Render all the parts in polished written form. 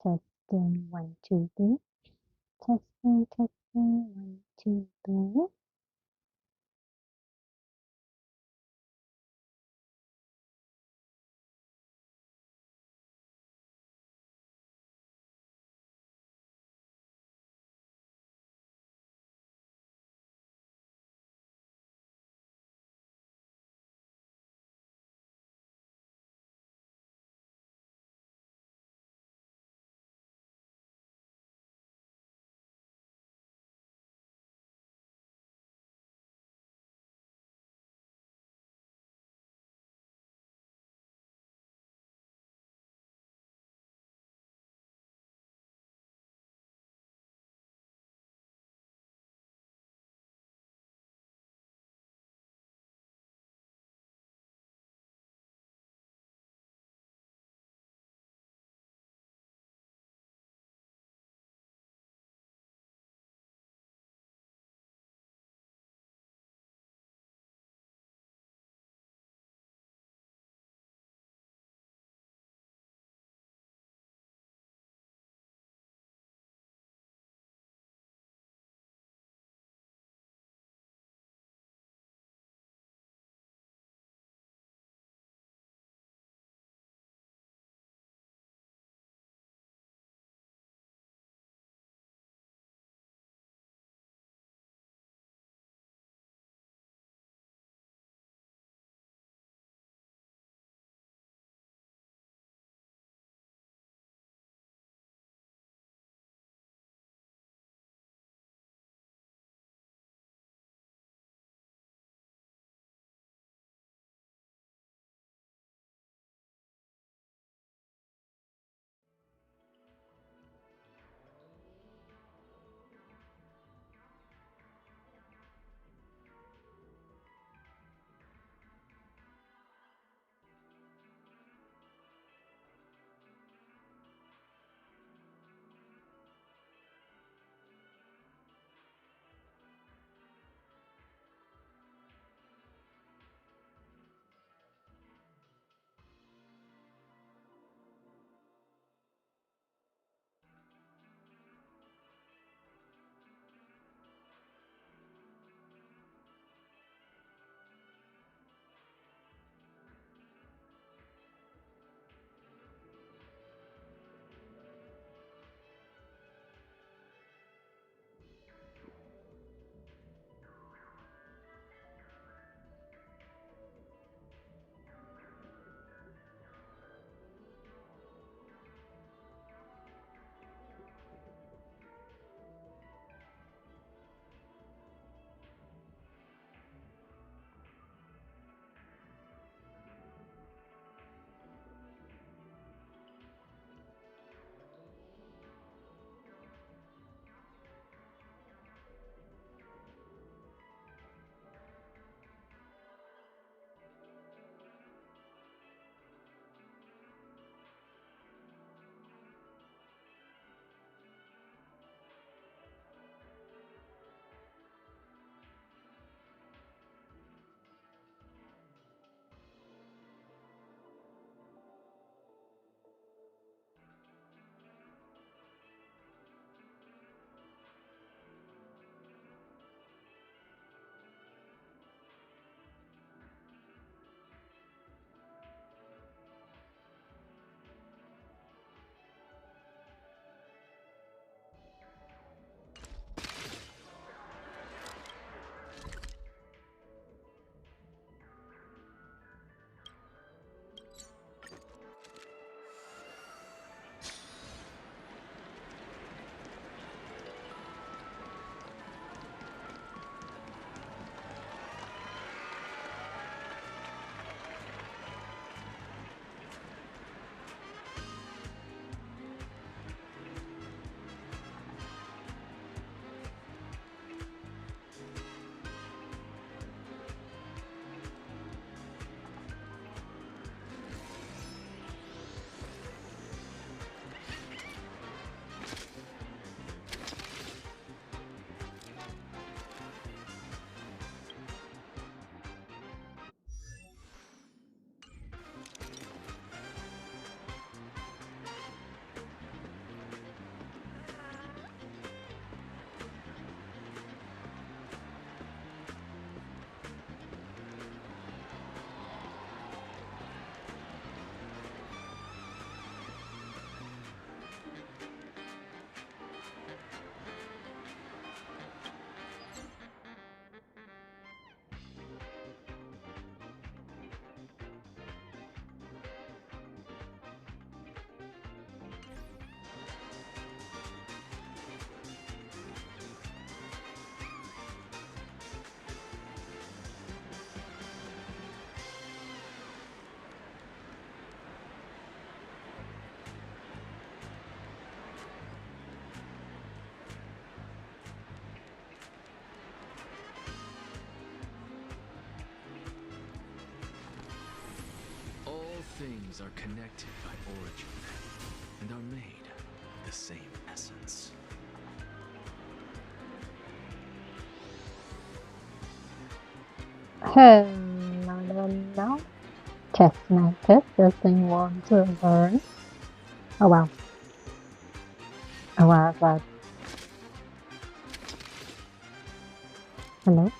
Testing, 1, 2, 3. Testing, testing, 1, 2, 3. things are connected by origin and are made of the same essence. No. Test test. This thing wants to learn. Oh wow. Oh wow, wow. Hello?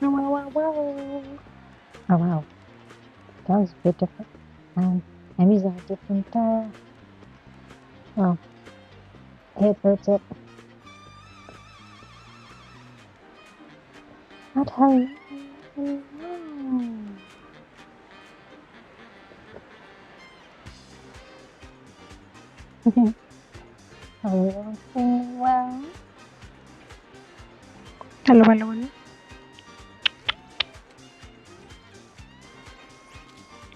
Oh wow, wow, wow. Oh wow. That was a bit different. I'm using a different, well, that's it. But hello. Everything well? Hello, hello, hello.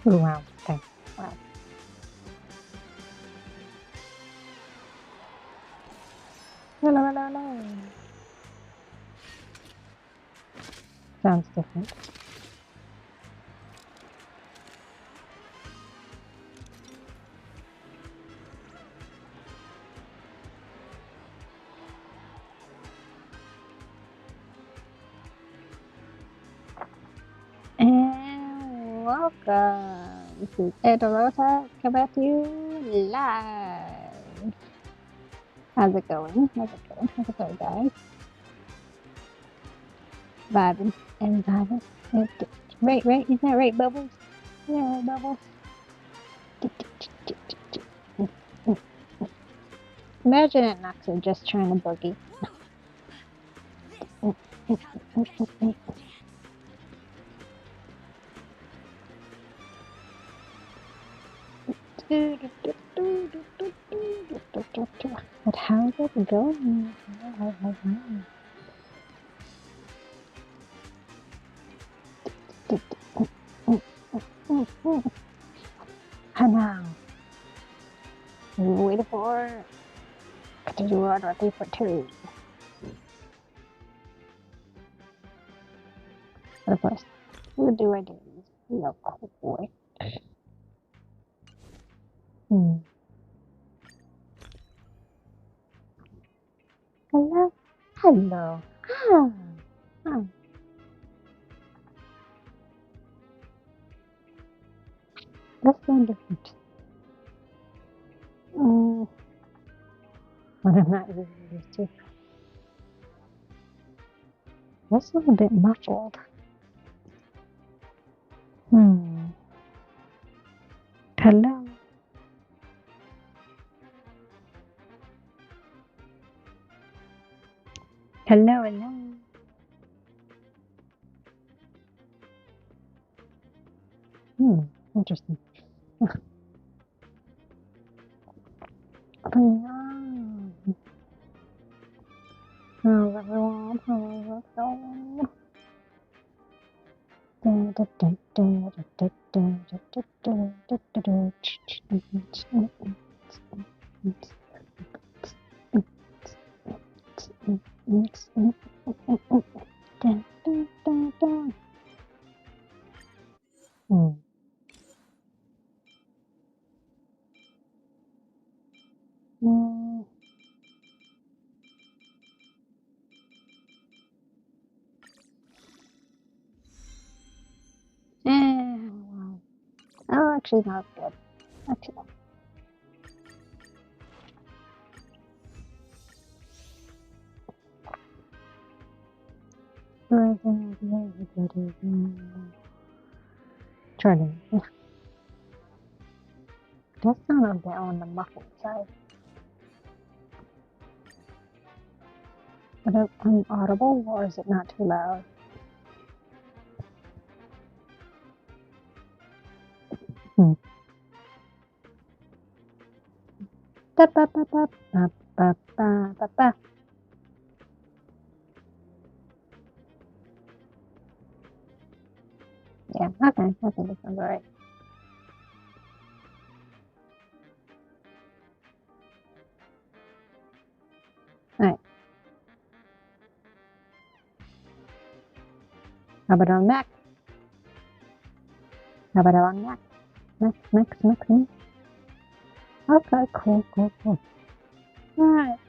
Oh, wow. Okay. Wow. Hello, hello, hello. Sounds different. And welcome to Edorota coming to you live. How's it going? How's it going? How's it going, guys? Vibing and vibing. Right, isn't that right, Bubbles? Isn't that right, Bubbles? Imagine it Noxer just trying to boogie. But how's it going? How now? Wait for it. To do order 3 for 2. But of course, we'll do it real quick. Hello? Hello. Ah. That's so different. But I'm not really used to. That's a little bit muffled. Hello? Hello, hello. Interesting. How's everyone? How's it going? Oh, actually, not good. Actually. Turning. Does sound a bit on the muffled side. But I'm audible, or is it not too loud? Ba ba ba ba ba ba ba ba ba. Yeah, okay, I think it sounds alright. Alright. How about on Mac? How about on next? Next. Okay, cool. Alright.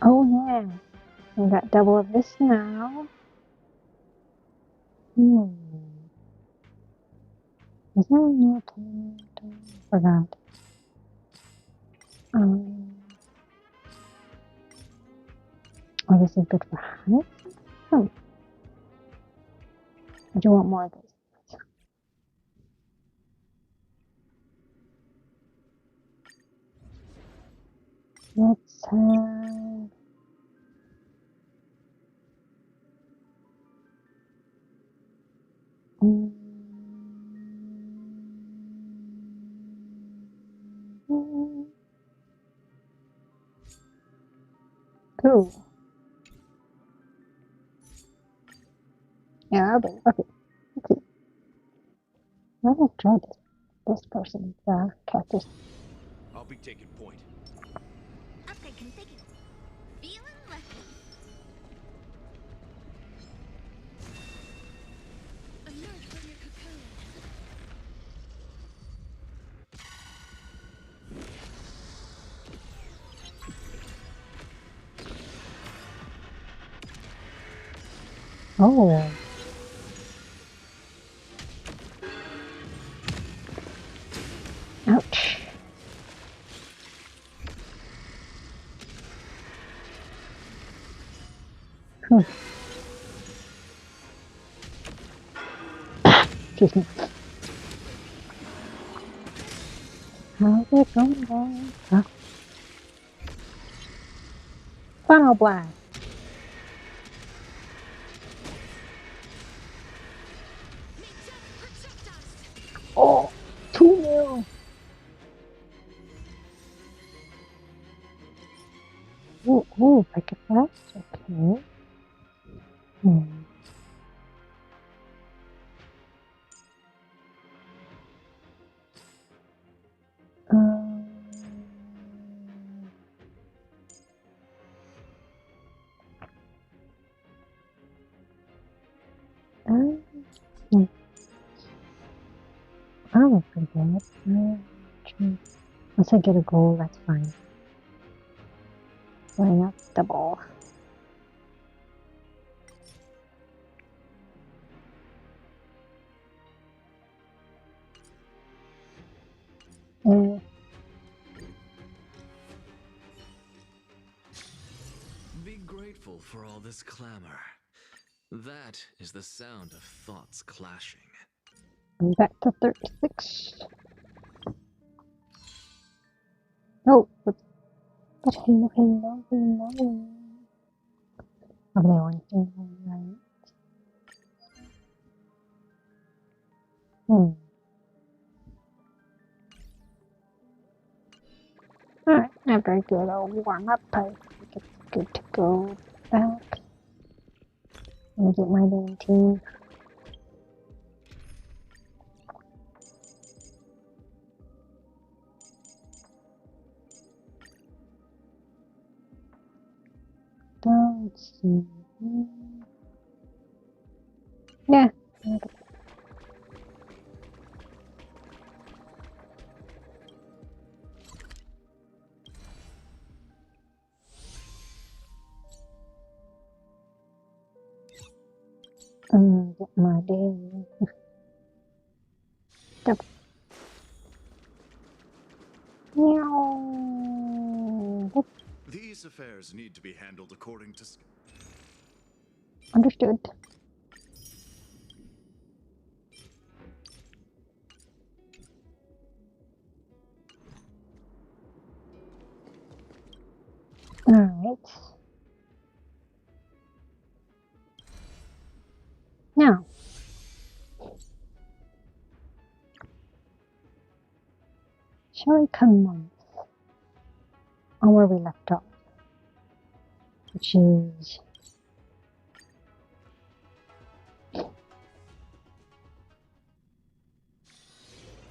Oh yeah. We got double of this now. Is there a new planet? Forgot. Oh, this is good for honey? I do want more of this. Let's have... Cool. Yeah, okay. Let me try this person's characters. I'll be taking point. Upgrade configured. Feeling lucky. Emerge from your cocoon. Oh. Ouch. Excuse me. How's it going? Huh? Funnel blast. Oh, 2-0. Ooh, I get that. Okay. I'm pretty good. Once I get a goal, that's fine. Why not double? Be grateful for all this clamor. That is the sound of thoughts clashing. I'm back to 36. Oh, but hello. Are they on right? Alright, after a good old warm up, I think it's good to go back and get my damn team. Don't see. Yeah. Okay. Get my damn. Double. Meow. These affairs need to be handled according to... Understood. Alright. Now. Shall we commence on where we left off? Which is...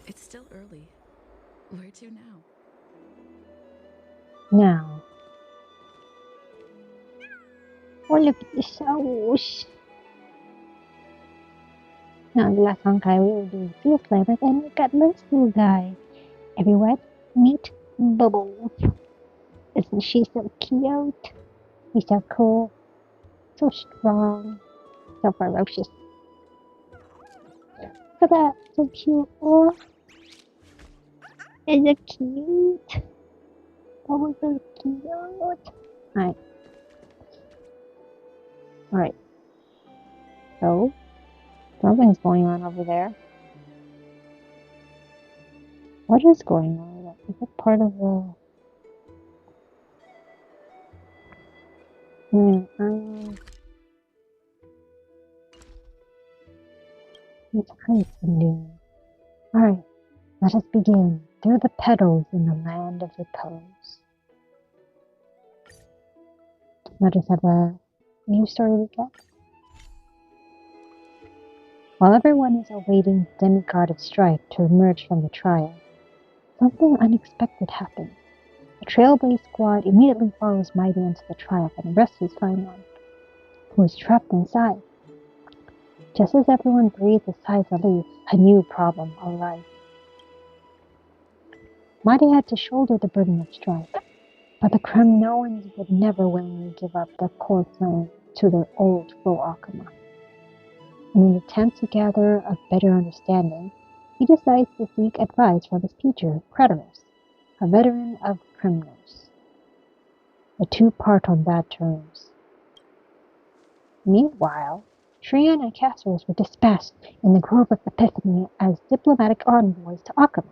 It's still early. Where to now? Now. Oh, look at the sauce. Now, the last Honkai we were doing field flavors, and we got this little guy. Everyone, meet Bubble. Isn't she so cute? He's so cool, so strong, so ferocious. Look at that, so cute. Oh, is it cute? Bubble's so cute. Alright. So, something's going on over there. What is going on? Is it part of the... It's doing. Alright, let us begin. Through the petals in the land of repose. Let us have a new story recap. While everyone is awaiting Demigod of Strife to emerge from the trial, something unexpected happens. The Trailblaze squad immediately follows Mighty into the trial and rescues Finemon, who is trapped inside. Just as everyone breathes a sigh of relief, a new problem arises. Mighty had to shoulder the burden of Strife, but the Kremnoans would never willingly give up the core flame to their old foe Akuma. In an attempt to gather a better understanding, he decides to seek advice from his teacher, Chrysos, a veteran of Kremnos. The two part on bad terms. Meanwhile, Trian and Castorus were dispatched in the Grove of Epiphany as diplomatic envoys to Akuma.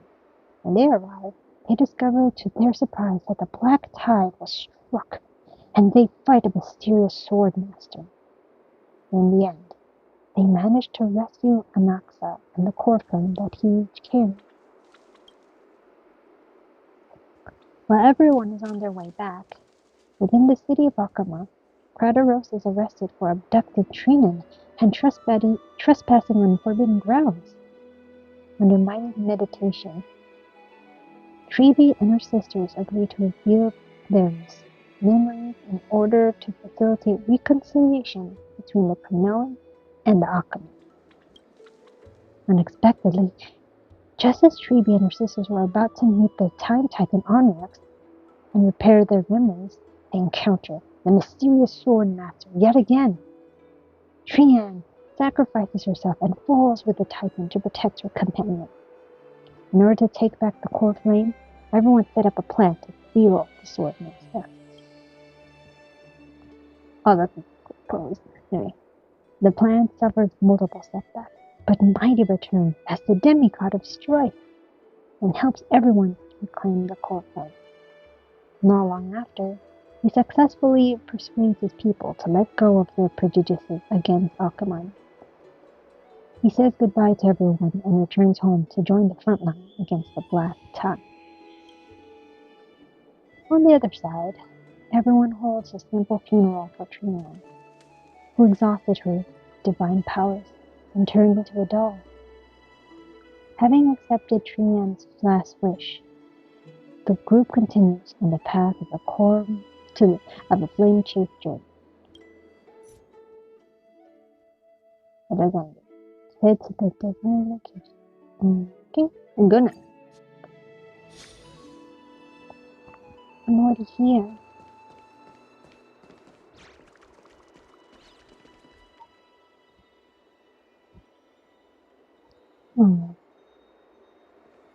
When they arrive, they discover to their surprise that the Black Tide was struck, and they fight a mysterious sword master. In the end, they managed to rescue Anaxa and the core flame that he carried. While everyone is on their way back, within the city of Akuma, Kratos is arrested for abducting Trinan and trespassing on forbidden grounds. Under Mighty's meditation, Treeby and her sisters agree to reveal their memories in order to facilitate reconciliation between the Kremnoan and the Akuma. Unexpectedly, just as Treeby and her sisters were about to meet the Time Titan Onyx and repair their memories, they encounter the mysterious sword master yet again. Trian sacrifices herself and falls with the Titan to protect her companion. In order to take back the core flame, everyone set up a plan to steal the sword master. Oh, that's a cool pose. Anyway, the plan suffers multiple setbacks, but Mighty returns as the demigod of strife and helps everyone reclaim the core flame. Not long after, he successfully persuades his people to let go of their prejudices against Akuma. He says goodbye to everyone and returns home to join the front line against the Black Tide. On the other side, everyone holds a simple funeral for Trian, who exhausted her divine powers and turned into a doll. Having accepted Trian's last wish, the group continues on the path of a flame chase journey. What are going to do? Head to the design location. Okay, good night. I'm already here.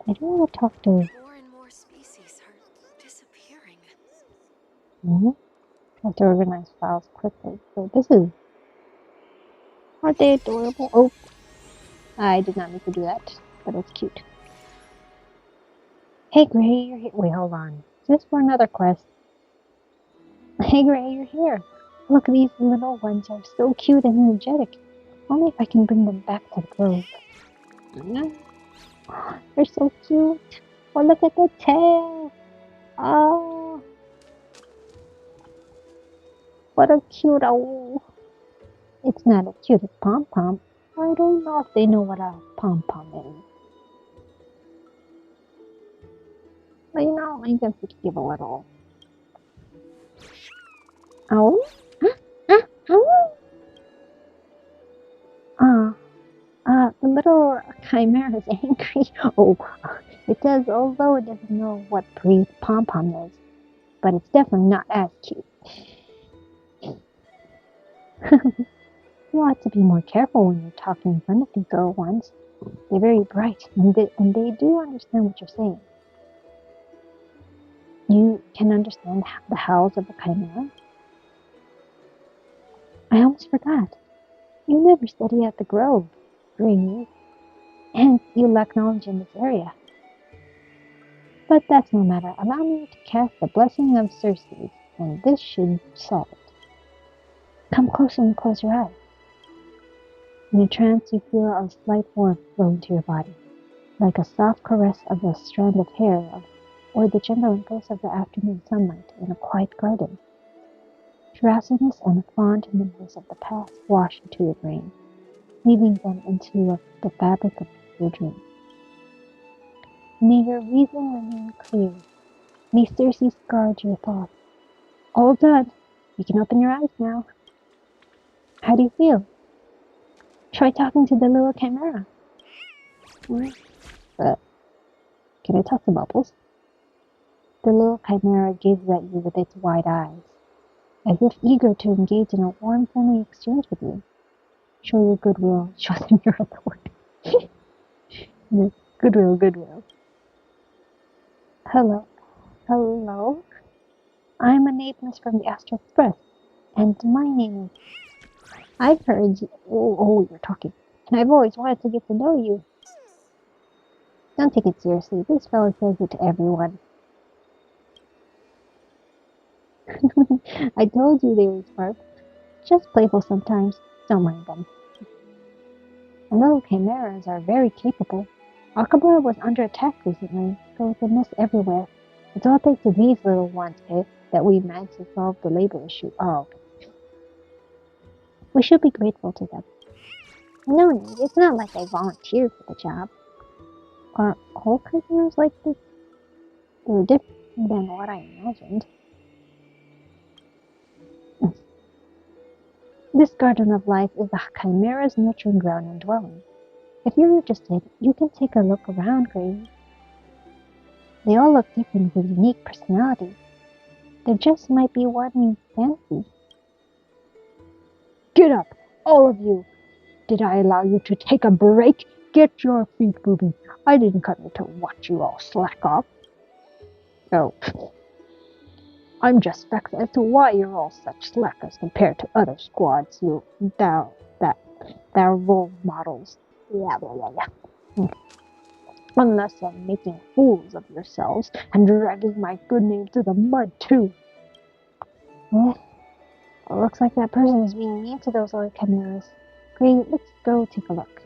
I don't want to talk to her. More and more species are disappearing. I have to organize files quickly. So this is... Aren't they adorable? Oh, I did not need to do that, but it's cute. Hey Gray, you're here. Wait, hold on. Is this for another quest? Hey Gray, you're here. Look, these little ones are so cute and energetic. Only if I can bring them back to the grove. They're so cute. Oh, look at the tail. Oh, what a cute owl. It's not as cute as Pom Pom. I don't know if they know what a Pom Pom is. But you know, I guess we could give a little. Owl? Owl? chimera is angry. Oh, it does, although it doesn't know what breed Pom-Pom is. But it's definitely not as cute. You ought to be more careful when you're talking in front of these little ones. They're very bright, and they do understand what you're saying. You can understand the howls of a chimera? I almost forgot. You never study at the Grove, Green, and you lack knowledge in this area. But that's no matter. Allow me to cast the blessing of Circe, and this should solve it. Come closer and close your eyes. In a trance, you feel a slight warmth flow into your body, like a soft caress of a strand of hair, or the gentle impulse of the afternoon sunlight in a quiet garden. Drowsiness and fond memories of the past wash into your brain, weaving them into the fabric of your dream. May your reason remain clear. May Circe guard your thoughts. All done. You can open your eyes now. How do you feel? Try talking to the little chimera. Can I talk to Bubbles? The little chimera gazes at you with its wide eyes, as if eager to engage in a warm, friendly exchange with you. Show your goodwill. Show them your authority. Goodwill, goodwill. Hello. Hello. I'm a nameless from the Astral Express, and my name is... I've heard you... Oh, you're talking. And I've always wanted to get to know you. Don't take it seriously. This fellow says it to everyone. I told you they were smart. Just playful sometimes. Don't mind them. And little chimeras are very capable. Akabara was under attack recently, so it's a mess everywhere. It's all thanks to these little ones, that we managed to solve the labor issue. Oh, we should be grateful to them. No, it's not like I volunteered for the job. Are all chimeras like this? They're different than what I imagined. This Garden of Life is the chimera's nurturing ground and dwelling. If you're interested, you can take a look around, Grace. They all look different with unique personalities. There just might be one you fancy. Get up, all of you! Did I allow you to take a break? Get your feet moving. I didn't come here to watch you all slack off. Oh, I'm just vexed as to why you're all such slackers compared to other squads. Thou role models. Yeah. Unless you're making fools of yourselves and dragging my good name to the mud too. Well, it looks like that person is being mean to those other chimeras. Great, let's go take a look.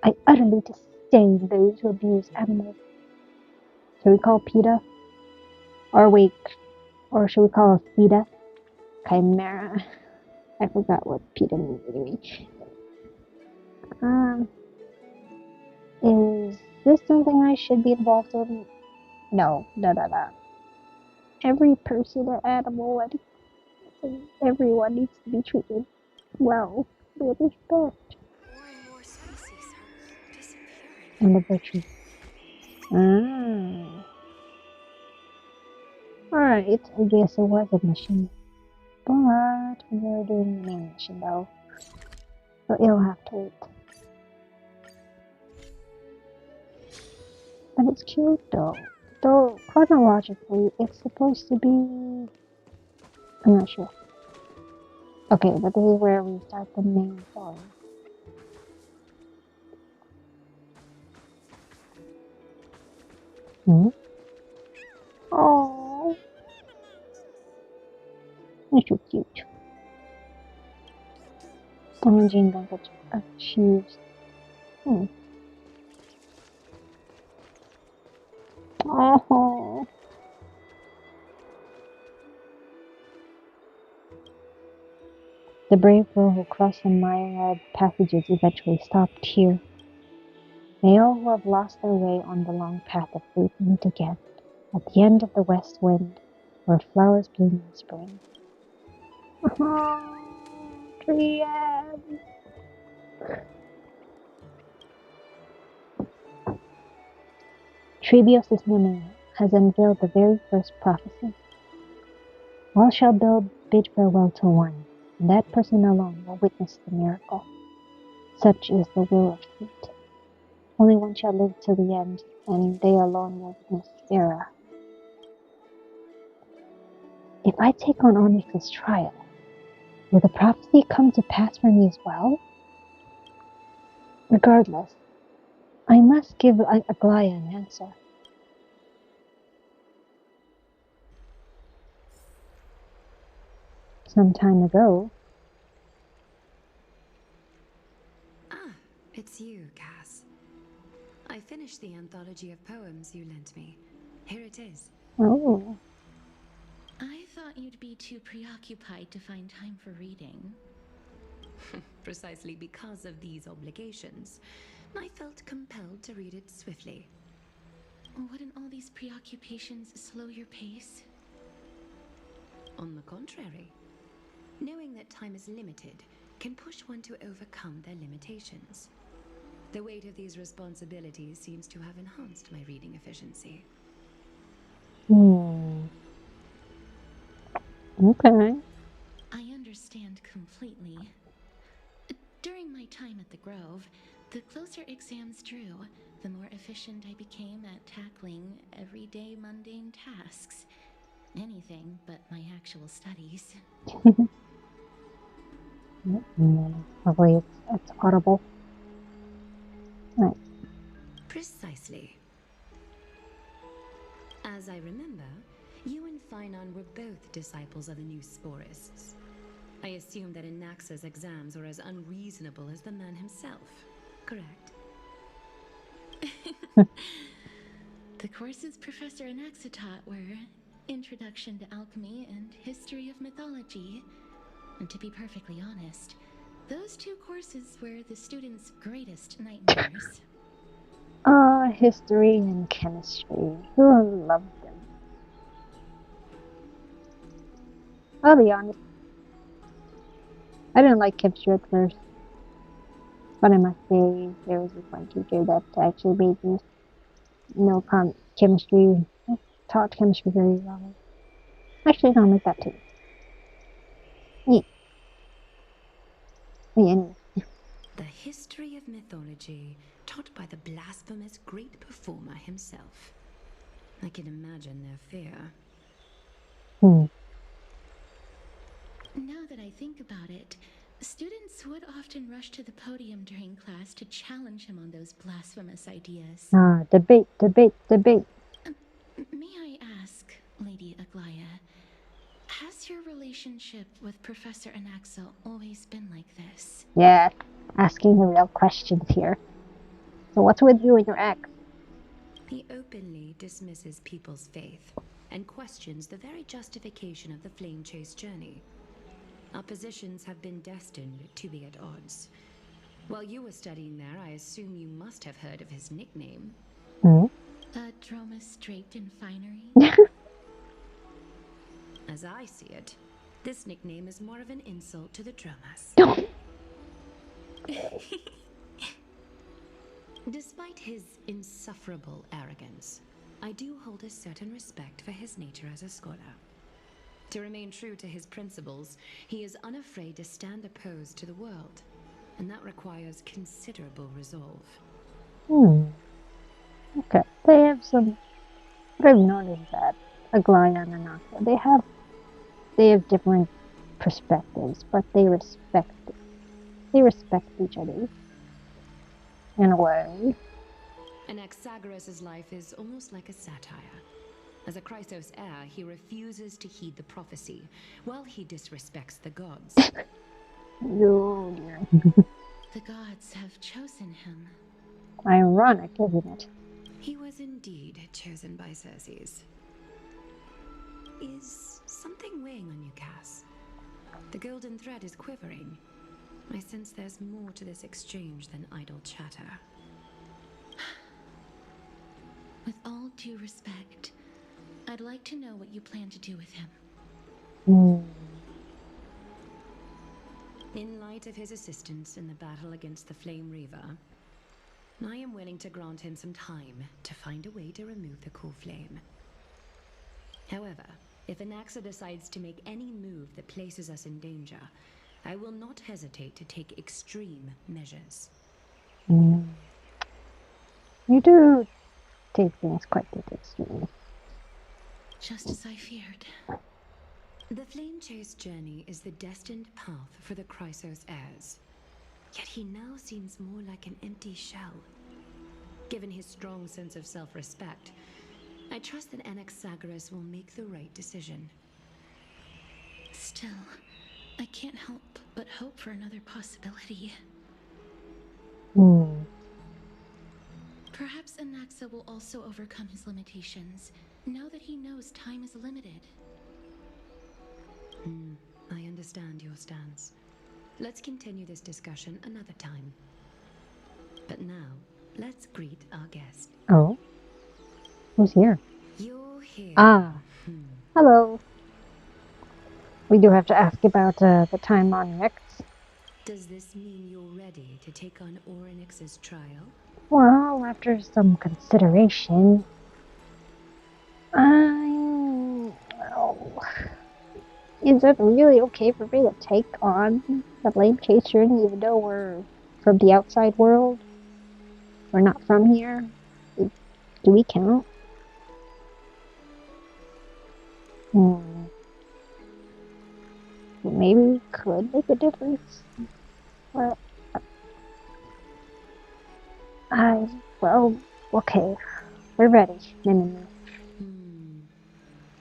I utterly disdain those who abuse animals. Should we call PETA? Or should we call her PETA? Chimera. I forgot what PETA means anyway. Is this something I should be involved in? No. Every person or animal and everyone needs to be treated well, with respect. More and more species are disappearing. And the virtue. Alright, I guess it was a mission. But we are doing the main mission though. So it'll have to wait. But it's cute though. Though chronologically it's supposed to be... I'm not sure. Okay, but this is where we start the main story. Oh, you're so cute. Challenging that achieves. Oh. The brave girl who crossed the myriad passages eventually stopped here. May all who have lost their way on the long path of faith meet again at the end of the west wind, where flowers bloom in spring. Oh, Triad. Trebios' memory has unveiled the very first prophecy. All shall bid farewell to one, and that person alone will witness the miracle. Such is the will of fate. Only one shall live till the end, and they alone will witness error. If I take on Onyx's trial, will the prophecy come to pass for me as well? Regardless, I must give Aglaia an answer. Some time ago. Ah, it's you, Cass. I finished the anthology of poems you lent me. Here it is. Oh. I thought you'd be too preoccupied to find time for reading. Precisely because of these obligations, I felt compelled to read it swiftly. Wouldn't all these preoccupations slow your pace? On the contrary, knowing that time is limited can push one to overcome their limitations. The weight of these responsibilities seems to have enhanced my reading efficiency. Okay. I understand completely. During my time at the Grove, the closer exams drew, the more efficient I became at tackling everyday mundane tasks. Anything but my actual studies. Hopefully it's audible. Right. Precisely. As I remember, you and Finon were both disciples of the new Sporists. I assume that Anaxa's exams were as unreasonable as the man himself, correct? The courses Professor Anaxa taught were Introduction to Alchemy and History of Mythology. And to be perfectly honest, those two courses were the students' greatest nightmares. History and chemistry. Who loved them? I'll be honest. I didn't like chemistry at first. But I must say, there was this one teacher that actually made me know chemistry, taught chemistry very well. Actually, not like that too. Yeah. Anyway. The history of mythology, taught by the blasphemous great performer himself. I can imagine their fear. Now that I think about it, students would often rush to the podium during class to challenge him on those blasphemous ideas. Debate. May I ask, Lady Aglaia, has your relationship with Professor Anaxa always been like this? Yeah, asking the real questions here. So what's with you and your ex? He openly dismisses people's faith and questions the very justification of the Flame Chase journey. Our positions have been destined to be at odds. While you were studying there, I assume you must have heard of his nickname. A Dromus draped in finery? As I see it, this nickname is more of an insult to the Dromas. Despite his insufferable arrogance, I do hold a certain respect for his nature as a scholar. To remain true to his principles, he is unafraid to stand opposed to the world, and that requires considerable resolve. Okay. They have some. What I've noticed that Aglaia and Anaxa, they have different perspectives, but they respect each other in a way. Anaxagoras' life is almost like a satire. As a Chrysos heir, he refuses to heed the prophecy, while he disrespects the gods. Oh dear. The gods have chosen him. Ironic, isn't it? He was indeed chosen by Circes. Is something weighing on you, Cass? The golden thread is quivering. I sense there's more to this exchange than idle chatter. With all due respect, I'd like to know what you plan to do with him. In light of his assistance in the battle against the Flame Reaver, I am willing to grant him some time to find a way to remove the cool flame. However, if Anaxa decides to make any move that places us in danger, I will not hesitate to take extreme measures. You do take things quite a bit extremely. Just as I feared. The flame chase journey is the destined path for the Chrysos Heirs. Yet he now seems more like an empty shell. Given his strong sense of self-respect, I trust that Anaxagoras will make the right decision. Still, I can't help but hope for another possibility. Perhaps Anaxa will also overcome his limitations, now that he knows time is limited. I understand your stance. Let's continue this discussion another time. But now, let's greet our guest. Oh? Who's here? You're here. Ah. Hello. We do have to ask about the time on Rex. Does this mean you're ready to take on Orynyx's trial? Well, after some consideration, is it really okay for me to take on the Flame Chase journey even though we're from the outside world? We're not from here? Do we count? Maybe we could make a difference. Well, okay. We're ready.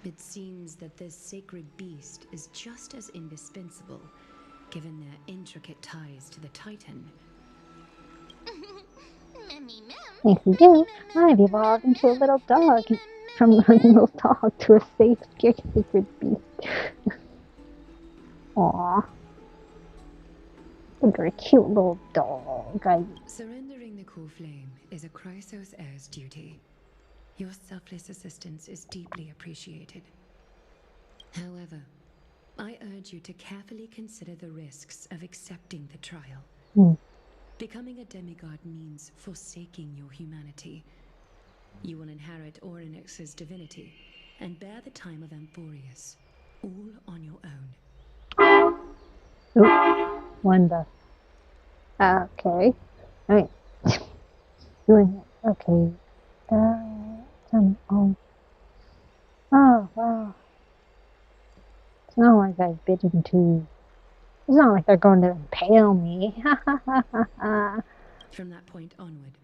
It seems that this sacred beast is just as indispensable, given their intricate ties to the Titan. If you do, I've evolved into a little dog. From a little dog to a sacred beast. Aww. You're a cute little dog. Surrendering the cool flame is a Chrysos Heirs' duty. Your selfless assistance is deeply appreciated. However, I urge you to carefully consider the risks of accepting the trial. Becoming a demigod means forsaking your humanity. You will inherit Orynyx's divinity and bear the time of Amphorius, all on your own. Wanda. Okay. Alright. Okay. Oh, wow. It's not like I've bitten to. It's not like they're going to impale me. From that point onward,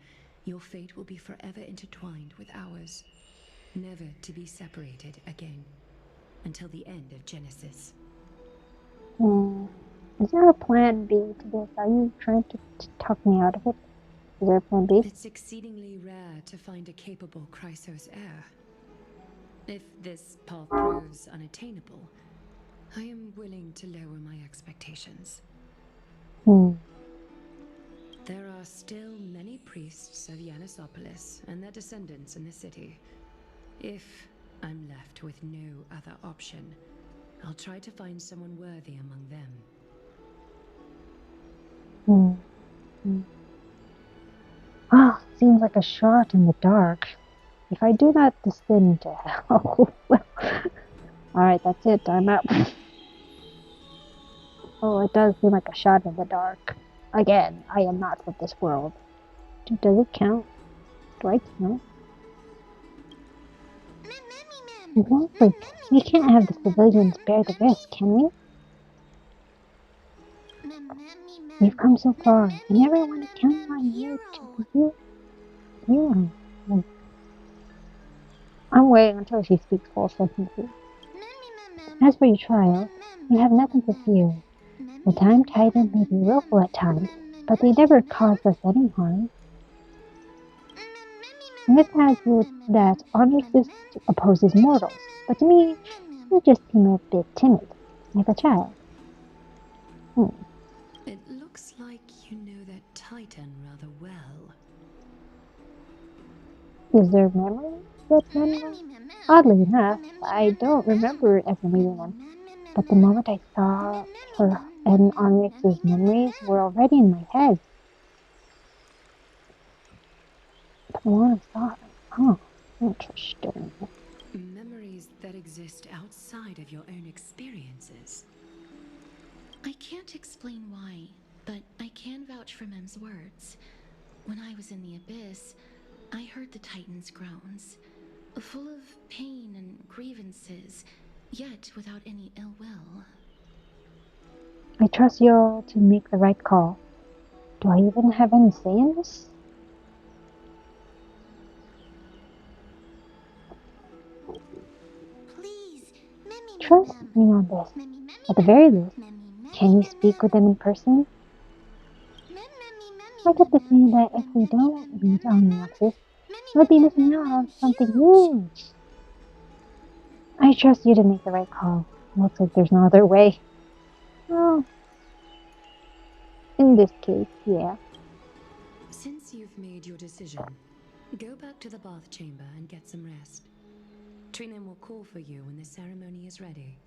your fate will be forever intertwined with ours, never to be separated again, until the end of Genesis. Is there a plan B to this? Are you trying to talk me out of it? Is there a plan B? It's exceedingly rare to find a capable Chrysos heir. If this path proves unattainable, I am willing to lower my expectations. There are still many priests of Yanisopolis and their descendants in the city. If I'm left with no other option, I'll try to find someone worthy among them. Seems like a shot in the dark. If I do not descend to hell, well, alright, that's it, I'm out. Oh, it does seem like a shot in the dark. Again, I am not from this world. Does it count? Do I count? Exactly. We can't have the civilians bear the risk, can we? We've come so far. I never want to count on you to be here. I'm waiting until she speaks full sentences. As for your trial, you have nothing to fear. The Time Titan may be willful at times, but they never cause us any harm. Myth has it that Onyx opposes mortals, but to me, you just seem a bit timid, like a child. It looks like you know that Titan rather well. Is there memory? Oddly enough, I don't remember ever meeting them, but the moment I saw her and Onyx's memories were already in my head. want to start. Huh. Interesting. Memories that exist outside of your own experiences. I can't explain why, but I can vouch for Mem's words. When I was in the abyss, I heard the Titan's groans, full of pain and grievances, yet without any ill will. I trust you all to make the right call. Do I even have any say in this? Please, Trust me on this. At the very least, can you speak with them in person? I get the feeling that if we don't meet on Nexus, we'll be missing out on something huge. I trust you to make the right call. Looks like there's no other way. Well, in this case, yeah. Since you've made your decision, go back to the bath chamber and get some rest. Trinan will call for you when the ceremony is ready.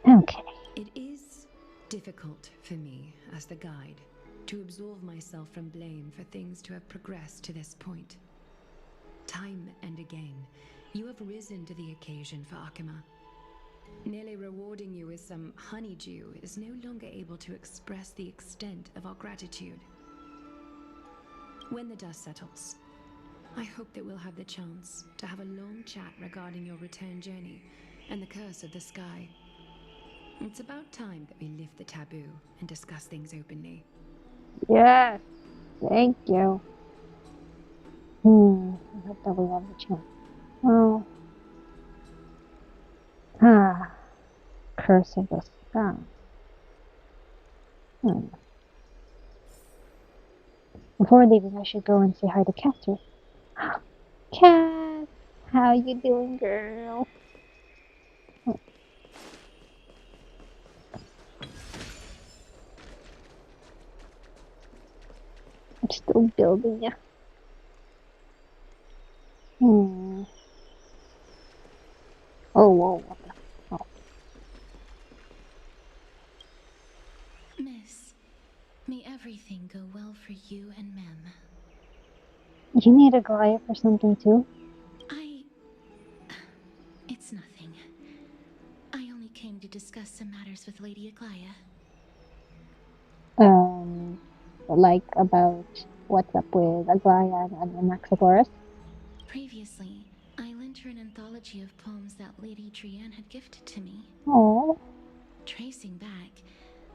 Okay. It is difficult for me, as the guide, to absolve myself from blame for things to have progressed to this point. Time and again, you have risen to the occasion for Akima. Nearly rewarding you with some honeydew is no longer able to express the extent of our gratitude. When the dust settles, I hope that we'll have the chance to have a long chat regarding your return journey and the curse of the sky. It's about time that we lift the taboo and discuss things openly. Yes. Thank you. I hope that we have the chance. Well, curse of the sky. Before leaving, I should go and say hi to Castor. Cass, how you doing, girl? I'm still building ya. Oh, whoa, what the? Oh. Miss, may everything go well for you and Mem. You need a Goliath or something too? It's nothing. I only came to discuss some matters with Lady Aglaya. Like about what's up with Aglaya and Anaxagoras? Previously, I lent her an anthology of poems that Lady Trianne had gifted to me. Oh. Tracing back,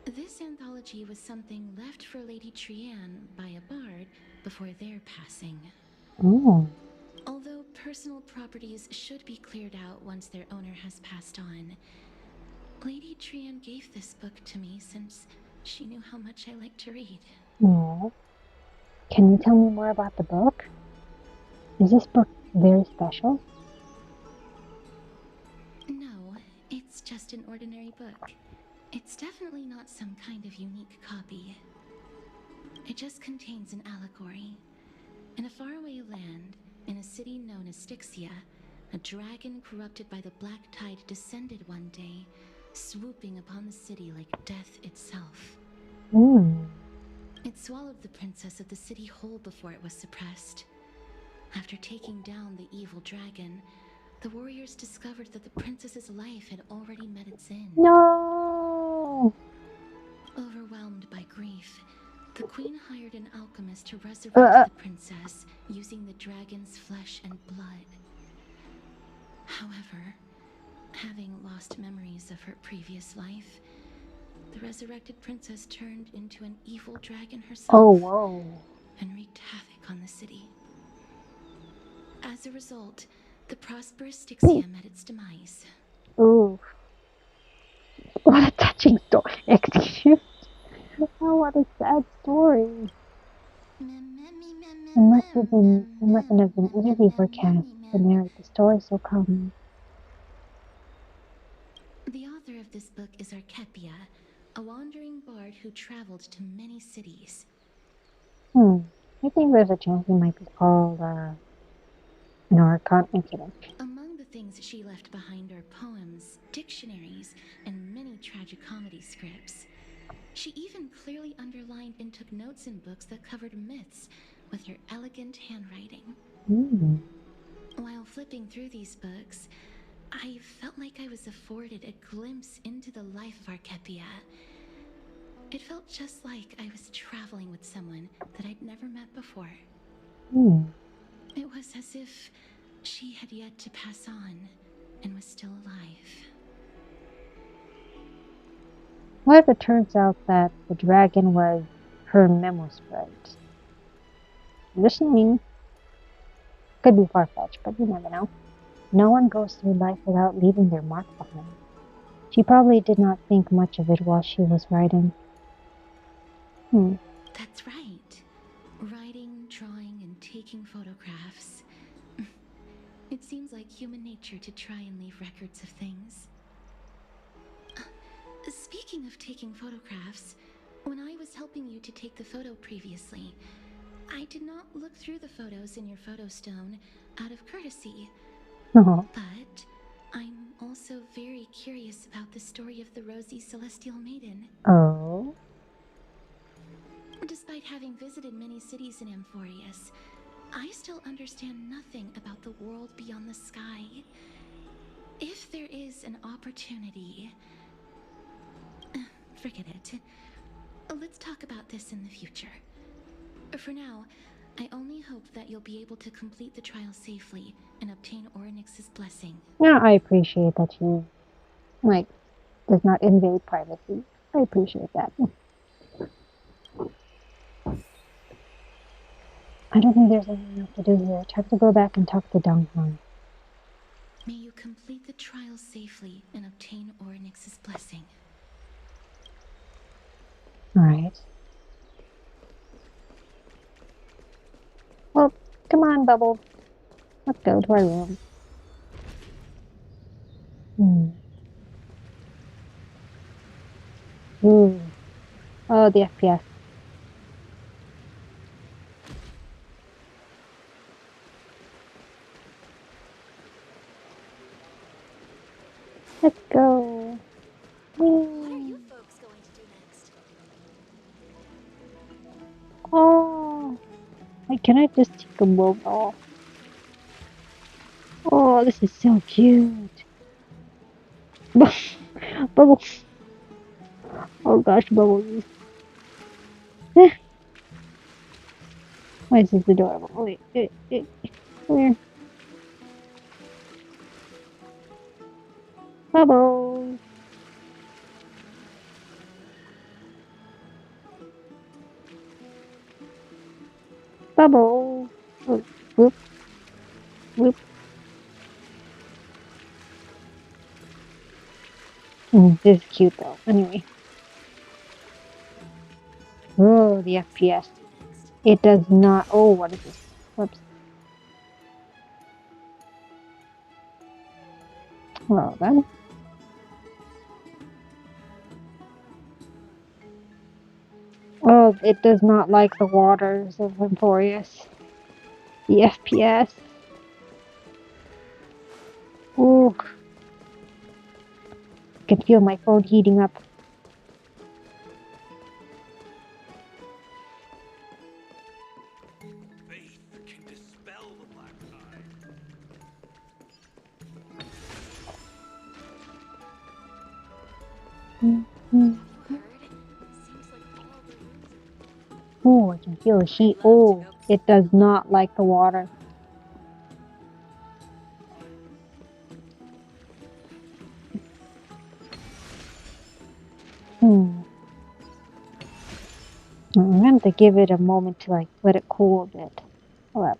this anthology was something left for Lady Trianne by a bard before their passing. Oh. Although personal properties should be cleared out once their owner has passed on, Lady Trianne gave this book to me since she knew how much I like to read. Oh. Can you tell me more about the book? Is this book very special? No, it's just an ordinary book. It's definitely not some kind of unique copy. It just contains an allegory. In a faraway land, in a city known as Styxia, a dragon corrupted by the black tide descended one day, swooping upon the city like death itself. It swallowed the princess of the city whole before it was suppressed. After taking down the evil dragon, the warriors discovered that the princess's life had already met its end. No! Overwhelmed by grief, the queen hired an alchemist to resurrect the princess using the dragon's flesh and blood. However, having lost memories of her previous life, the resurrected princess turned into an evil dragon herself. Oh, whoa. And wreaked havoc on the city. As a result, the prosperous Styxia met its demise. Ooh. What a touching story. Excuse me. Oh, what a sad story. It mustn't have been easy for Cass to narrate the story so calmly. The author of this book is Archepia, a wandering bard who traveled to many cities. I think there's a chance he might be called, an Archon incident. Among the things she left behind are poems, dictionaries, and many tragicomedy scripts. She even clearly underlined and took notes in books that covered myths, with her elegant handwriting. Hmm. While flipping through these books, I felt like I was afforded a glimpse into the life of Archepia. It felt just like I was traveling with someone that I'd never met before. Hmm. It was as if she had yet to pass on and was still alive. What if it turns out that the dragon was her memo sprite? Listening could be far-fetched, but you never know. No one goes through life without leaving their mark behind. She probably did not think much of it while she was writing. That's right. Writing, drawing, and taking photographs. It seems like human nature to try and leave records of things. Speaking of taking photographs, when I was helping you to take the photo previously, I did not look through the photos in your photo stone out of courtesy. Oh. But I'm also very curious about the story of the Rosy Celestial Maiden. Oh. Despite having visited many cities in Amphorius, I still understand nothing about the world beyond the sky. If there is an opportunity... forget it. Let's talk about this in the future. For now, I only hope that you'll be able to complete the trial safely and obtain Orynyx's blessing. Yeah, I appreciate that she, does not invade privacy. I appreciate that. I don't think there's anything else to do here. Time to go back and talk to Donghan. May you complete the trial safely and obtain Orynyx's blessing. Alright. Well, come on, Bubble. Let's go to our room. Ooh. Oh, the FPS. Let's go. What are you folks going to do next? Oh. Can I just take a mobile? Oh, this is so cute. Bubbles. Oh gosh, Bubbles. Why is this adorable? Wait, where? Bubbles. Bubbles. Oh, whoop, whoop. This is cute though. Anyway. Oh, the FPS. It does not. Oh, what is this? Whoops. Well then. Oh, it does not like the waters of Emporius. The FPS. Ooh. I can feel my phone heating up. Faith can dispel the black tide. Seems like all the rooms Oh, I can feel the heat. Oh, it does not like the water. I'm going to give it a moment to let it cool a bit. Hold up.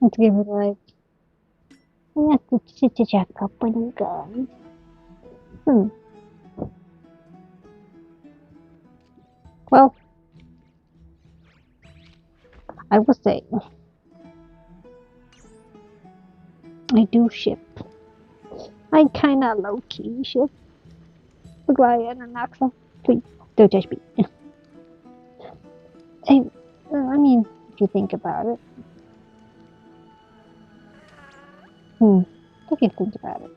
Let's give it let's check up when you go. Well, I will say, I do ship. I kinda low-key ship Maguire and Naxa. Please, don't judge me. I mean, if you think about it. If you think about it.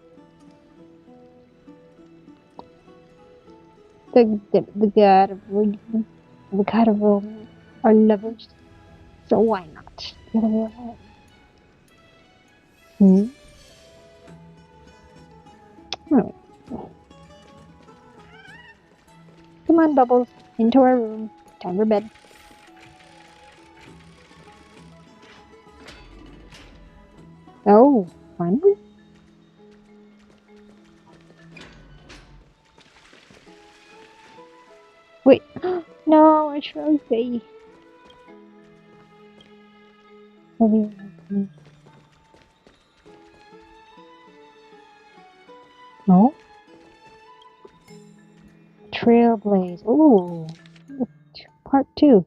The god of reading, the god of romance are lovers. So why not? The other way around. Alright. Come on, Bubbles. Into our room. Time for bed. Oh, finally? Wait. No, a trophy. No? Trailblaze. Ooh. Part 2.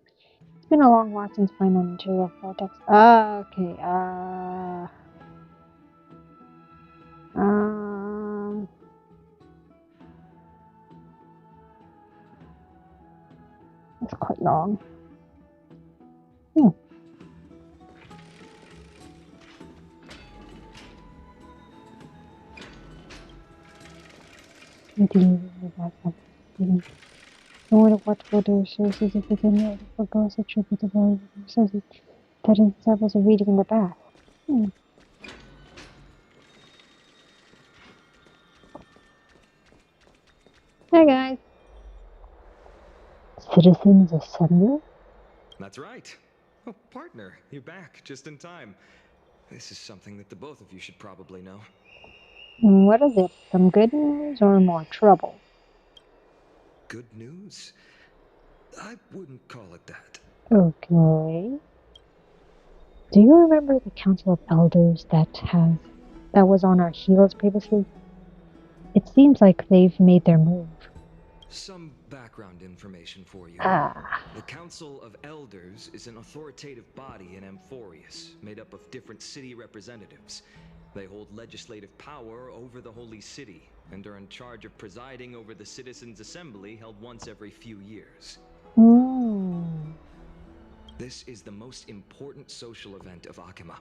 It's been a long while since finding material vortex. Okay. It's quite long. I wonder what will do sources if we can know what goes attributable sources that itself as a reading in the bath. Hi guys. Citizens Assembly? That's right. Oh, partner, you're back just in time. This is something that the both of you should probably know. What is it? Some good news or more trouble? Good news? I wouldn't call it that. Okay. Do you remember the Council of Elders that was on our heels previously? It seems like they've made their move. Some background information for you. Ah. The Council of Elders is an authoritative body in Amphorius, made up of different city representatives. They hold legislative power over the Holy City, and are in charge of presiding over the Citizens' Assembly held once every few years. This is the most important social event of Akima.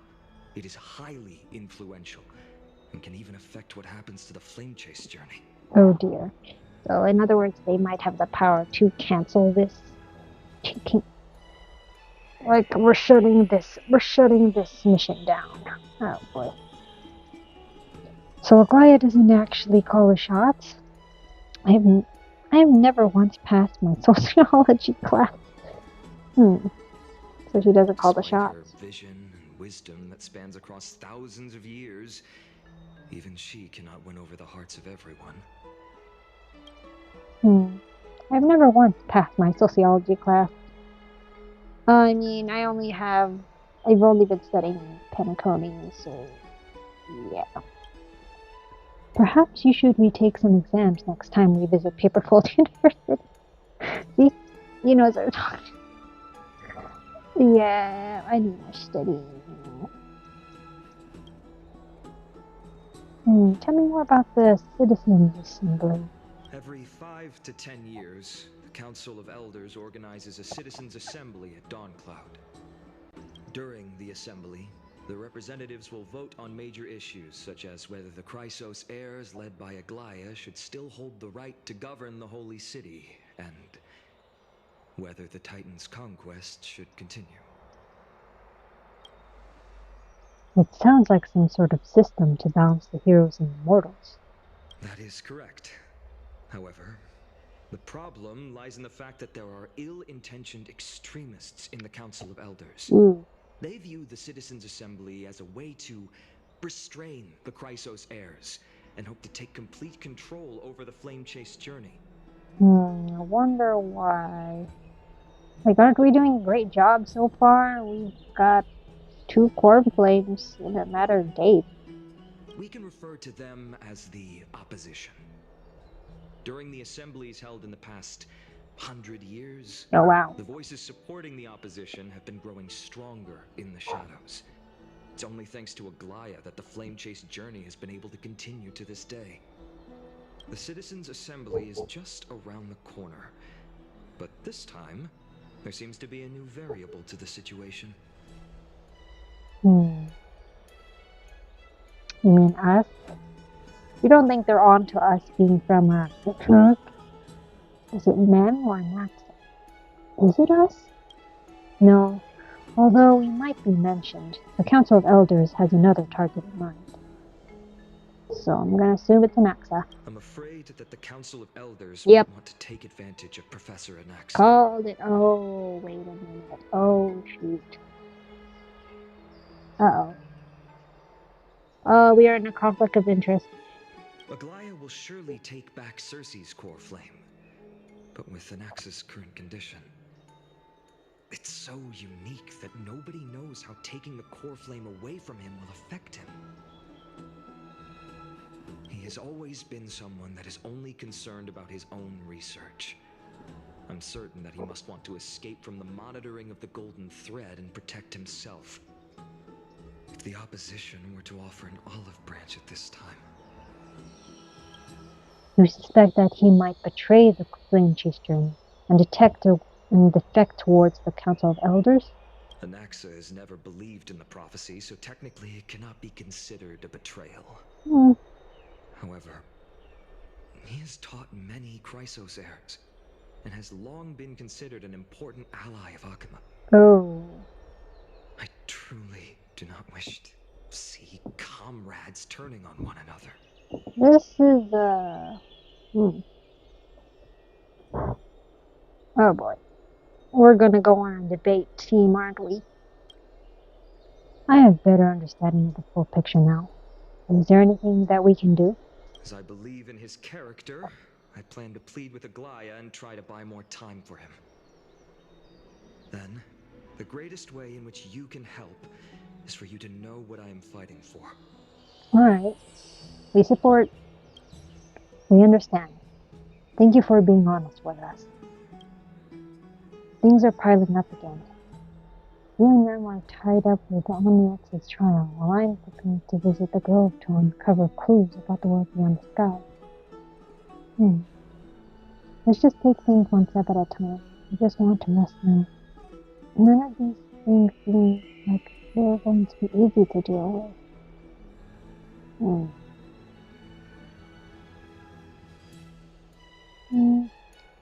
It is highly influential, and can even affect what happens to the Flame Chase journey. Oh dear. So in other words, they might have the power to cancel this. Like we're shutting this mission down. Oh boy. So Aglaya doesn't actually call the shots. I have never once passed my sociology class. So she doesn't call the shots. Despite her vision and wisdom that spans across thousands of years, even she cannot win over the hearts of everyone. I've never once passed my sociology class. I mean, I've only been studying Penacony, so yeah. Perhaps you should retake some exams next time we visit Paperfold University. See? You know, as I was talking. Yeah, I need more studying. Tell me more about the Citizens Assembly. Every 5 to 10 years, the Council of Elders organizes a Citizens' Assembly at Dawncloud. During the assembly, the representatives will vote on major issues, such as whether the Chrysos Heirs led by Aglaya should still hold the right to govern the Holy City, and whether the Titan's conquest should continue. It sounds like some sort of system to balance the heroes and the mortals. That is correct. However, the problem lies in the fact that there are ill-intentioned extremists in the Council of Elders. They view the Citizens' Assembly as a way to restrain the Chrysos Heirs, and hope to take complete control over the Flame Chase journey. I wonder why. Like, aren't we doing a great job so far? We've got 2 core flames in a matter of days. We can refer to them as the opposition. During the assemblies held in the past 100 years, Oh wow. the voices supporting the opposition have been growing stronger in the shadows. It's only thanks to Aglaya that the Flame Chase journey has been able to continue to this day. The Citizens' Assembly is just around the corner, but this time, there seems to be a new variable to the situation. You mean us? You don't think they're on to us being from the truck? Is it Mem or Naxa? Is it us? No, although we might be mentioned, the Council of Elders has another target in mind. So I'm gonna assume it's Anaxa. I'm afraid that the Council of Elders Yep. want to take advantage of Professor Anaxa. Called it. Oh, wait a minute. Oh, shoot. Uh-oh. Oh, we are in a conflict of interest. Aglaya will surely take back Cersei's core flame, but with Anaxa's current condition, it's so unique that nobody knows how taking the core flame away from him will affect him. He has always been someone that is only concerned about his own research. I'm certain that he must want to escape from the monitoring of the Golden Thread and protect himself. If the opposition were to offer an olive branch at this time... You suspect that he might betray the Flame Chieftain and defect towards the Council of Elders? Anaxa has never believed in the prophecy, so technically it cannot be considered a betrayal. However, he has taught many Chrysos Heirs, and has long been considered an important ally of Akuma. Oh. I truly do not wish to see comrades turning on one another. This is, Oh boy. We're gonna go on a debate team, aren't we? I have better understanding of the full picture now. Is there anything that we can do? As I believe in his character, I plan to plead with Aglaya and try to buy more time for him. Then, the greatest way in which you can help is for you to know what I am fighting for. Alright. We support. We understand. Thank you for being honest with us. Things are piling up again. You and them are tied up with the Omniax's trial, while I'm prepared to visit the Grove to uncover clues about the world beyond the sky. Let's just take things one step at a time. I just want to rest now. None of these things seem like they're going to be easy to deal with.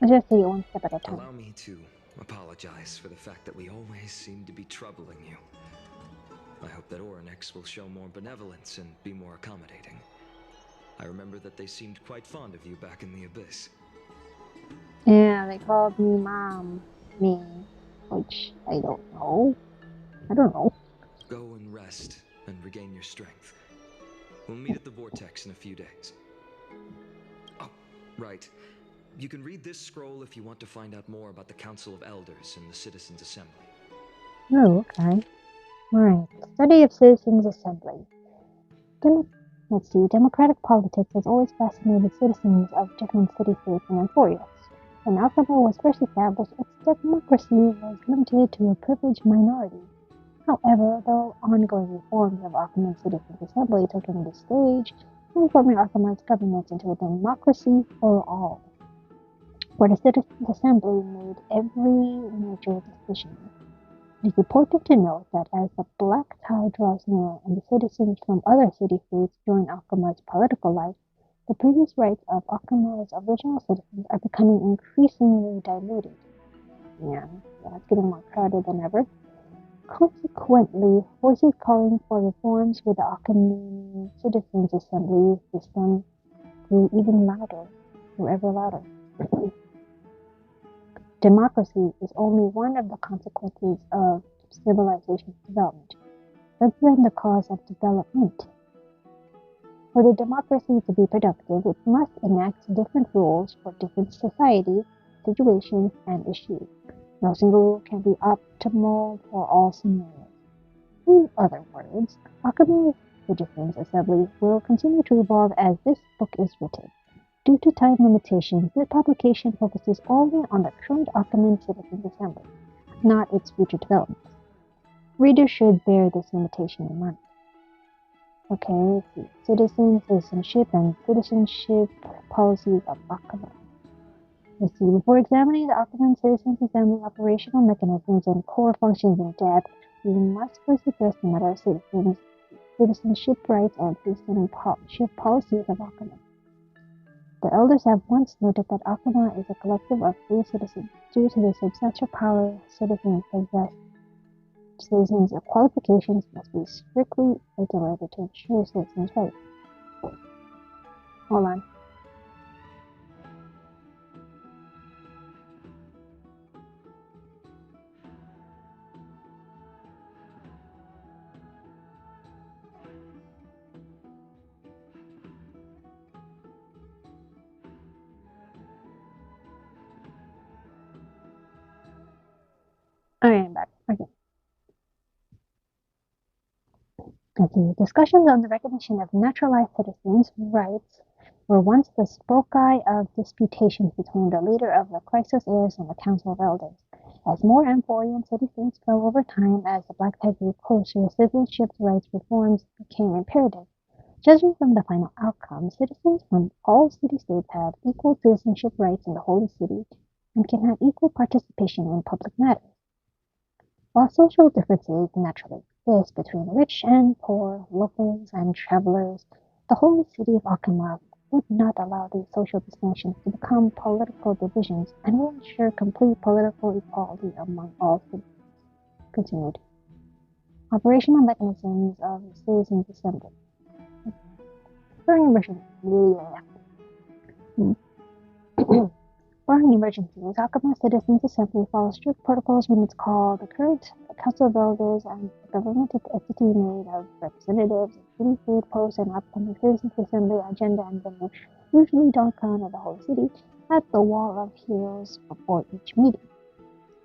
Let's just take it one step at a time. Allow me to apologize for the fact that we always seem to be troubling you. I hope that Oryx will show more benevolence and be more accommodating. I remember that they seemed quite fond of you back in the Abyss. Yeah, they called me Mom. Me. Which, I don't know. Go and rest and regain your strength. We'll meet at the Vortex in a few days. Oh, right. You can read this scroll if you want to find out more about the Council of Elders and the Citizens' Assembly. Oh, okay. Alright. Study of Citizens' Assembly. Let's see. Democratic politics has always fascinated citizens of different city-states and emporios. When Alchemy was first established, its democracy was limited to a privileged minority. However, though ongoing reforms of Achaemen's Citizens' Assembly took in the stage, transforming Achaemen's governance into a democracy for all, where the Citizens' Assembly made every major decision. It is important to note that as the black tide draws near and the citizens from other city-states join Achaemen's political life, the previous rights of Achaemen's original citizens are becoming increasingly diluted. Yeah, it's getting more crowded than ever. Consequently, voices calling for reforms with the Achaemen's Citizens' Assembly system grew ever louder. Democracy is only one of the consequences of civilization's development, rather than the cause of development. For the democracy to be productive, it must enact different rules for different societies, situations, and issues. No single rule can be optimal for all scenarios. In other words, Achaemen's Citizens' Assembly will continue to evolve as this book is written. Due to time limitations, this publication focuses only on the current Achaemen's Citizens' Assembly, not its future developments. Readers should bear this limitation in mind. Okay, let's see. Citizenship, and citizenship policies of Achaemen. Let's see. Before examining the Achaemen's Citizens' Assembly operational mechanisms and core functions in depth, we must first address the matter of citizenship rights and citizenship policies of Achaemen. The elders have once noted that Akuma is a collective of free citizens due to the substantial power citizens possess. Citizens' qualifications must be strictly regulated to ensure citizens' rights. Hold on. Alright, I'm back. Okay. Discussions on the recognition of naturalized citizens' rights were once the foci of disputations between the leader of the Chrysos Heirs and the Council of Elders. As more amphibian city-states fell over time as the Black Tide grew closer, citizenship rights reforms became imperative. Judging from the final outcome, citizens from all city-states have equal citizenship rights in the Holy City and can have equal participation in public matters. While social differences naturally exist between rich and poor, locals and travelers, the Holy City of Akuma would not allow these social distinctions to become political divisions and will ensure complete political equality among all citizens. Continued. Operational mechanisms of the Citizens' Assembly. During emergencies, Akuma Citizens' Assembly follows strict protocols when it's called. The current Council of Elders and a governmental entity made of representatives of city food posts and upcoming Citizens' Assembly agenda and venue, usually downtown of the whole city, at the Wall of Heroes before each meeting.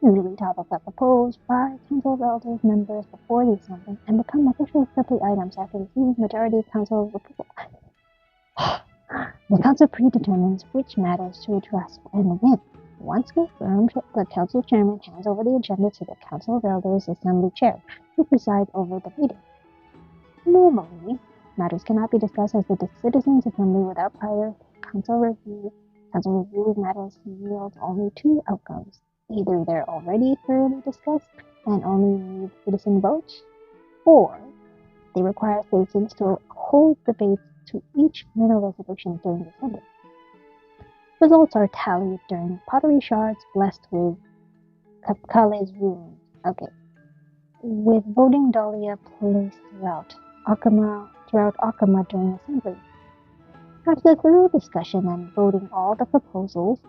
Usually topics are proposed by Council of Elders members before the assembly and become official assembly items after receiving majority council approval. The council predetermines which matters to address and when. Once confirmed, the council chairman hands over the agenda to the Council of Elders Assembly chair, who presides over the meeting. Normally, matters cannot be discussed as the Citizens' Assembly without prior council review. Council review matters yield only two outcomes. Either they're already thoroughly discussed and only need citizen votes, or they require citizens to hold debates to each minor resolution during the assembly. Results are tallied during pottery shards blessed with Kapkale's runes. Okay. With voting dahlia placed throughout Akuma during assembly. After thorough discussion and voting all the proposals,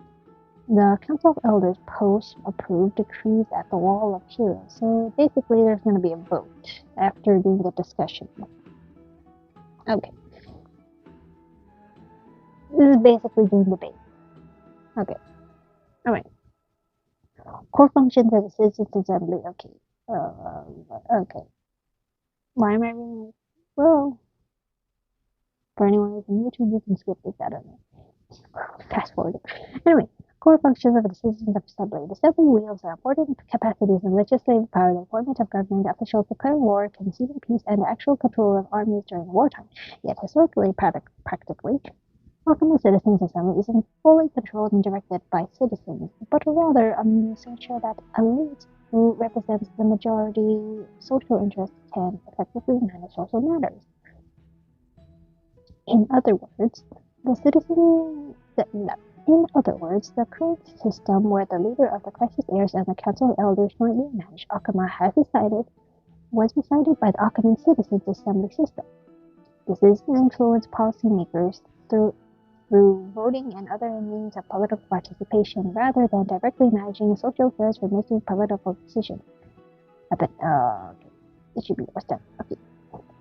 the Council of Elders post-approved decrees at the Wall of Heroes. So basically there's going to be a vote after doing the discussion. Okay. This is basically doing debate. Okay. Alright. Core functions of the Citizens' Assembly. Okay. Okay. Why am I reading this? Well, for anyone who's on YouTube, you can skip this. I don't know. Fast forward. Anyway, core functions of the Citizens' Assembly. The Assembly wields their important capacities in legislative power, the appointment of government officials, declaring war, conceding peace, and the actual control of armies during wartime. Yet historically, practically, Akuma Citizens' Assembly isn't fully controlled and directed by citizens, but rather a means to ensure that elites who represents the majority social interests can effectively manage social matters. In other words, the current system where the leader of the Chrysos Heirs and the Council of Elders jointly manage Akuma was decided by the Akuman Citizens' Assembly system. This is to influence policymakers through voting and other means of political participation rather than directly managing social affairs for making political decisions. Okay. It should be what's done. Okay.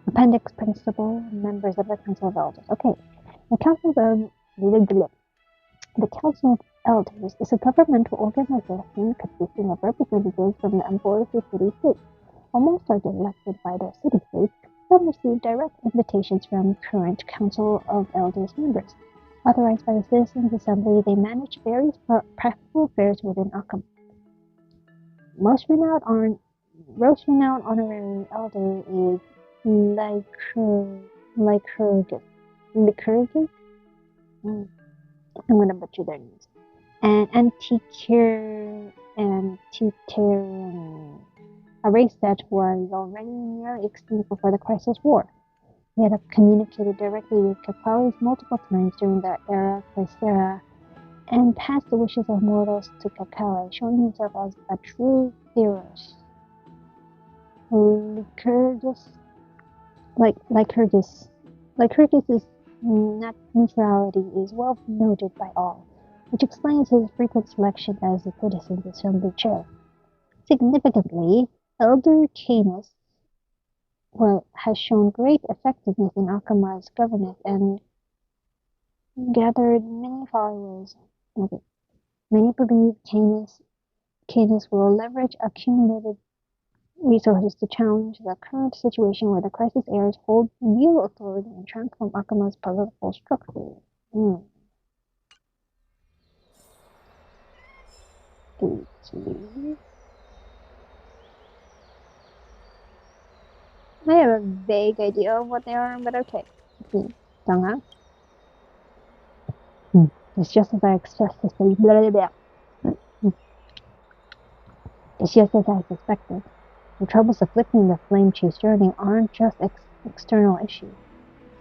Appendix Principal Members of the Council of Elders. Okay. The Council of Elders is a governmental organization consisting of representatives from the Emborsi city-states. While most are elected by their city-states, some receive direct invitations from current Council of Elders members. Authorized by the Citizens' Assembly, they manage various practical affairs within Akuma. Most renowned honorary elder is Lycurgus. I'm going to butcher their names. And Antikytherian, a race that was already nearly extinct before the Chrysos War. He had communicated directly with Capellis multiple times during the era Chrysera and passed the wishes of mortals to Capelli, showing himself as a true theorist. Lycurgus' neutrality is well noted by all, which explains his frequent selection as the Citizens' Assembly chair. Significantly, Elder Canis has shown great effectiveness in Akama's governance and gathered many followers. Okay. Many believe Canis will leverage accumulated resources to challenge the current situation where the Chrysos Heirs hold real authority and transform Akama's political structure. I have a vague idea of what they are, but okay. It's just as I suspected. It's just as I suspected. The troubles afflicting the Flame Chase journey aren't just external issues.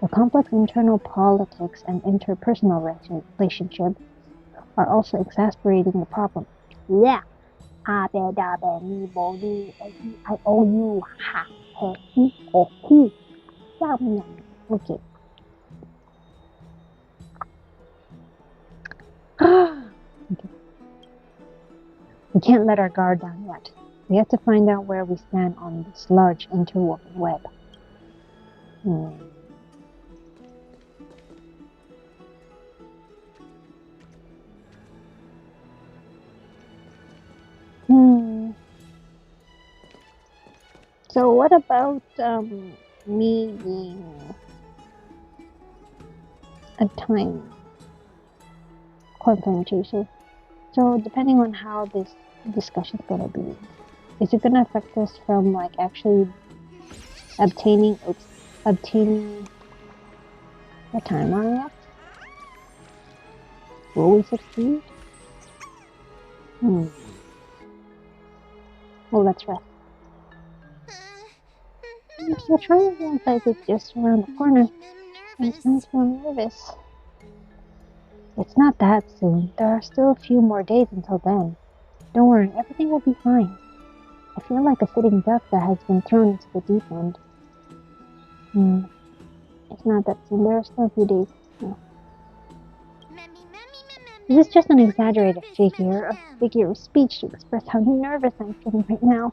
The complex internal politics and interpersonal relationships are also exacerbating the problem. Yeah. I owe you. Ha. Okay. Okay. We can't let our guard down yet. We have to find out where we stand on this large interwoven web. So what about me being a time quantum chaser? So depending on how this discussion is gonna be, is it gonna affect us from like actually obtaining a time on it? Will we succeed? Well, let's rest. The trial feels like it's just around the corner. It makes me nervous. It's not that soon. There are still a few more days until then. Don't worry, everything will be fine. I feel like a sitting duck that has been thrown into the deep end. It's not that soon. There are still a few days. This is just an exaggerated figure of speech to express how nervous I'm feeling right now.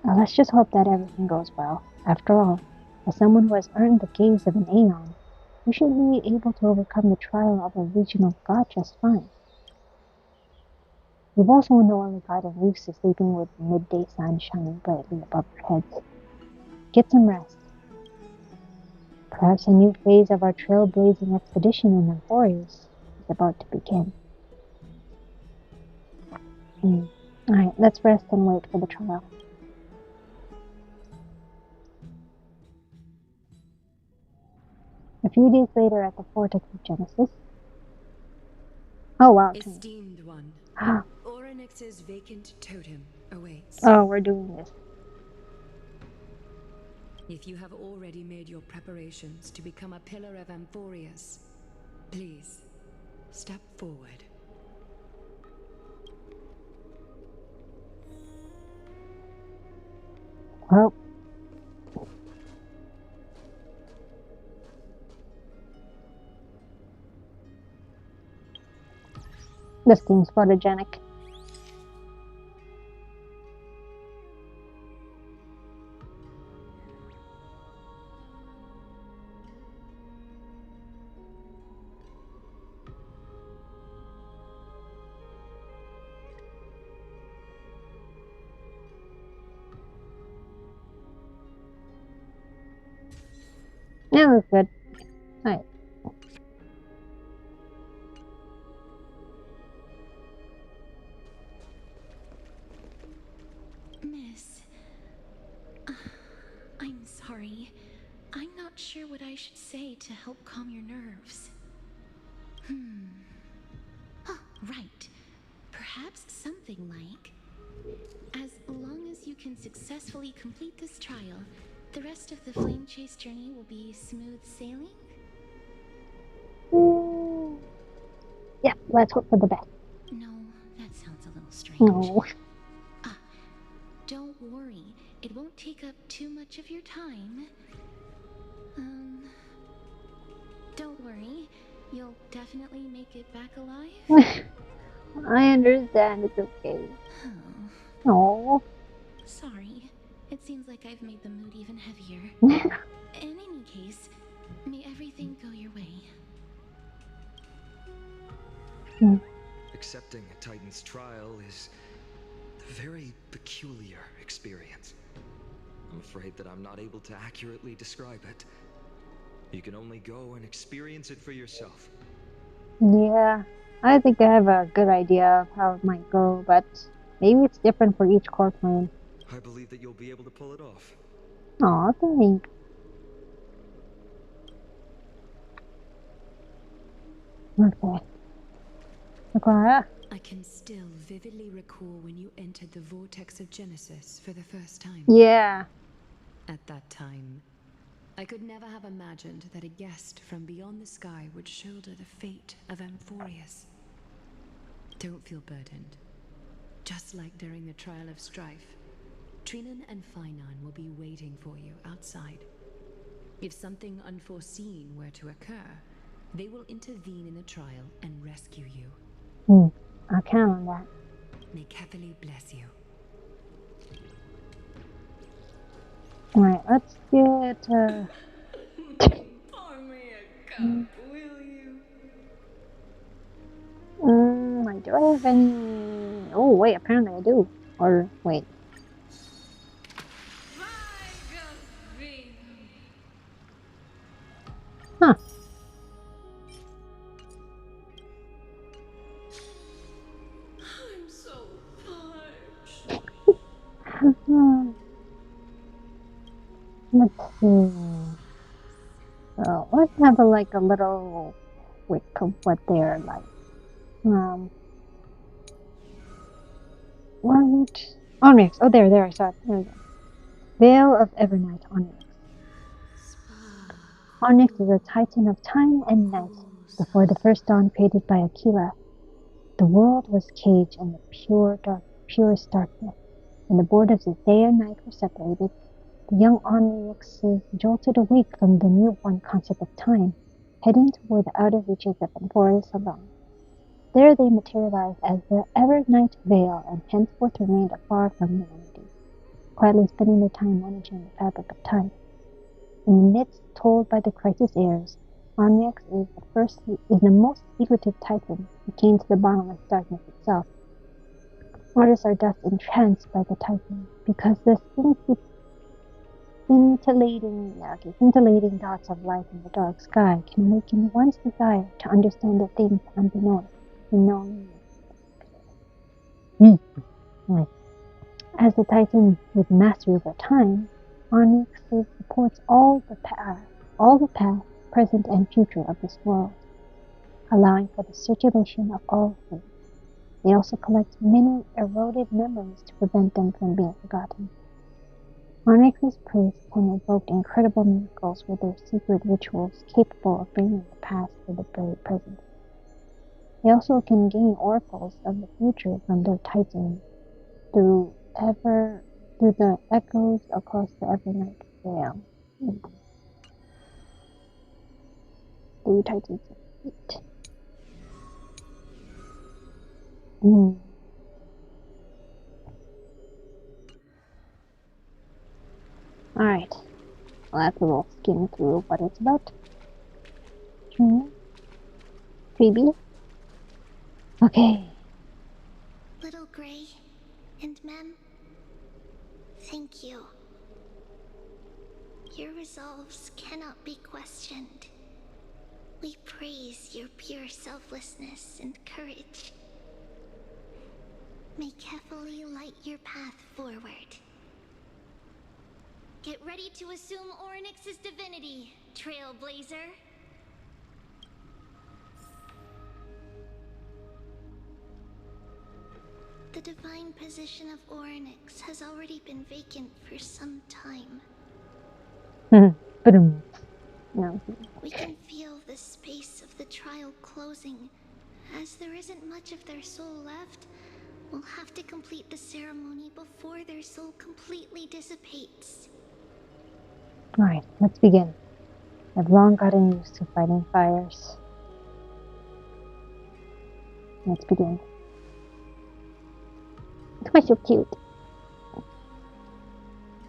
Let's just hope that everything goes well. After all, as someone who has earned the gaze of an Aeon, we should be able to overcome the trial of a regional god just fine. We've also unknowingly gotten used to sleeping with the midday sun shining brightly above our heads. Get some rest. Perhaps a new phase of our trailblazing expedition in Emporius is about to begin. Alright, let's rest and wait for the trial. A few days later at the Vortex of Genesis. Oh wow. Esteemed one, Orynyx's vacant totem awaits. Oh, we're doing this. If you have already made your preparations to become a pillar of Emporius, please step forward. Well, this seems photogenic. That looks good. Alright. Miss, I'm sorry. I'm not sure what I should say to help calm your nerves. Oh, right. Perhaps something like, as long as you can successfully complete this trial, The rest of the flame chase journey will be smooth sailing? Yeah, let's hope for the best. No, that sounds a little strange. No. Ah, don't worry. It won't take up too much of your time. Don't worry. You'll definitely make it back alive. I understand, it's okay. Oh, No. sorry. It seems like I've made the mood even heavier. In any case, may everything go your way. Accepting a Titan's trial is a very peculiar experience. I'm afraid that I'm not able to accurately describe it. You can only go and experience it for yourself. Yeah, I think I have a good idea of how it might go, but maybe it's different for each core clan. I believe that you'll be able to pull it off. Aw, thanks. Okay. Sakura? I can still vividly recall when you entered the vortex of Genesis for the first time. Yeah. At that time, I could never have imagined that a guest from beyond the sky would shoulder the fate of Amphorius. Don't feel burdened. Just like during the trial of strife, Trinan and Finan will be waiting for you outside. If something unforeseen were to occur, they will intervene in the trial and rescue you. I'll count on that. May Kefali bless you. Alright, let's get, Pour me a cup, will you? like, do I have any... Oh, wait, apparently I do. Or, wait. Huh. I'm so parched. Let's see. So, let's have a little quick of what they're like. What? Onyx. Oh, there, I saw it. There we go. Veil of Evernight Onyx. Onyx is a titan of time and night. Before the first dawn created by Aquila, the world was caged in the purest darkness. When the borders of day and night were separated, the young Onyxes jolted awake from the newborn concept of time, heading toward the outer reaches of Amphorius alone. There they materialized as the Evernight Veil and henceforth remained afar from humanity, quietly spending their time managing the fabric of time. In the myths told by the Chrysos Heirs, Onyx is the most secretive titan who came to the bottomless darkness itself. Mortals are thus entranced by the titan because the scintillating dots of light in the dark sky can awaken one's desire to understand the things unknown. As the titan with mastery over time, Onyx supports all the past, present, and future of this world, allowing for the circulation of all things. They also collect many eroded memories to prevent them from being forgotten. Onyx's priests can evoke incredible miracles with their secret rituals capable of bringing the past to the very present. They also can gain oracles of the future from their titan through the echoes across the Evernight Veil. 3 titans of fate. Alright. Well, that's a little skim through what it's about. Phoebe? Okay. Little Gray and Mem, thank you. Your resolves cannot be questioned. We praise your pure selflessness and courage. May Kefali light your path forward. Get ready to assume Orynyx's divinity, Trailblazer. The divine position of Orynyx has already been vacant for some time. Ba-dum. No. We can feel the space of the trial closing. As there isn't much of their soul left, we'll have to complete the ceremony before their soul completely dissipates. Alright, let's begin. I've long gotten used to fighting fires. Let's begin. Why so cute?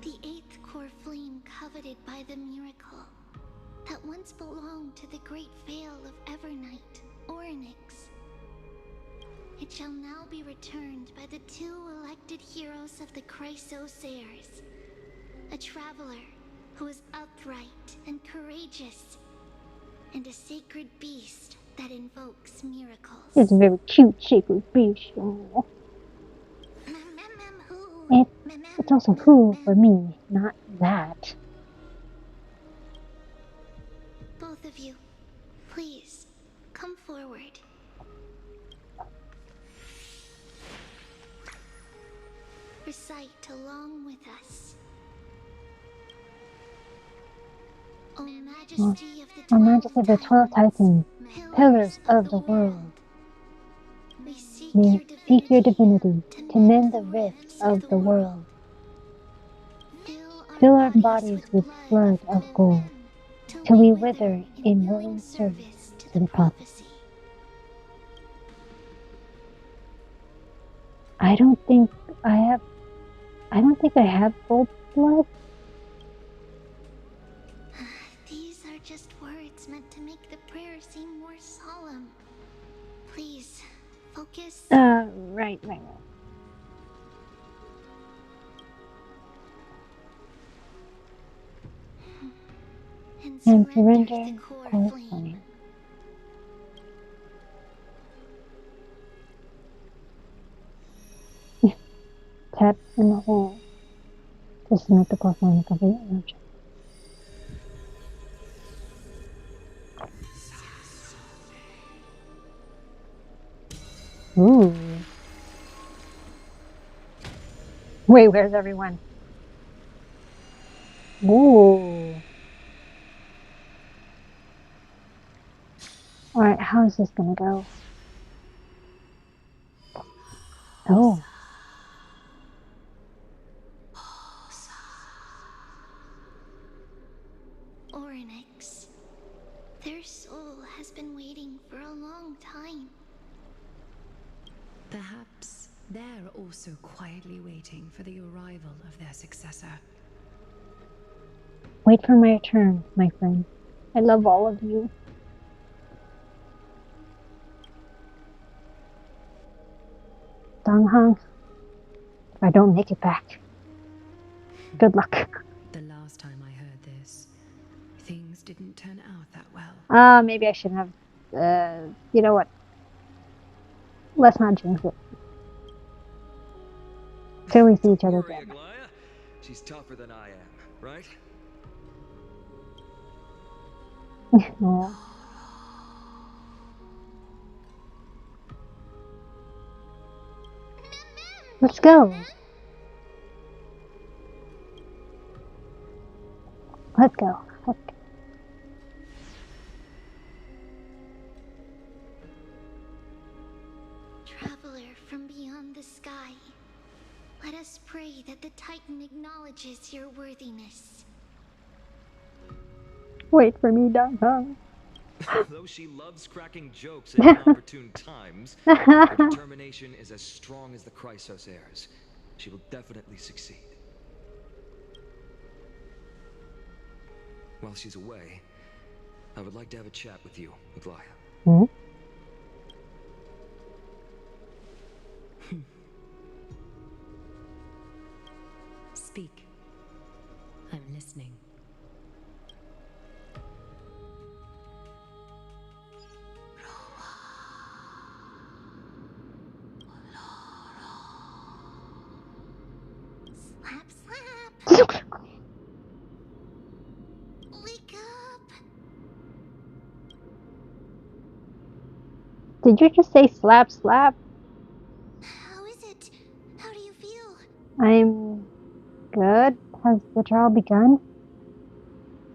The eighth core flame coveted by the miracle that once belonged to the great veil of Evernight, Orynyx. It shall now be returned by the two elected heroes of the Chrysos Heirs. A traveler who is upright and courageous, and a sacred beast that invokes miracles. It's a very cute, sacred beast. Oh. It's also who for me, not that. Both of you, please, come forward. Recite along with us. O Majesty of the O Majesty of the 12 Titans, pillars of the world, we seek we seek your divinity to mend the rift of the world. Fill our bodies with blood of gold, till we wither in willing service to the prophecy. I don't think I have gold blood. These are just words meant to make the prayer seem more solemn. Please, focus. Right. And surrender the core flame. Tap in the hole to submit the core flame complete energy. Ooh. Wait, where's everyone? Ooh. Alright, how's this gonna go? Oh. Orynyx. Their soul has been waiting for a long time. Perhaps they're also quietly waiting for the arrival of their successor. Wait for my turn, my friend. I love all of you. Donghang, if I don't make it back, good luck. The last time I heard this, things didn't turn out that well. Maybe I shouldn't have, you know what? Let's not jinx it. Till we see each other again. She's tougher than I am, right? No. Let's go. Let's go. Traveler from beyond the sky, let us pray that the Titan acknowledges your worthiness. Wait for me, Donghang. Though she loves cracking jokes at inopportune times, her determination is as strong as the Chrysos Heirs. She will definitely succeed. While she's away, I would like to have a chat with you, Aglaia. Hmm? Speak. I'm listening. Slap, slap! Wake up! Did you just say slap, slap? How is it? How do you feel? I'm good. Has the trial begun?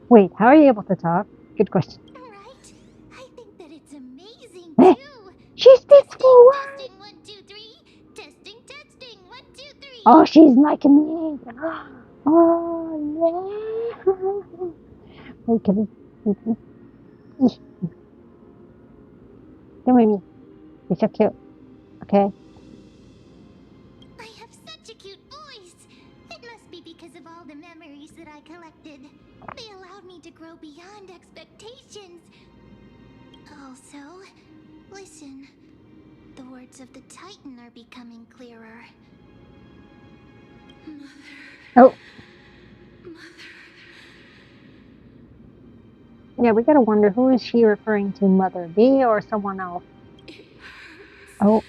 Wait, how are you able to talk? Good question. Right? I think that it's amazing Eh, too. she speaks full words! Testing, 1, 2, 3. Testing, 1, 2, 3. Oh, she's liking me! Oh, yeah! Wait, can we... Don't mind me. You're so cute. Okay? I have such a cute voice. It must be because of all the memories that I collected. They allowed me to grow beyond expectations. Also, listen. The words of the Titan are becoming clearer. Oh. Yeah, we gotta wonder, who is she referring to? Mother B or someone else? Oh.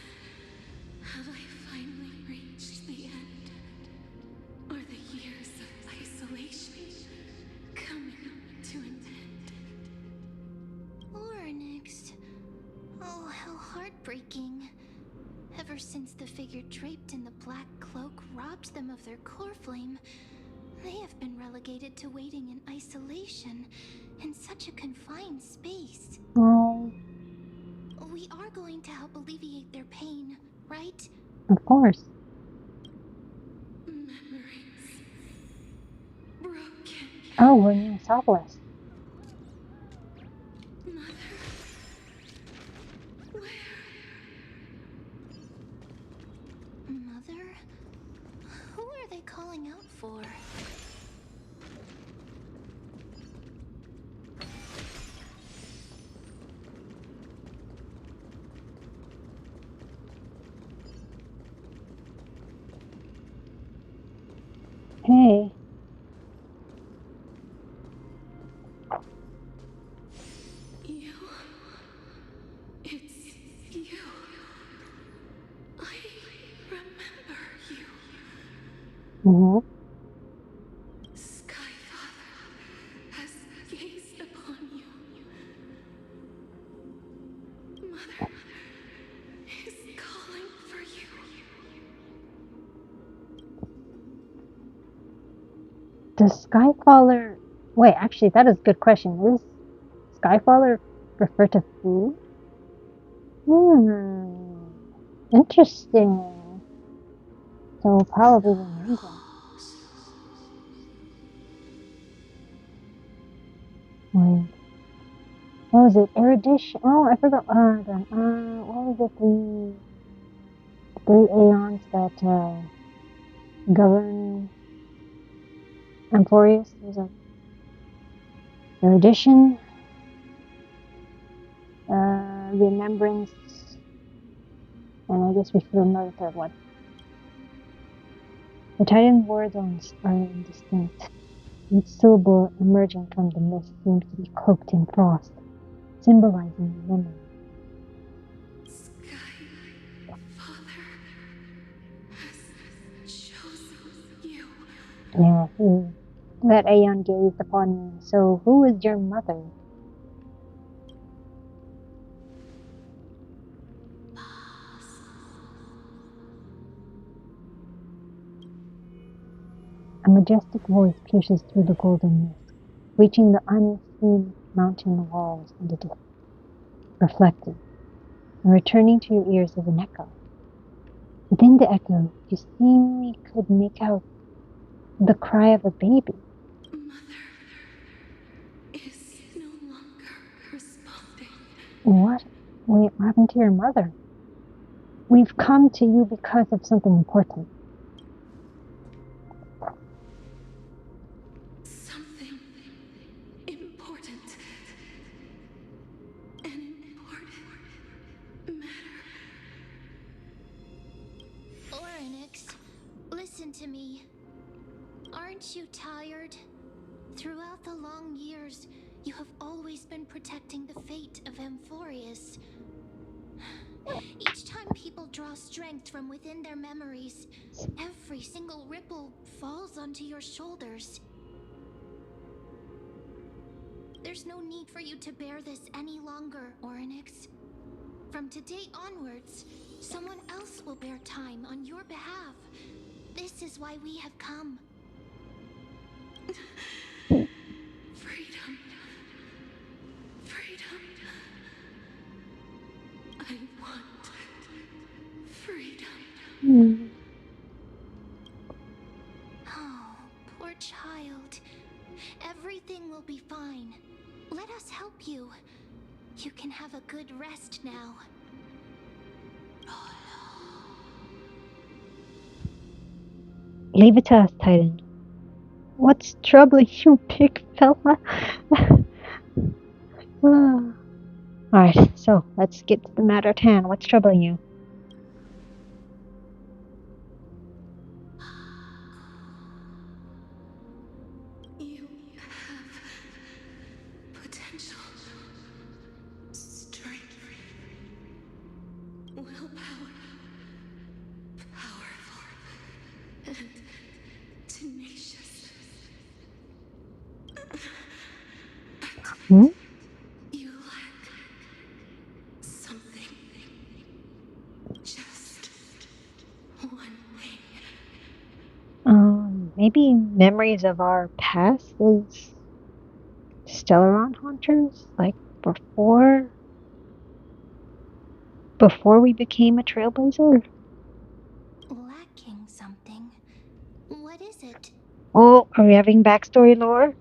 Have I finally reached the end? Are the years of isolation coming to an end? Oryx. Oh, how heartbreaking. Ever since the figure draped in the black cloak robbed them of their core flame, they have been relegated to waiting in isolation in such a confined space. Oh. We are going to help alleviate their pain, right? Of course. Memories broken. Oh, we're near Southwest. Mother, where? Mother? Who are they calling out for? Hey. You. It's you. I remember you. Mm-hmm. Skyfather has gazed upon you. Mother is calling for you. Does Skyfaller... Wait, actually, that is a good question. Is Skyfaller refer to food? Interesting. So probably remember. Wait. What was it? Erudition? Oh, I forgot. What was it? The aeons that govern Amphorius? There's a erudition, remembrance, and I guess we should remember the third one. The Titan words are indistinct. Each syllable emerging from the mist seems to be cloaked in frost, symbolizing memory. Skyfather has chosen you. Yeah, that Aeon gazed upon me. So who is your mother? A majestic voice pierces through the golden mist, reaching the unseen mountain walls in the distance, reflecting, and returning to your ears as an echo. Within the echo, you seemingly could make out the cry of a baby. Mother is no longer responding. What? Wait, what happened to your mother? We've come to you because of something important. Something important. An important matter. Oryx, listen to me. Aren't you tired? Throughout the long years, you have always been protecting the fate of Amphorius. Each time people draw strength from within their memories, every single ripple falls onto your shoulders. There's no need for you to bear this any longer, Oryx. From today onwards, someone else will bear time on your behalf. This is why we have come. Freedom. child. Everything will be fine. Let us help you. You can have a good rest now. Leave it to us, Titan. What's troubling you, big fella? Alright, so let's get to the matter at hand. What's troubling you? You have potential, strength, willpower, powerful, and tenacious. Hmm? You lack something. Just one thing. Maybe memories of our past as Stellaron hunters? Like before we became a trailblazer? Lacking something. What is it? Oh, are we having backstory lore?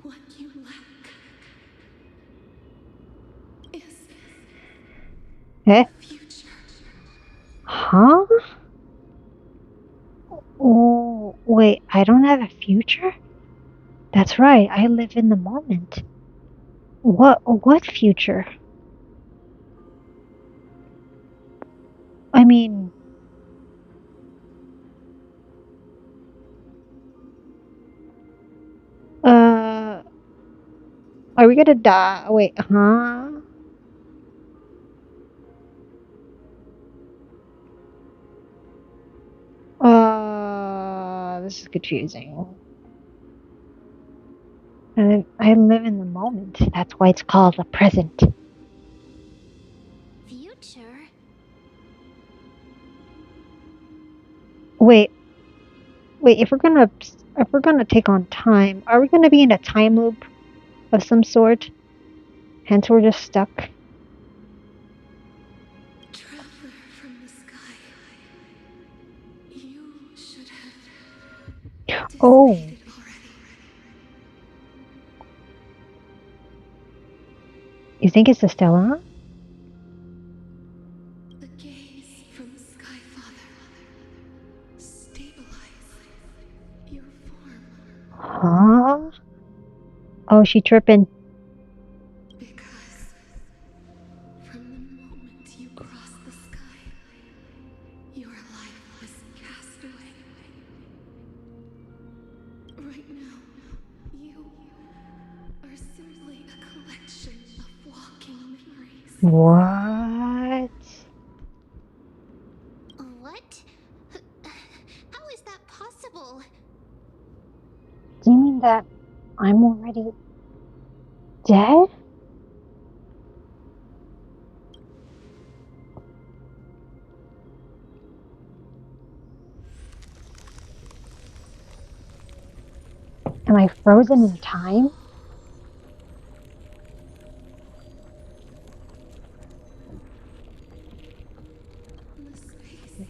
What you lack is Eh? future. Huh? Oh, wait, I don't have a future? That's right, I live in the moment. What future? I mean... Are we gonna die? Wait, huh? This is confusing. I live in the moment. That's why it's called the present. Future? Wait, if we're gonna take on time, are we gonna be in a time loop of some sort? Hence we're just stuck. Traveler from the sky. You should have Oh, dissipated already. you think it's the Stella? The gaze from the Sky Father. Stabilize your form. Huh? Oh, she tripping. Because from the moment you crossed the sky, your life was cast away. Right now, you are simply a collection of walking memories. What? What? How is that possible? Do you mean that I'm already dead? Am I frozen in time? The space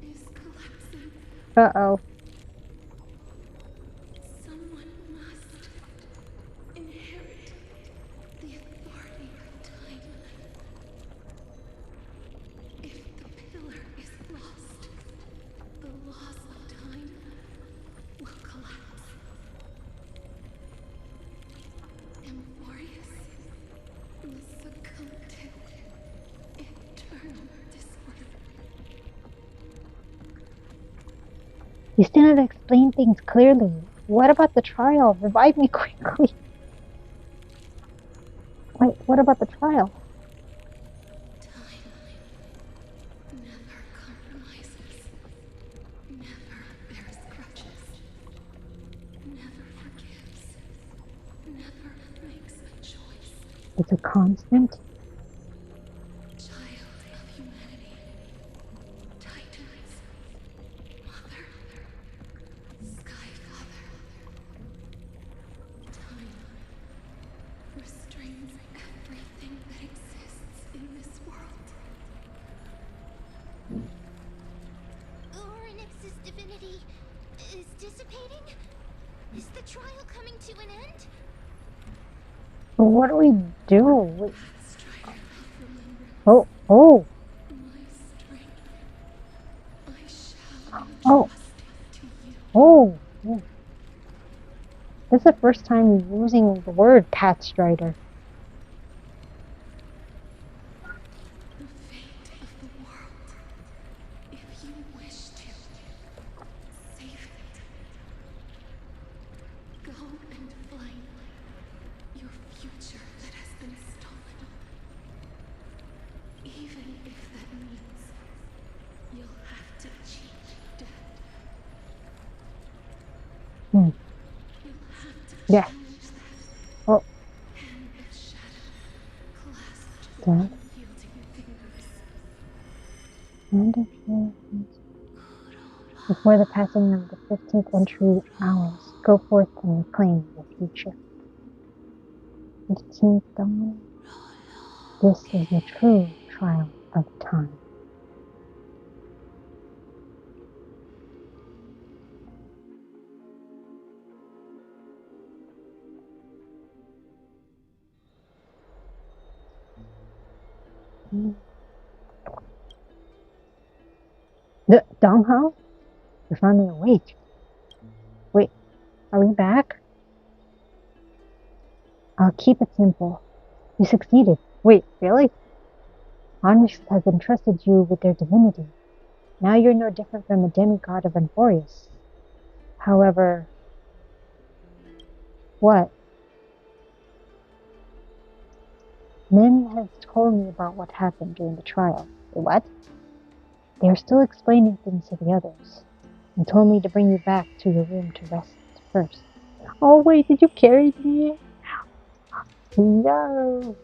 is collapsing. Uh-oh. Someone must inherit the authority of time. If the pillar is lost, the laws of time will collapse. Amphorius will succumb to eternal disorder. You still haven't explained things clearly. What about the trial? Revive me quickly. Wait, what about the trial? Time never compromises, never bears grudges, never forgives, never makes a choice. It's a constant. Child of humanity, Titans, Mother, Sky Father. Time restrains everything that exists in this world. Orynyx's divinity is dissipating? Is the trial coming to an end? But what do we do? Strider, remember Oh, oh, my strength. I shall oh, entrust it to you. oh. Yeah. This is the first time you're using the word Path Strider. The fate of the world. If you wish to save it, go and find your future that has been stolen. Even if that means you'll have to cheat death. Hmm. You'll have to Yeah. challenge that Oh, hand of shadow clasped with Dad. unyielding fingers. Before the passing of the 15th entry hours, go forth and reclaim your future. 15th dawn. This is the true trial of time. The Donghao? You're finally awake. Wait, are we back? I'll keep it simple. You succeeded. Wait, really? Honors has entrusted you with their divinity. Now you're no different from a demigod of Emporius. However, what? Mim has told me about what happened during the trial. What? They are still explaining things to the others, and told me to bring you back to your room to rest first. Oh wait, did you carry me? No.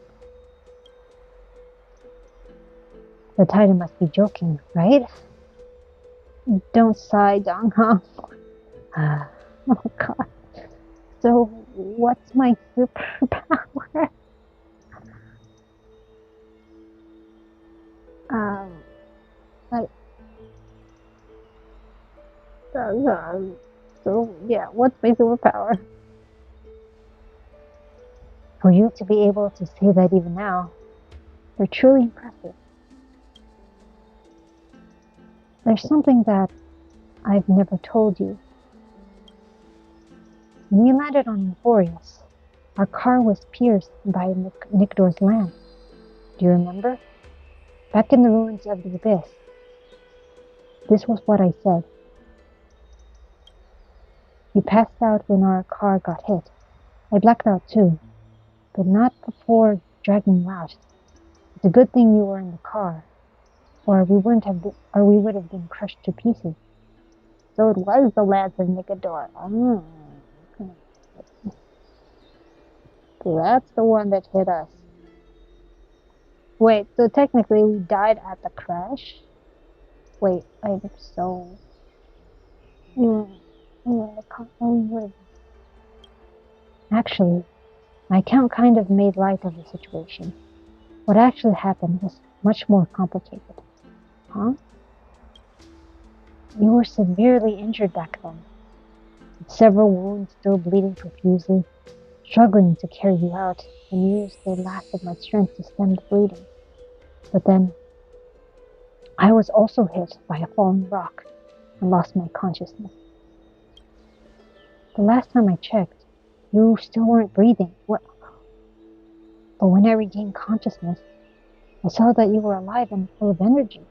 The Titan must be joking, right? Don't sigh, Donghao. Oh god. So, what's my superpower? I, so yeah, what's my superpower? For you to be able to say that even now, you're truly impressive. There's something that I've never told you. When we landed on Emporius, our car was pierced by Nikdor's lamp. Do you remember? Back in the ruins of the abyss. This was what I said. You passed out when our car got hit. I blacked out too, but not before dragging you out. It's a good thing you were in the car, or we would have been crushed to pieces. So it was the lads of Nikdor. So that's the one that hit us. Wait, so technically we died at the crash? Wait, I'm so... Actually, my account kind of made light of the situation. What actually happened was much more complicated. Huh? You were severely injured back then, with several wounds still bleeding profusely, struggling to carry you out, and used the last of my strength to stem the bleeding. But then, I was also hit by a falling rock and lost my consciousness. The last time I checked, you still weren't breathing. What? But when I regained consciousness, I saw that you were alive and full of energy.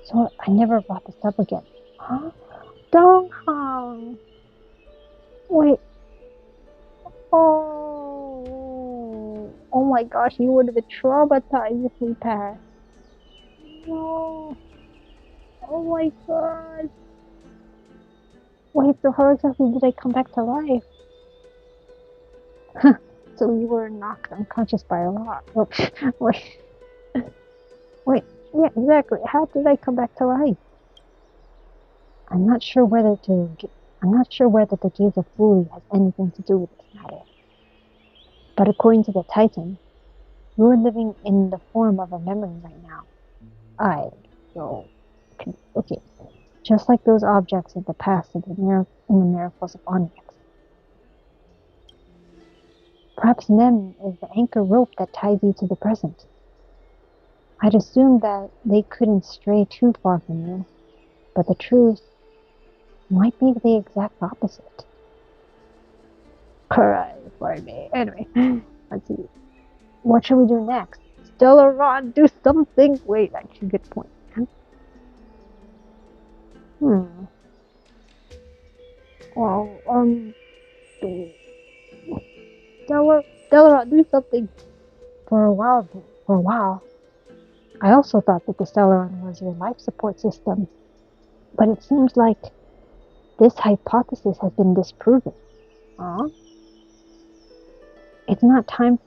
So I never brought this up again. Huh? Donghao! Wait. Oh my gosh, you would have been traumatized if we passed. No. Oh my god. Wait, so how exactly did I come back to life? So you were knocked unconscious by a rock. Wait. Wait, yeah, exactly. How did I come back to life? I'm not sure whether the gaze of Fuli has anything to do with this matter. But according to the Titan, you are living in the form of a memory right now. I know. Okay. Just like those objects of the past in the miracles of Onyx. Perhaps Mem is the anchor rope that ties you to the present. I'd assumed that they couldn't stray too far from you, but the truth might be the exact opposite. Alright, for me. Anyway, let's see. What should we do next? Stellar Rod, do something! Wait, actually, good point. Well, Stellar, do something. For a while. I also thought that the Stellaron was your life support system, but it seems like this hypothesis has been disproven. Huh? It's not time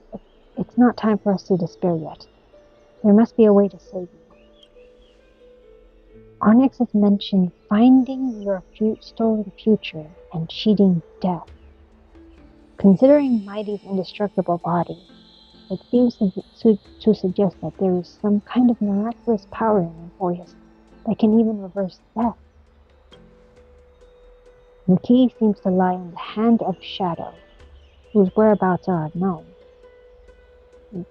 for us to despair yet. There must be a way to save you. Onyx has mentioned finding your stolen future and cheating death. Considering Mighty's indestructible body, it seems to suggest that there is some kind of miraculous power in Emporius that can even reverse death. The key seems to lie in the Hand of Shadow, whose whereabouts are unknown.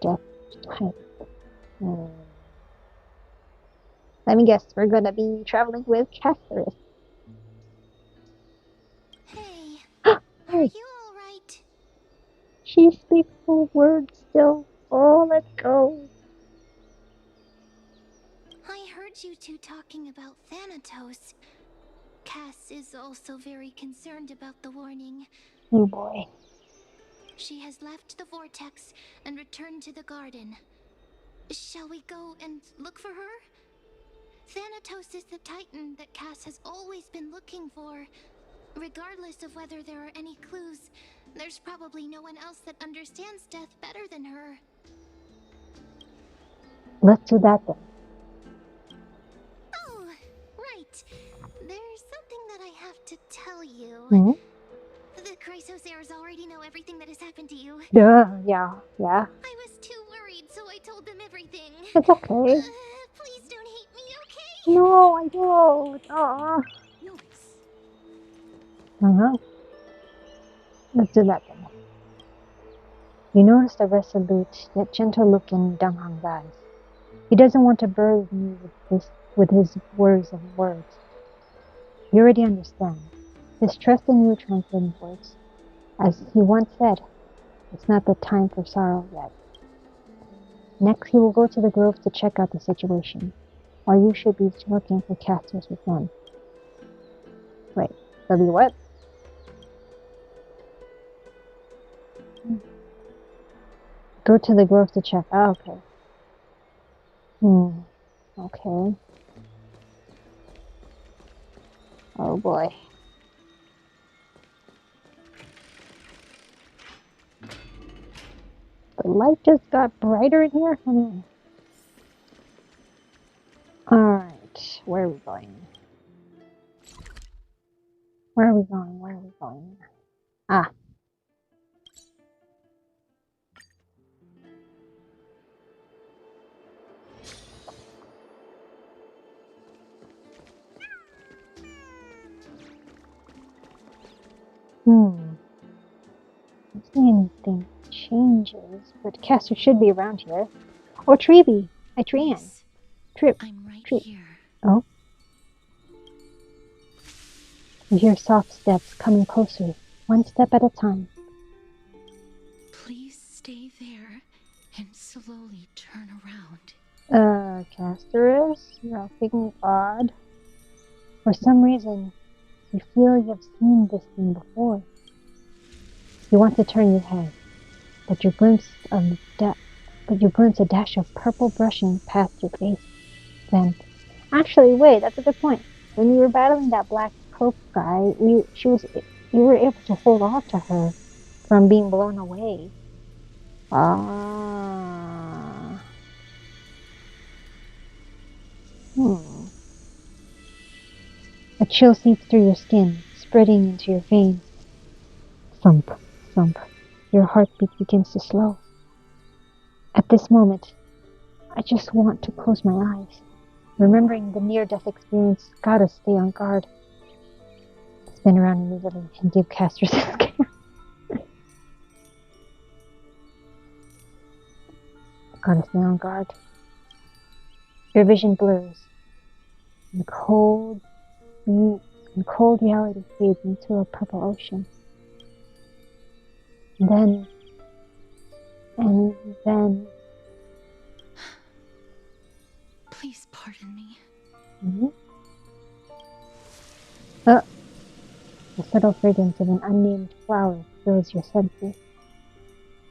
Death type. Let me guess, we're gonna be traveling with Catherine. Hey, Hey, are you alright? she speaks full words still. Oh, let's go. I heard you two talking about Thanatos. Cass is also very concerned about the warning. Oh boy. She has left the vortex and returned to the garden. Shall we go and look for her? Thanatos is the Titan that Cass has always been looking for. Regardless of whether there are any clues, there's probably no one else that understands death better than her. Let's do that then. Oh, right. There's something that I have to tell you. Hmm? The Chrysos Heirs already know everything that has happened to you. Yeah. I was too worried, so I told them everything. It's okay. Please don't hate me, okay? No, I don't. Aw. Let's do that then. You notice the resolute yet gentle look in Dong Hong's eyes. He doesn't want to burden you with his words of words. You already understand. His trust in you translates. As he once said, it's not the time for sorrow yet. Next, he will go to the grove to check out the situation, while you should be looking for casters with them. Wait, that'll be what? Go to the grove to check. Oh, okay. Okay. Oh boy. The light just got brighter in here? Alright, where are we going? Where are we going? Ah. I don't see anything changes, but Caster should be around here. Or Treeby. Trian. I'm right Trip. here. Oh? You hear soft steps coming closer, one step at a time. Please stay there and slowly turn around. Casterus, you're acting odd. For some reason, you feel you've seen this thing before. You want to turn your head, but you glimpse a dash of purple brushing past your face. Then, actually, wait, that's a good point. When you were battling that black cloak guy, you were able to hold on to her from being blown away. Ah. A chill seeps through your skin, spreading into your veins. Thump, thump. Your heartbeat begins to slow. At this moment, I just want to close my eyes. Remembering the near-death experience, gotta stay on guard. Spin around immediately and give casters a scare. Gotta stay on guard. Your vision blurs. And cold reality fades into a purple ocean. And then... Please pardon me. Mm-hmm. The subtle fragrance of an unnamed flower fills your senses.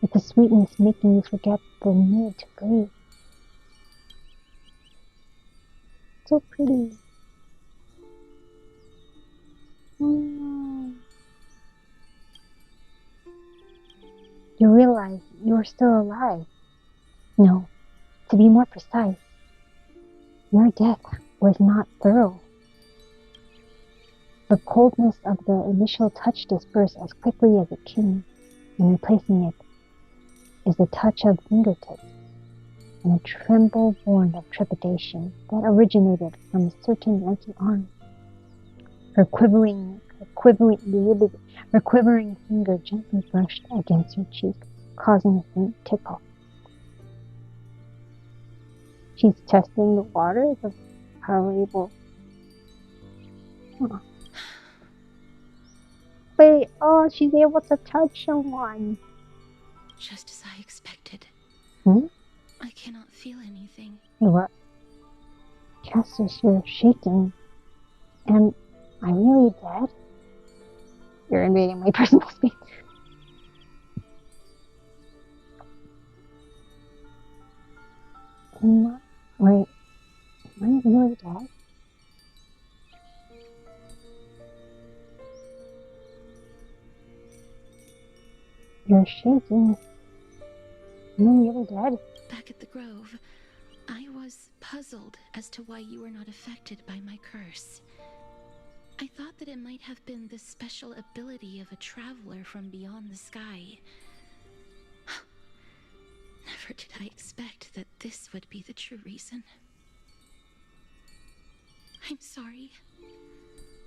With a sweetness making you forget the need to breathe. So pretty. You realize you are still alive. No, to be more precise, your death was not thorough. The coldness of the initial touch dispersed as quickly as it came, and replacing it is the touch of fingertips and a tremble born of trepidation that originated from a certain empty arm. Her quivering finger gently brushed against your cheek, causing a faint tickle. She's testing the waters of how we're able. Huh. Wait, oh, she's able to touch someone. Just as I expected. Hmm? I cannot feel anything. What? Cassius, you're shaking. Am I really dead? You're invading my personal space. Wait, am I really dead? You're shaking. Am I really dead? Back at the Grove, I was puzzled as to why you were not affected by my curse. I thought that it might have been the special ability of a traveler from beyond the sky. Never did I expect that this would be the true reason. I'm sorry.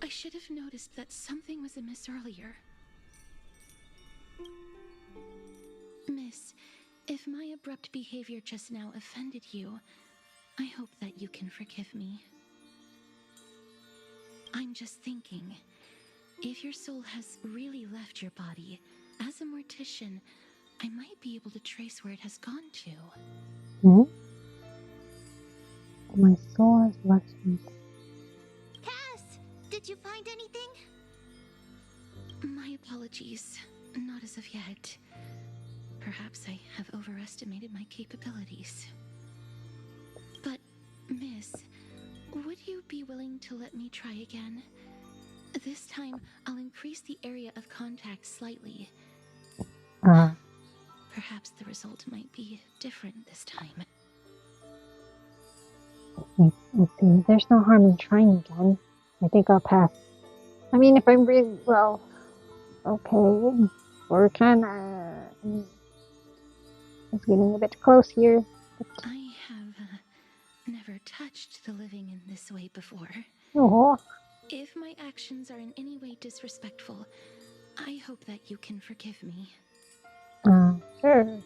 I should have noticed that something was amiss earlier. Miss, if my abrupt behavior just now offended you, I hope that you can forgive me. I'm just thinking, if your soul has really left your body, as a mortician, I might be able to trace where it has gone to. Hmm? My soul has left me. Cass, did you find anything? My apologies. Not as of yet. Perhaps I have overestimated my capabilities. But, Miss, would you be willing to let me try again? This time, I'll increase the area of contact slightly. Perhaps the result might be different this time. Let's see. There's no harm in trying again. I think I'll pass. I mean, if I'm really well, okay. We're kinda. It's getting a bit close here. I have never touched the living in this way before. Oh. If my actions are in any way disrespectful, I hope that you can forgive me. Sure.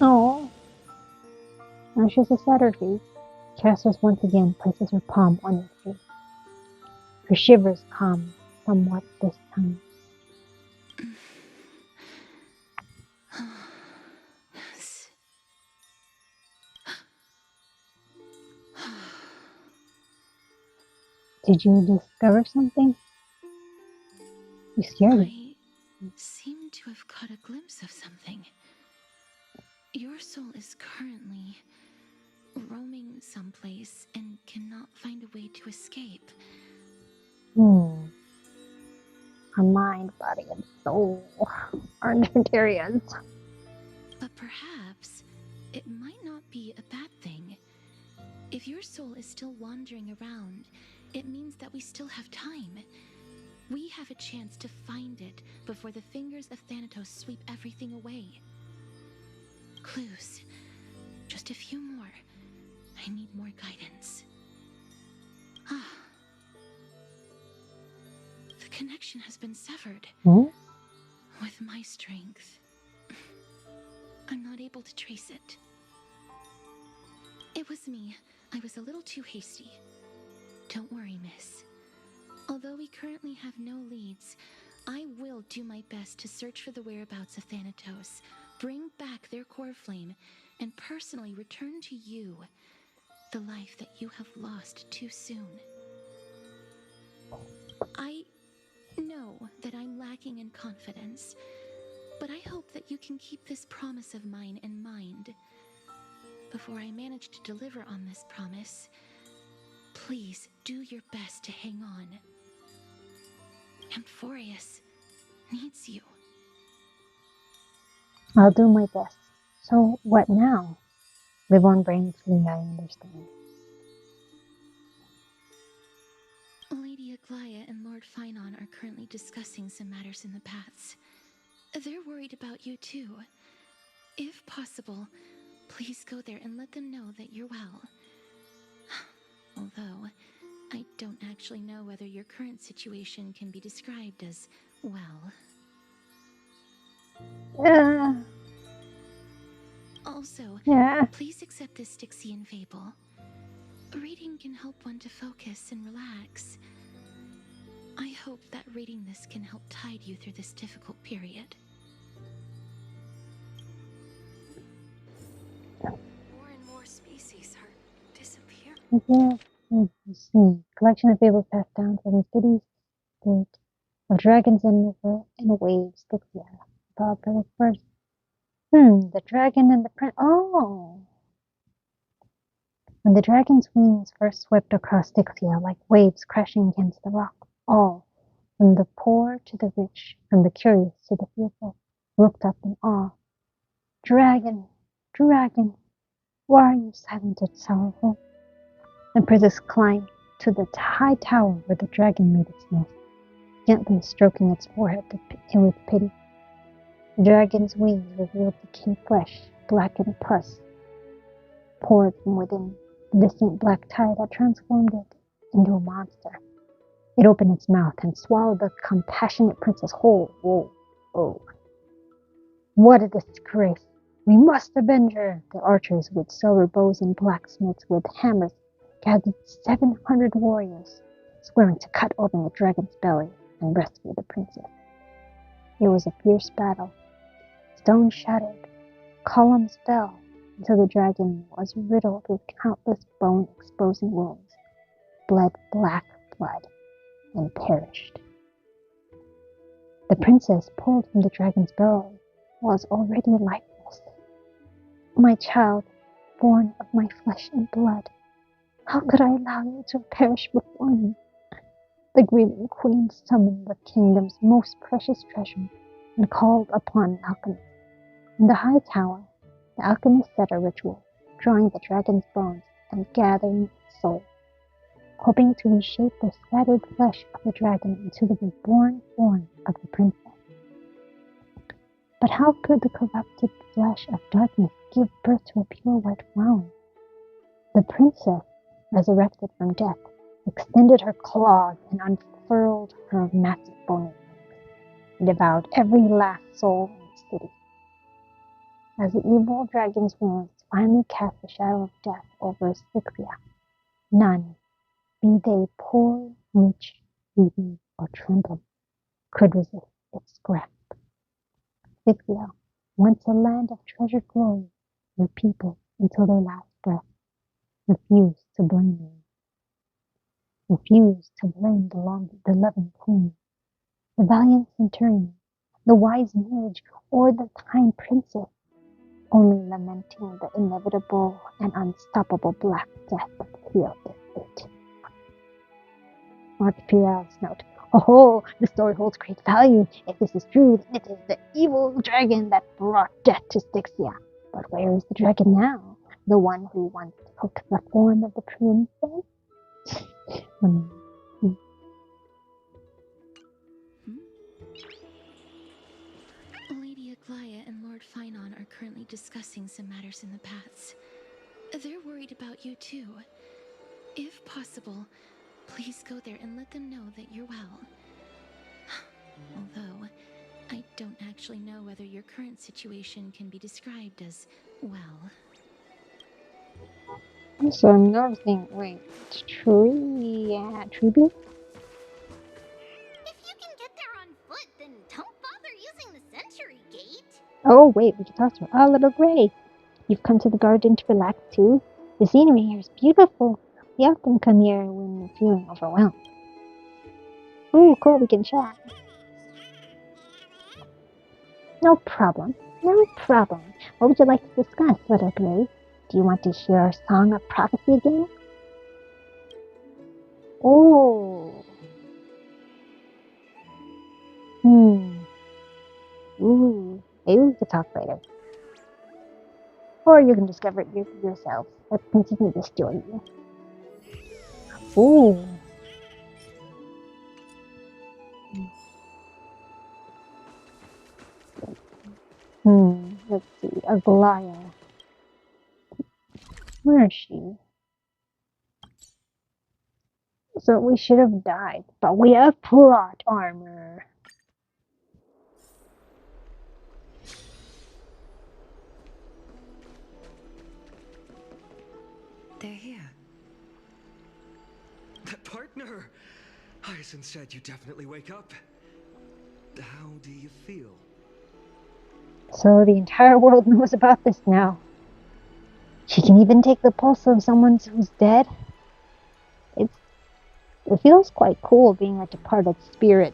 Oh. Now she's a sadder face. Chrysos once again places her palm on your face. Her shivers calm somewhat this time. Yes. Did you discover something? You scared me. I seem to have caught a glimpse of something. Your soul is currently roaming someplace and cannot find a way to escape. Her mind, body, and soul are in different areas. But perhaps it might not be a bad thing. If your soul is still wandering around, it means that we still have time. We have a chance to find it before the fingers of Thanatos sweep everything away. Clues. Just a few more. I need more guidance. Ah. The connection has been severed. Hmm? With my strength, I'm not able to trace it. It was me. I was a little too hasty. Don't worry, miss. Although we currently have no leads, I will do my best to search for the whereabouts of Thanatos, bring back their core flame, and personally return to you the life that you have lost too soon. I know that I'm lacking in confidence, but I hope that you can keep this promise of mine in mind. Before I manage to deliver on this promise, please do your best to hang on. Amphorius needs you. I'll do my best. So, what now? Live on bravely, I understand. Lady Aglaia and Lord Finon are currently discussing some matters in the paths. They're worried about you too. If possible, please go there and let them know that you're well. Although, I don't actually know whether your current situation can be described as well. Also, Yeah. please accept this Styxian fable. Reading can help one to focus and relax. I hope that reading this can help tide you through this difficult period. More and more species are disappearing. Yeah. Let's see. Collection of fables passed down from cities, state of dragons and waves. Styxia. Thought for the first. The dragon and the prince. Oh! When the dragon's wings first swept across Styxia like waves crashing against the rock, all, from the poor to the rich, from the curious to the fearful, looked up in awe. Dragon! Dragon! Why are you silent and sorrowful? The princess climbed to the high tower where the dragon made its nest, gently stroking its forehead with pity. The dragon's wings revealed decayed flesh, blackened pus poured from within, the distant black tide that transformed it into a monster. It opened its mouth and swallowed the compassionate princess whole. Oh. What a disgrace! We must avenge her! The archers with silver bows and blacksmiths with hammers gathered 700 warriors, swearing to cut open the dragon's belly and rescue the princess. It was a fierce battle. Stones shattered, columns fell, until the dragon was riddled with countless bone-exposing wounds, bled black blood, and perished. The princess, pulled from the dragon's belly, was already lifeless. My child, born of my flesh and blood, how could I allow you to perish before me? The grieving queen summoned the kingdom's most precious treasure and called upon alchemists. In the high tower, the alchemist set a ritual, drawing the dragon's bones and gathering its soul, hoping to reshape the scattered flesh of the dragon into the reborn form of the princess. But how could the corrupted flesh of darkness give birth to a pure white flower? The princess, resurrected from death, extended her claws and unfurled her massive bony wings, and devoured every last soul in the city. As the evil dragon's wings finally cast the shadow of death over Styxia, none, be they poor, rich, greedy, or trembling, could resist its grasp. Styxia, once a land of treasured glory, where people, until their last breath, refused to blame the loving queen, the valiant centurion, the wise mage, or the kind princess, only lamenting the inevitable and unstoppable black death that sealed their fate. RPL's note. Oh, the story holds great value. If this is true, then it is the evil dragon that brought death to Styxia. But where is the dragon now? The one who once took the form of the princess? Lady Aglaia and Lord Finon are currently discussing some matters in the paths. They're worried about you too. If possible, please go there and let them know that you're well. Although, I don't actually know whether your current situation can be described as well. So I'm noticing, wait, it's tree, yeah, Treeby? If you can get there on foot, then don't bother using the Century Gate. Oh, wait, we can talk to her. Oh, little Gray, you've come to the garden to relax too? The scenery here is beautiful. We often come here when we're feeling overwhelmed. Ooh, cool, we can chat. No problem, no problem. What would you like to discuss, little Gray? Do you want to hear our song of prophecy again? Oh. Ooh. Maybe we could talk later. Or you can discover it yourself. Let's continue the story. Ooh. Let's see. Aglaya. Where is she? So we should have died, but we have plot armor. They're here. Partner! Hyacinth said you definitely wake up. How do you feel? So the entire world knows about this now. She can even take the pulse of someone who's dead. It feels quite cool being a departed spirit.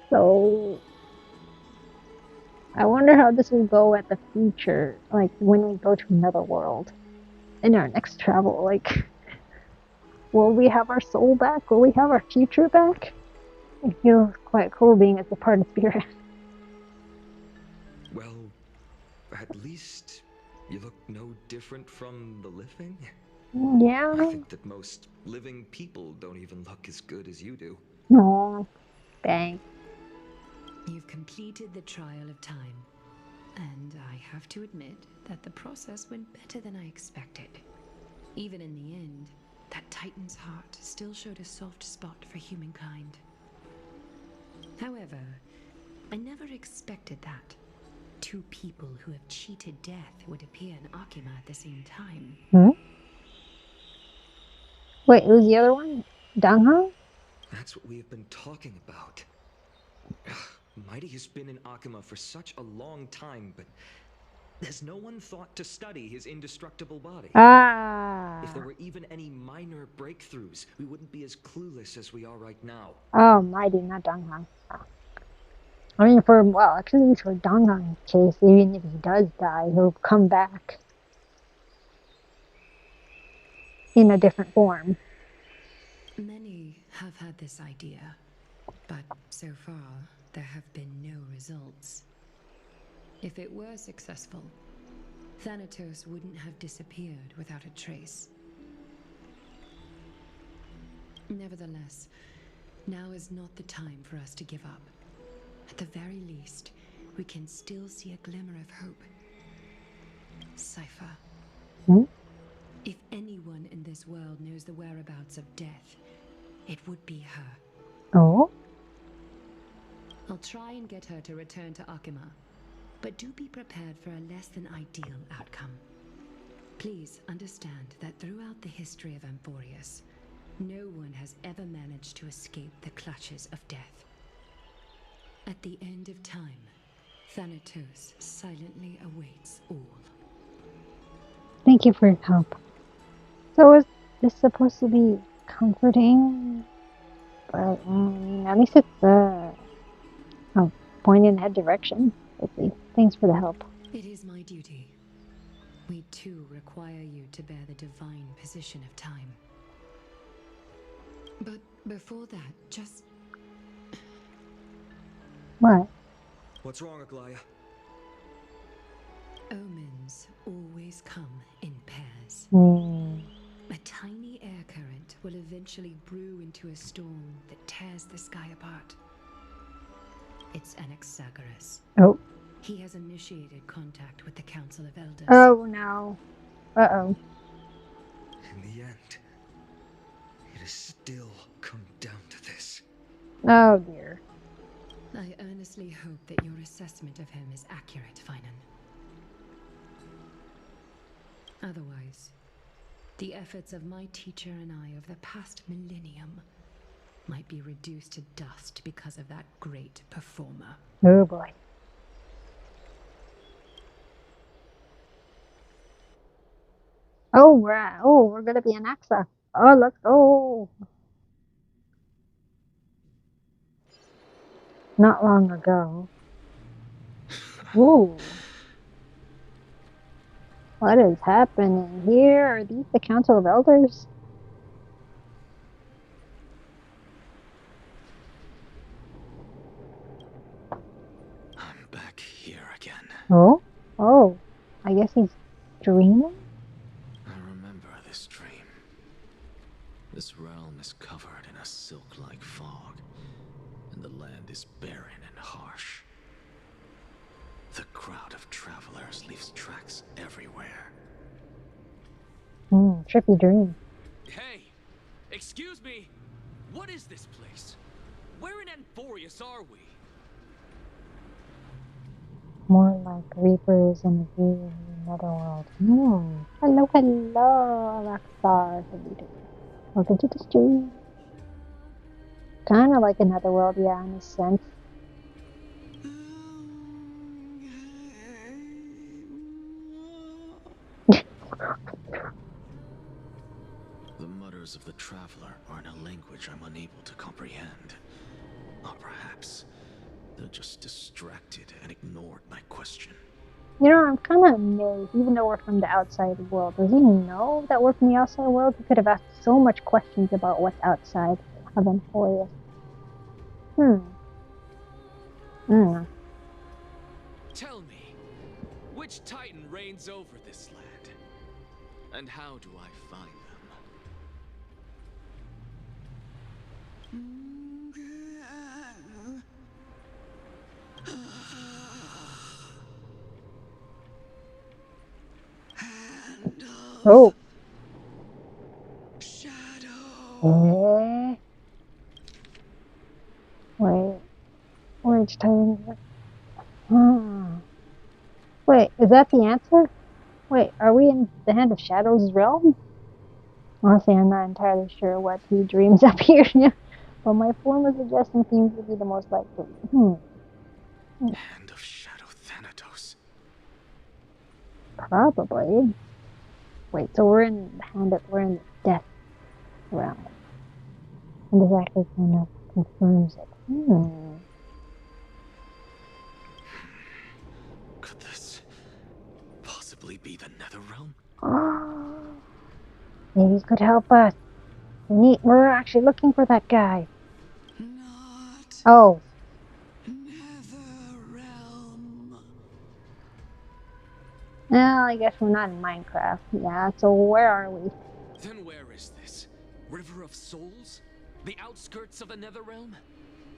So I wonder how this will go at the future, like when we go to another world in our next travel. Like, will we have our soul back? Will we have our future back? It feels quite cool being a departed spirit. Well, at least you look no different from the living. Yeah. I think that most living people don't even look as good as you do. Aw, dang. You've completed the trial of time. And I have to admit that the process went better than I expected. Even in the end, that Titan's heart still showed a soft spot for humankind. However, I never expected that. Two people who have cheated death would appear in Akima at the same time. Wait, who's the other one? Dangha? That's what we have been talking about. Mighty has been in Akima for such a long time, but has no one thought to study his indestructible body? If there were even any minor breakthroughs, we wouldn't be as clueless as we are right now. Oh, Mighty, not Dangha. I mean, actually for Dangha's case, even if he does die, he'll come back in a different form. Many have had this idea, but so far, there have been no results. If it were successful, Thanatos wouldn't have disappeared without a trace. Nevertheless, now is not the time for us to give up. At the very least, we can still see a glimmer of hope. Cypher. If anyone in this world knows the whereabouts of death, it would be her. Oh? I'll try and get her to return to Akima, but do be prepared for a less than ideal outcome. Please understand that throughout the history of Amphorius, no one has ever managed to escape the clutches of death. At the end of time, Thanatos silently awaits all. Thank you for your help. So is this supposed to be comforting? But at least it's a point in that direction. Let's see. Thanks for the help. It is my duty. We too require you to bear the divine position of time. But before that, just... What? What's wrong, Aglaya? Omens always come in pairs. A tiny air current will eventually brew into a storm that tears the sky apart. It's Anaxagoras. Oh. He has initiated contact with the Council of Elders. Oh no. Uh-oh. In the end, it has still come down to this. Oh dear. I earnestly hope that your assessment of him is accurate, Finan. Otherwise, the efforts of my teacher and I of the past millennium might be reduced to dust because of that great performer. Oh boy. Oh, we're gonna be an Axa. Oh, let's go. Not long ago. Ooh. What is happening here? Are these the Council of Elders? I'm back here again. Oh? Oh. I guess he's dreaming? I remember this dream. This realm is covered in a silk-like fog, and the land is barren and harsh. The crowd of travelers leaves tracks everywhere. Trippy dream. Hey! Excuse me! What is this place? Where in Anthorius are we? More like reapers in the view of the netherworld. Hello, hello, Rockstar. Welcome to the stream. Kind of like another world, yeah, in a sense. The mutters of the traveler are in a language I'm unable to comprehend. Or perhaps they're just distracted and ignored my question. You know, I'm kind of amazed, even though we're from the outside world. Does he know that we're from the outside world? He could have asked so much questions about what's outside of Emporius. Tell me, which Titan reigns over this land? And how do I find them? Oh. Shadow. Wait. Which Titan? Wait, is that the answer? Wait, are we in the Hand of Shadow's realm? Honestly, I'm not entirely sure what he dreams up here, but my form of suggestion seems to be the most likely. Hand of Shadow Thanatos. Probably. Wait, so we're in the death realm. And this actually kind of confirms it. Could this possibly be the Nether Realm? Maybe he could help us. We're actually looking for that guy. Not Oh. Nether Realm. Well, I guess we're not in Minecraft. Yeah, so where are we? Then where is this? River of Souls? The outskirts of the Nether Realm?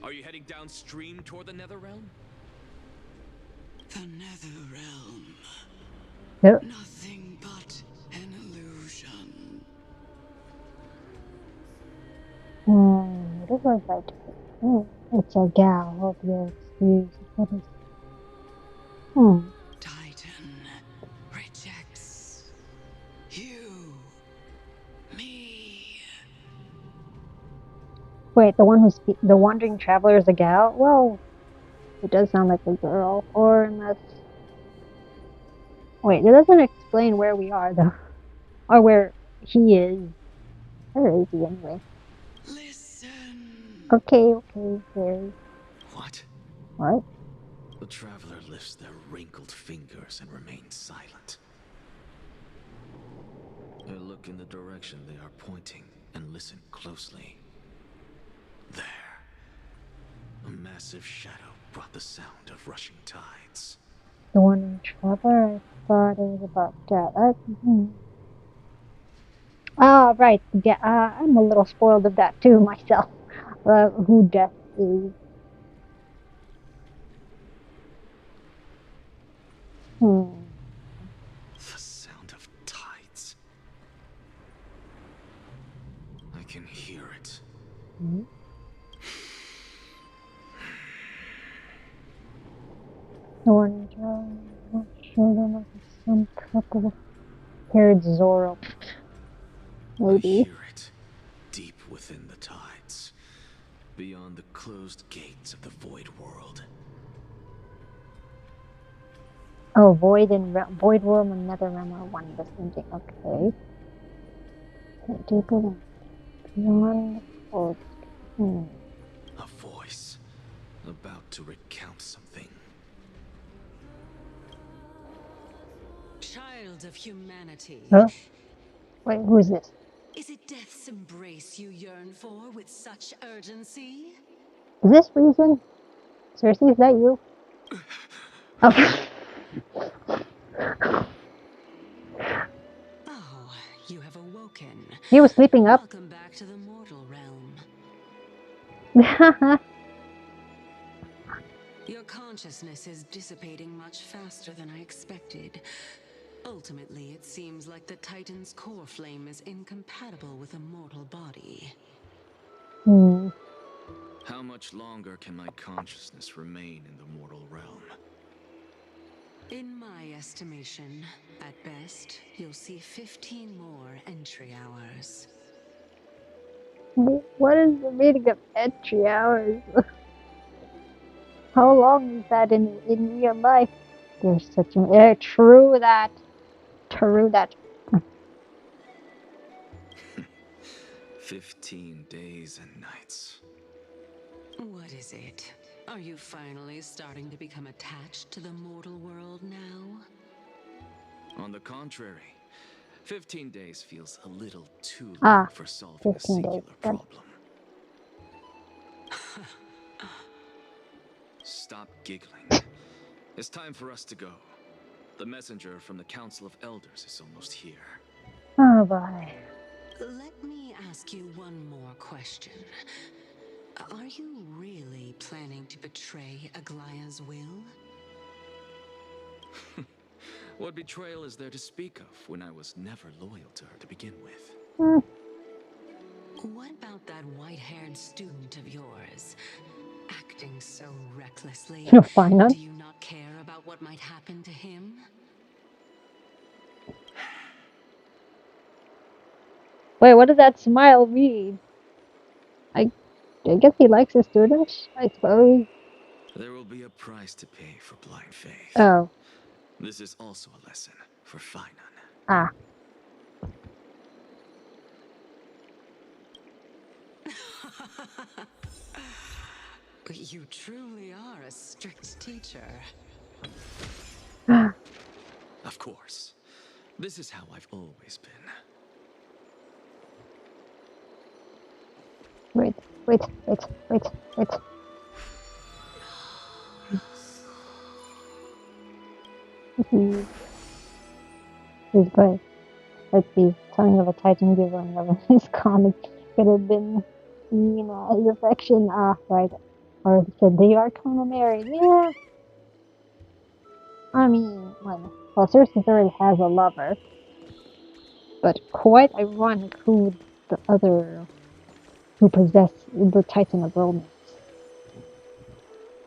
Are you heading downstream toward the Nether Realm? The Nether Realm. Yep. Nothing but an illusion. This was like, it's a gal. Hope you'll excuse. What is? Titan rejects you, me. Wait, the wandering traveler is a gal? Well, it does sound like a girl. Or unless... Wait, it doesn't explain where we are, though. Or where he is. Where is he, anyway? Listen. Okay, Harry. What? The traveler lifts their wrinkled fingers and remains silent. I look in the direction they are pointing and listen closely. There. A massive shadow brought the sound of rushing tides. The one in Traveler? I thought it was about that. Right. Yeah, I'm a little spoiled of that too myself. Who Death is. Orange, not sure there must be some purple-haired Zoro. I Maybe. hear it, deep within the tides, beyond the closed gates of the void world. Oh, Void Worm and Netherrealm are one of the same thing. Okay. Deeper than beyond or A voice, about to recount something. Child of humanity. Huh? Wait, who is this? Is it death's embrace you yearn for with such urgency? Is this Reason? Seriously, is that you? Oh. Oh, you have awoken. He was sleeping up. Welcome back to the mortal realm. Your consciousness is dissipating much faster than I expected. Ultimately, it seems like the Titan's core flame is incompatible with a mortal body. How much longer can my consciousness remain in the mortal realm? In my estimation, at best, you'll see 15 more entry hours. What is the meaning of entry hours? How long is that in real life? There's such a true that. 15 days and nights. What is it? Are you finally starting to become attached to the mortal world now? On the contrary, 15 days feels a little too long Ah, for solving a 15 days. singular problem. Stop giggling. It's time for us to go. The messenger from the Council of Elders is almost here. Oh boy. Let me ask you one more question. Are you really planning to betray Aglaya's will? What betrayal is there to speak of when I was never loyal to her to begin with? What about that white-haired student of yours? Acting so recklessly. Fine, huh? Do you not care about what might happen to him? Wait, what does that smile mean? I guess he likes his students, I suppose. There will be a price to pay for blind faith. Oh. This is also a lesson for Finan. Ah. You truly are a strict teacher. Of course. This is how I've always been. Wait. He's good. Let's see. Telling of a Titan given of his comic could have been seen his affection. Ah, right. Or he said they are kind of married. Yeah. I mean, well, Cersei already has a lover. But quite ironic who the other who possessed the Titan of romance.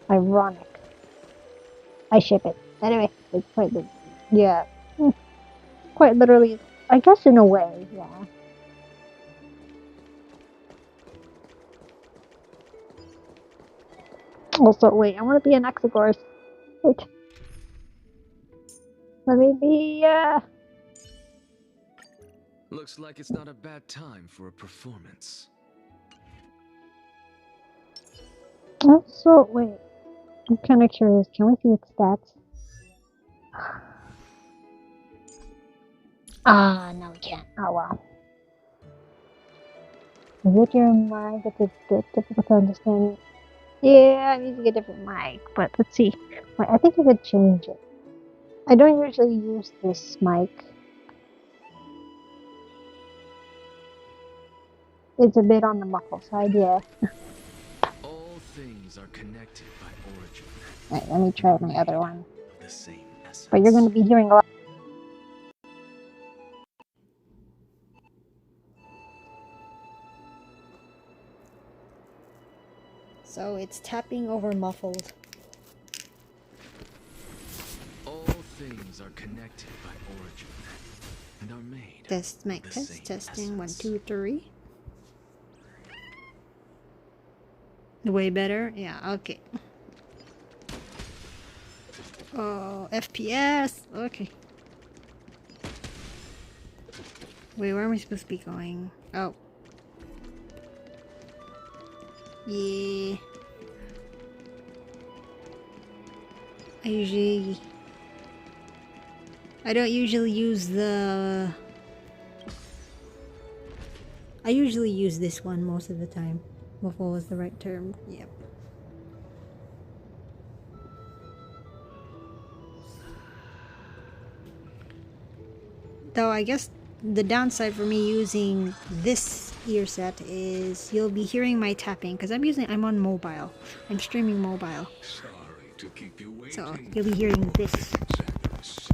Ironic. I ship it. Anyway, it's quite yeah. Quite literally, I guess in a way, yeah. Also, wait, I want to be an Exegor's. Wait. Let me be, Looks like it's not a bad time for a performance. Also, wait. I'm kind of curious. Can we see its stats? Ah, no, we can't. Oh, well. Is it your mic? It's a bit difficult to understand. Yeah, I'm using a different mic, but let's see. Wait, I think I could change it. I don't usually use this mic. It's a bit on the muffled side, yeah. All things are connected by origin. Alright, let me try my other one. The same essence. But you're going to be hearing a lot. So it's tapping over muffled. things are connected by origin and are made Test mic the test. same Testing. 1, essence. 2, 3. Way better? Yeah, okay. Oh, FPS. Okay. Wait, where am I supposed to be going? Oh. Yeah. I don't usually use the... I usually use this one most of the time. What was the right term? Yep. Though I guess the downside for me using this ear set is you'll be hearing my tapping because I'm on mobile. I'm streaming mobile. Sorry to keep you waiting. So you'll be hearing this. Zacharias.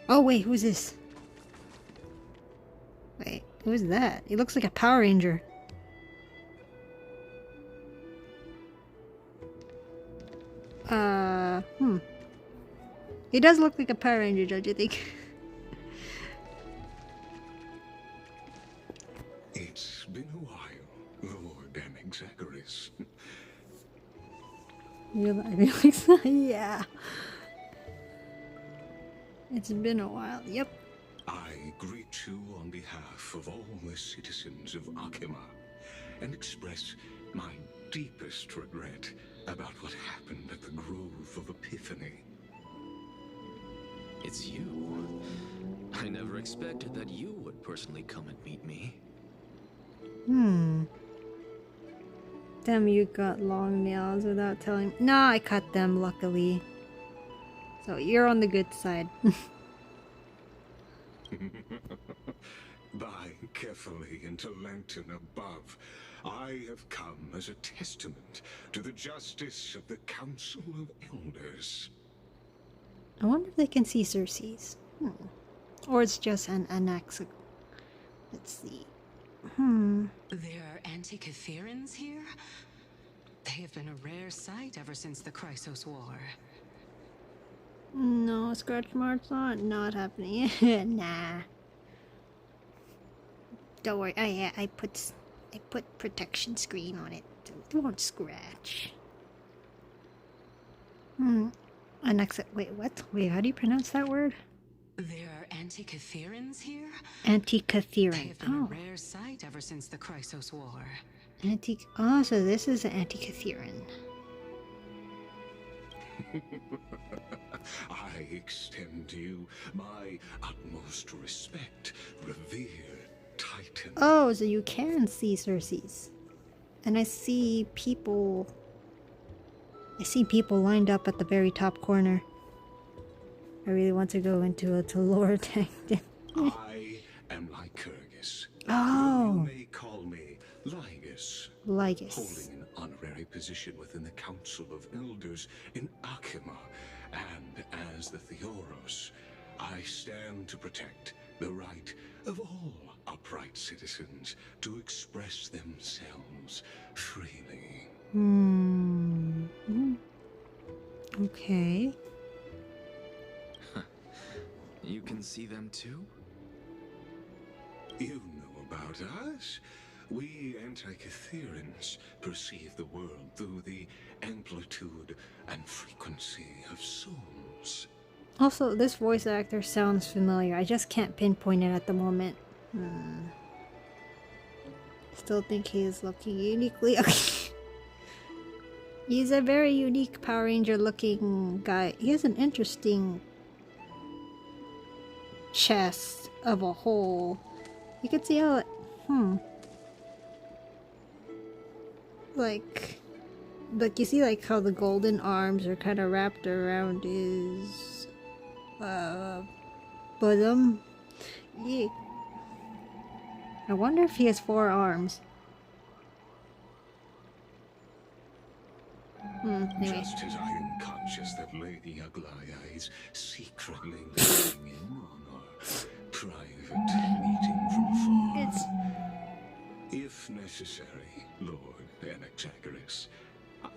Oh wait, who's this? Wait, who's that? He looks like a Power Ranger. He does look like a Power Ranger, don't you think? It's been a while, Lord Zacharias. I feel like so, yeah. It's been a while. Yep. I greet you on behalf of all the citizens of Akima and express my deepest regret about what happened at the Grove of Epiphany. It's you. I never expected that you would personally come and meet me. Damn, you got long nails without telling. No, I cut them, luckily. So you're on the good side. By carefully into lantern above, I have come as a testament to the justice of the Council of Elders. I wonder if they can see Cersei's. Or it's just an anaxic. Let's see. There are Antikytherans here? They have been a rare sight ever since the Chrysos War. No, scratch marks on not happening. Nah. Don't worry. I put protection screen on it. So it won't scratch. Wait, what? Wait, how do you pronounce that word? There are Antikytherans here? They Antikytheran. have been a Oh, rare sight ever since the Chrysos War. oh, so this is an Antikytheran. I extend to you my utmost respect, revered Titan. Oh, so you can see Cersei's. And I see people lined up at the very top corner. I really want to go into a lore tank. I am Lycurgus. Oh. You may call me Lygus. Lygus. Holding an honorary position within the Council of Elders in Akima, and as the Theoros, I stand to protect the right of all upright citizens to express themselves freely. Okay. You can see them too? You know about us. We Antikytherans perceive the world through the amplitude and frequency of souls. Also, this voice actor sounds familiar. I just can't pinpoint it at the moment. Still think he is looking uniquely. Okay. He's a very unique Power Ranger looking guy. He has an interesting chest of a hole. You can see how it, like you see like how the golden arms are kind of wrapped around his bosom. Yeah. I wonder if he has 4 arms. Anyway. Just as I am conscious that Lady Aglaya is secretly listening in on our private meeting from afar. If necessary, Lord Anaxagoras,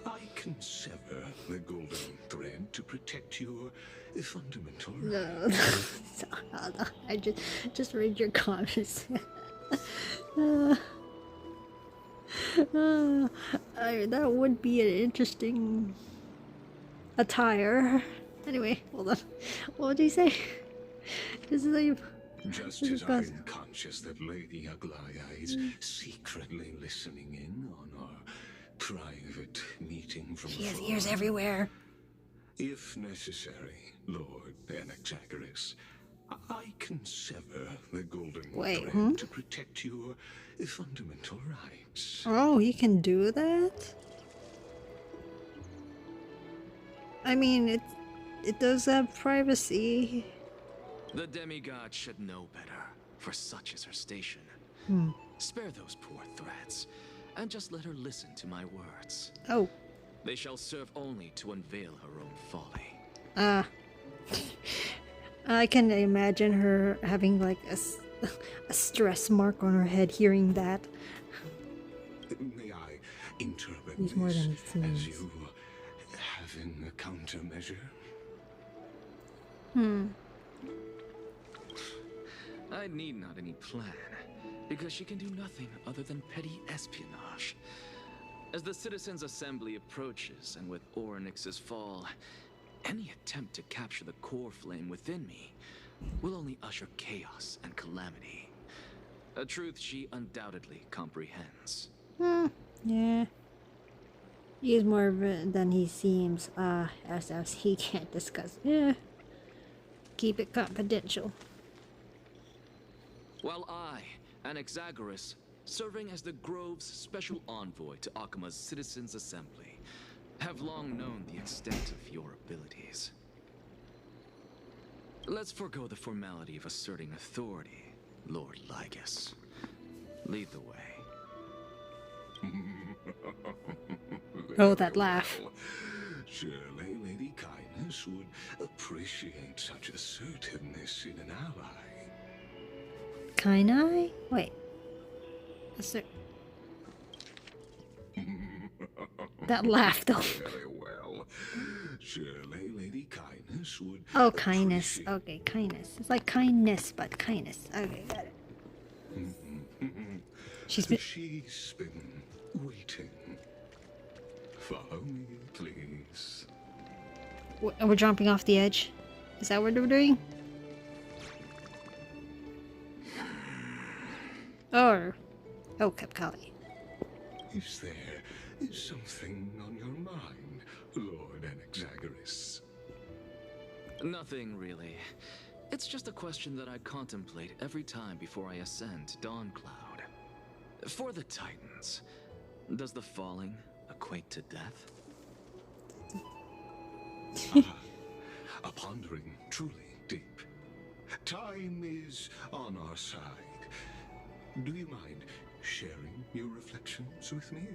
I can sever the golden thread to protect your fundamental No, I just read your comments. That would be an interesting attire. Anyway, hold on. What did he say? This is like... Just as I'm conscious that Lady Aglaya is secretly listening in on our private meeting from She has afar, ears everywhere. if necessary, Lord Anaxagoras, I can sever the golden thread to protect your fundamental rights. Oh, he can do that? I mean, it does have privacy. The demigod should know better, for such is her station. Spare those poor threats, and just let her listen to my words. Oh. They shall serve only to unveil her own folly. I can imagine her having like a stress mark on her head hearing that. May I interpret He's this more than he as seems. you having a countermeasure? I need not any plan, because she can do nothing other than petty espionage. As the Citizens' Assembly approaches, and with Orynyx's fall, any attempt to capture the core flame within me will only usher chaos and calamity. A truth she undoubtedly comprehends. Yeah. He's more than he seems. As he can't discuss. Yeah. Keep it confidential. While I, Anaxagoras, serving as the Grove's special envoy to Akima's Citizens' Assembly, have long known the extent of your abilities. Let's forego the formality of asserting authority, Lord Lygus. Lead the way. Oh, that laugh. Surely Lady Kindness would appreciate such assertiveness in an ally. Can I? Wait. That laugh, though. Very well. Surely Lady Kindness would. Oh, kindness. Okay, kindness. It's like kindness, but kindness. Okay, got it. She's been waiting. Follow me, please. We're jumping off the edge. Is that what we're doing? Oh, Kapkali. Is there something on your mind, Lord Anaxagoras? Nothing, really. It's just a question that I contemplate every time before I ascend to Dawncloud. For the Titans, does the falling equate to death? A pondering truly deep. Time is on our side. Do you mind sharing your reflections with me?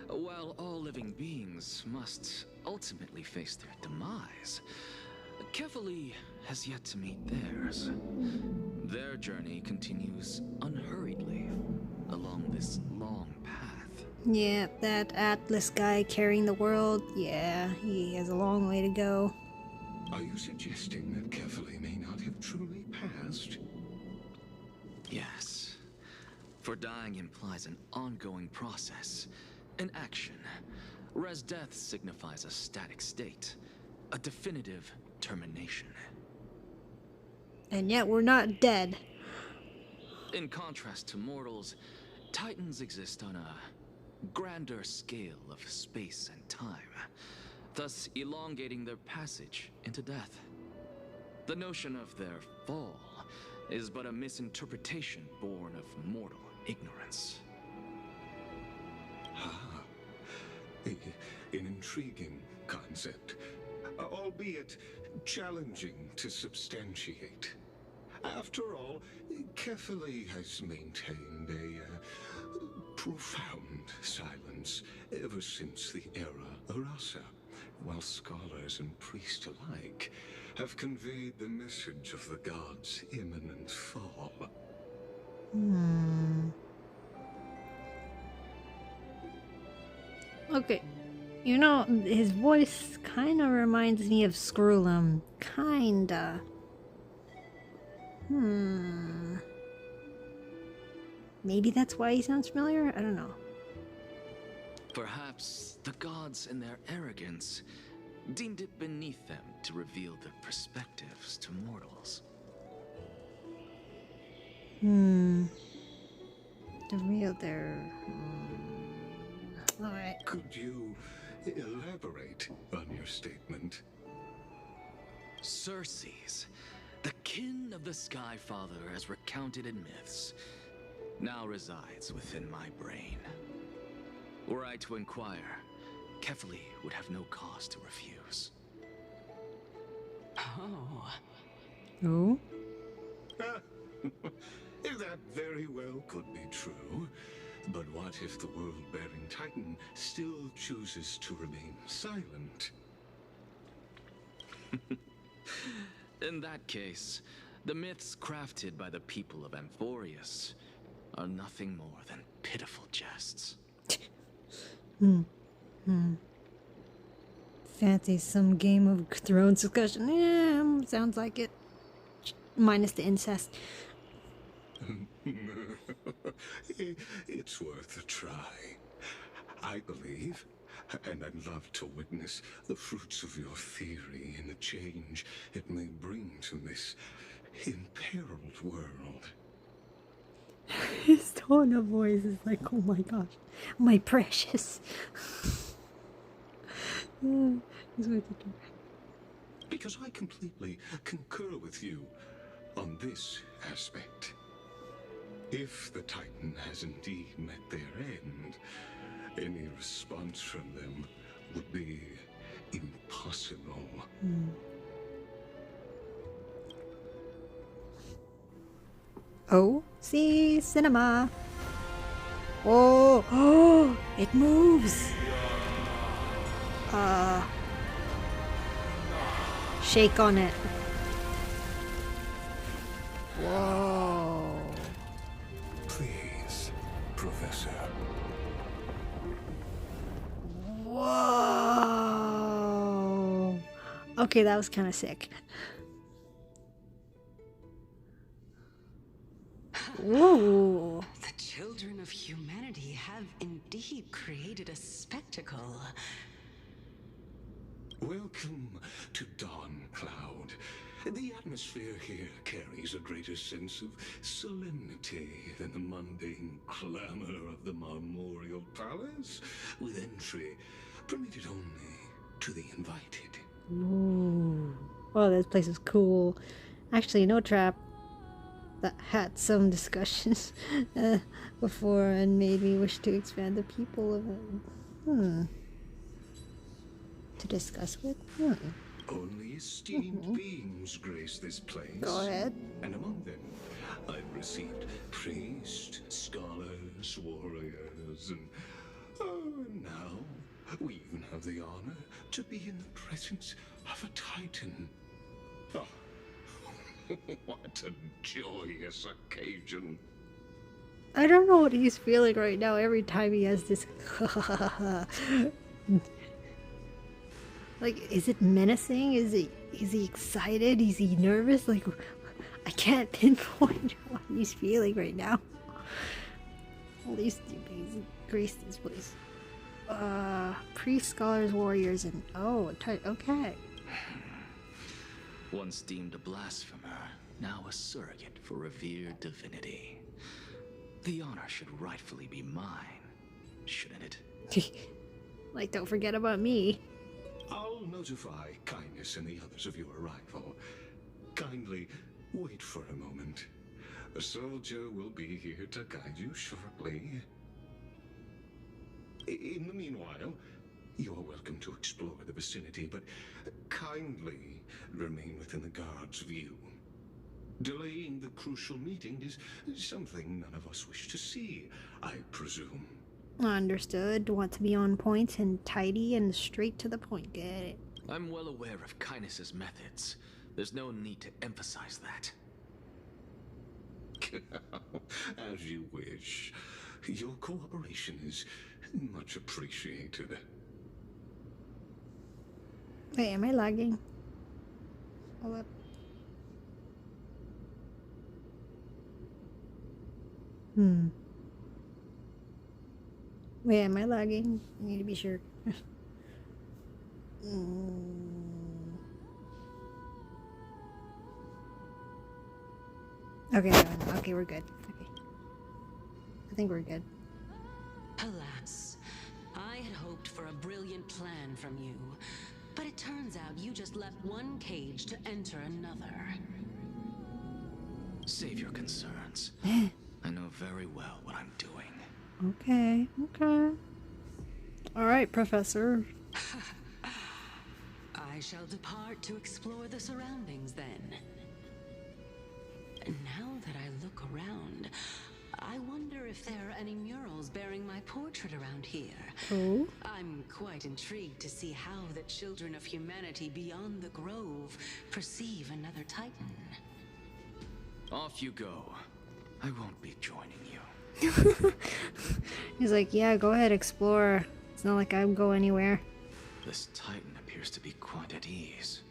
While all living beings must ultimately face their demise, Kefali has yet to meet theirs. Their journey continues unhurriedly along this long path. Yeah, that Atlas guy carrying the world. Yeah, he has a long way to go. Are you suggesting that Kefali may not have truly passed? Yes. For dying implies an ongoing process, an action. Whereas death signifies a static state, a definitive termination. And yet we're not dead. In contrast to mortals, Titans exist on a grander scale of space and time, thus elongating their passage into death. The notion of their fall is but a misinterpretation born of mortal ignorance. An intriguing concept, albeit challenging to substantiate. After all, Kefali has maintained a profound silence ever since the era Arasa, while scholars and priests alike have conveyed the message of the gods' imminent fall. Okay. You know, his voice kind of reminds me of Screwlum. Kinda. Maybe that's why he sounds familiar? I don't know. Perhaps the gods, in their arrogance, deemed it beneath them to reveal their perspectives to mortals. The real their... Alright. Could you elaborate on your statement? Circes, the kin of the Sky Father as recounted in myths, now resides within my brain. Were I to inquire, Kefali would have no cause to refuse. Oh. Oh? That very well could be true. But what if the world-bearing Titan still chooses to remain silent? In that case, the myths crafted by the people of Amphorius are nothing more than pitiful jests. Fancy some Game of Thrones discussion. Yeah, sounds like it. Minus the incest. It's worth a try. I believe, and I'd love to witness the fruits of your theory and the change it may bring to this imperiled world. His tone of voice is like, oh my gosh, my precious. Because I completely concur with you on this aspect. If the Titan has indeed met their end, any response from them would be impossible. Oh, see, cinema. Oh, oh, it moves. Shake on it. Whoa. Please, Professor. Whoa. Okay, that was kind of sick. Whoa. The children of humanity have indeed created a spectacle. Welcome to Dawn Cloud. The atmosphere here carries a greater sense of solemnity than the mundane clamor of the Marmorial Palace, with entry permitted only to the invited. Ooh. Oh, this place is cool. Actually, no trap. That had some discussions before and made me wish to expand the people of it. To discuss with? Only esteemed beings grace this place. Go ahead. And among them, I've received priests, scholars, warriors, and now we even have the honor to be in the presence of a Titan. Oh, what a joyous occasion. I don't know what he's feeling right now every time he has this. Like, is it menacing? Is he excited? Is he nervous? Like, I can't pinpoint what he's feeling right now. All these things grace this place. Priests, scholars, warriors, and okay. Once deemed a blasphemer, now a surrogate for revered divinity. The honor should rightfully be mine, shouldn't it? Like, don't forget about me. I'll notify Kindness and the others of your arrival. Kindly wait for a moment. A soldier will be here to guide you shortly. In the meanwhile, you are welcome to explore the vicinity, but kindly remain within the guard's view. Delaying the crucial meeting is something none of us wish to see, I presume. Understood. Want to be on point and tidy and straight to the point. Get it. I'm well aware of Kindness's methods. There's no need to emphasize that. As you wish. Your cooperation is Much appreciated. Wait, am I lagging? Hold up. Wait, am I lagging? I need to be sure. Okay, okay, we're good. Okay. I think we're good. Alas, I had hoped for a brilliant plan from you, but it turns out you just left one cage to enter another. Save your concerns. I know very well what I'm doing. Okay, okay. Alright, Professor. I shall depart to explore the surroundings then. Now that I look around, I wonder if there are any murals bearing my portrait around here. Oh? I'm quite intrigued to see how the children of humanity beyond the grove perceive another Titan. Off you go. I won't be joining you. He's like, yeah, go ahead, explore. It's not like I would go anywhere. This Titan appears to be quite at ease.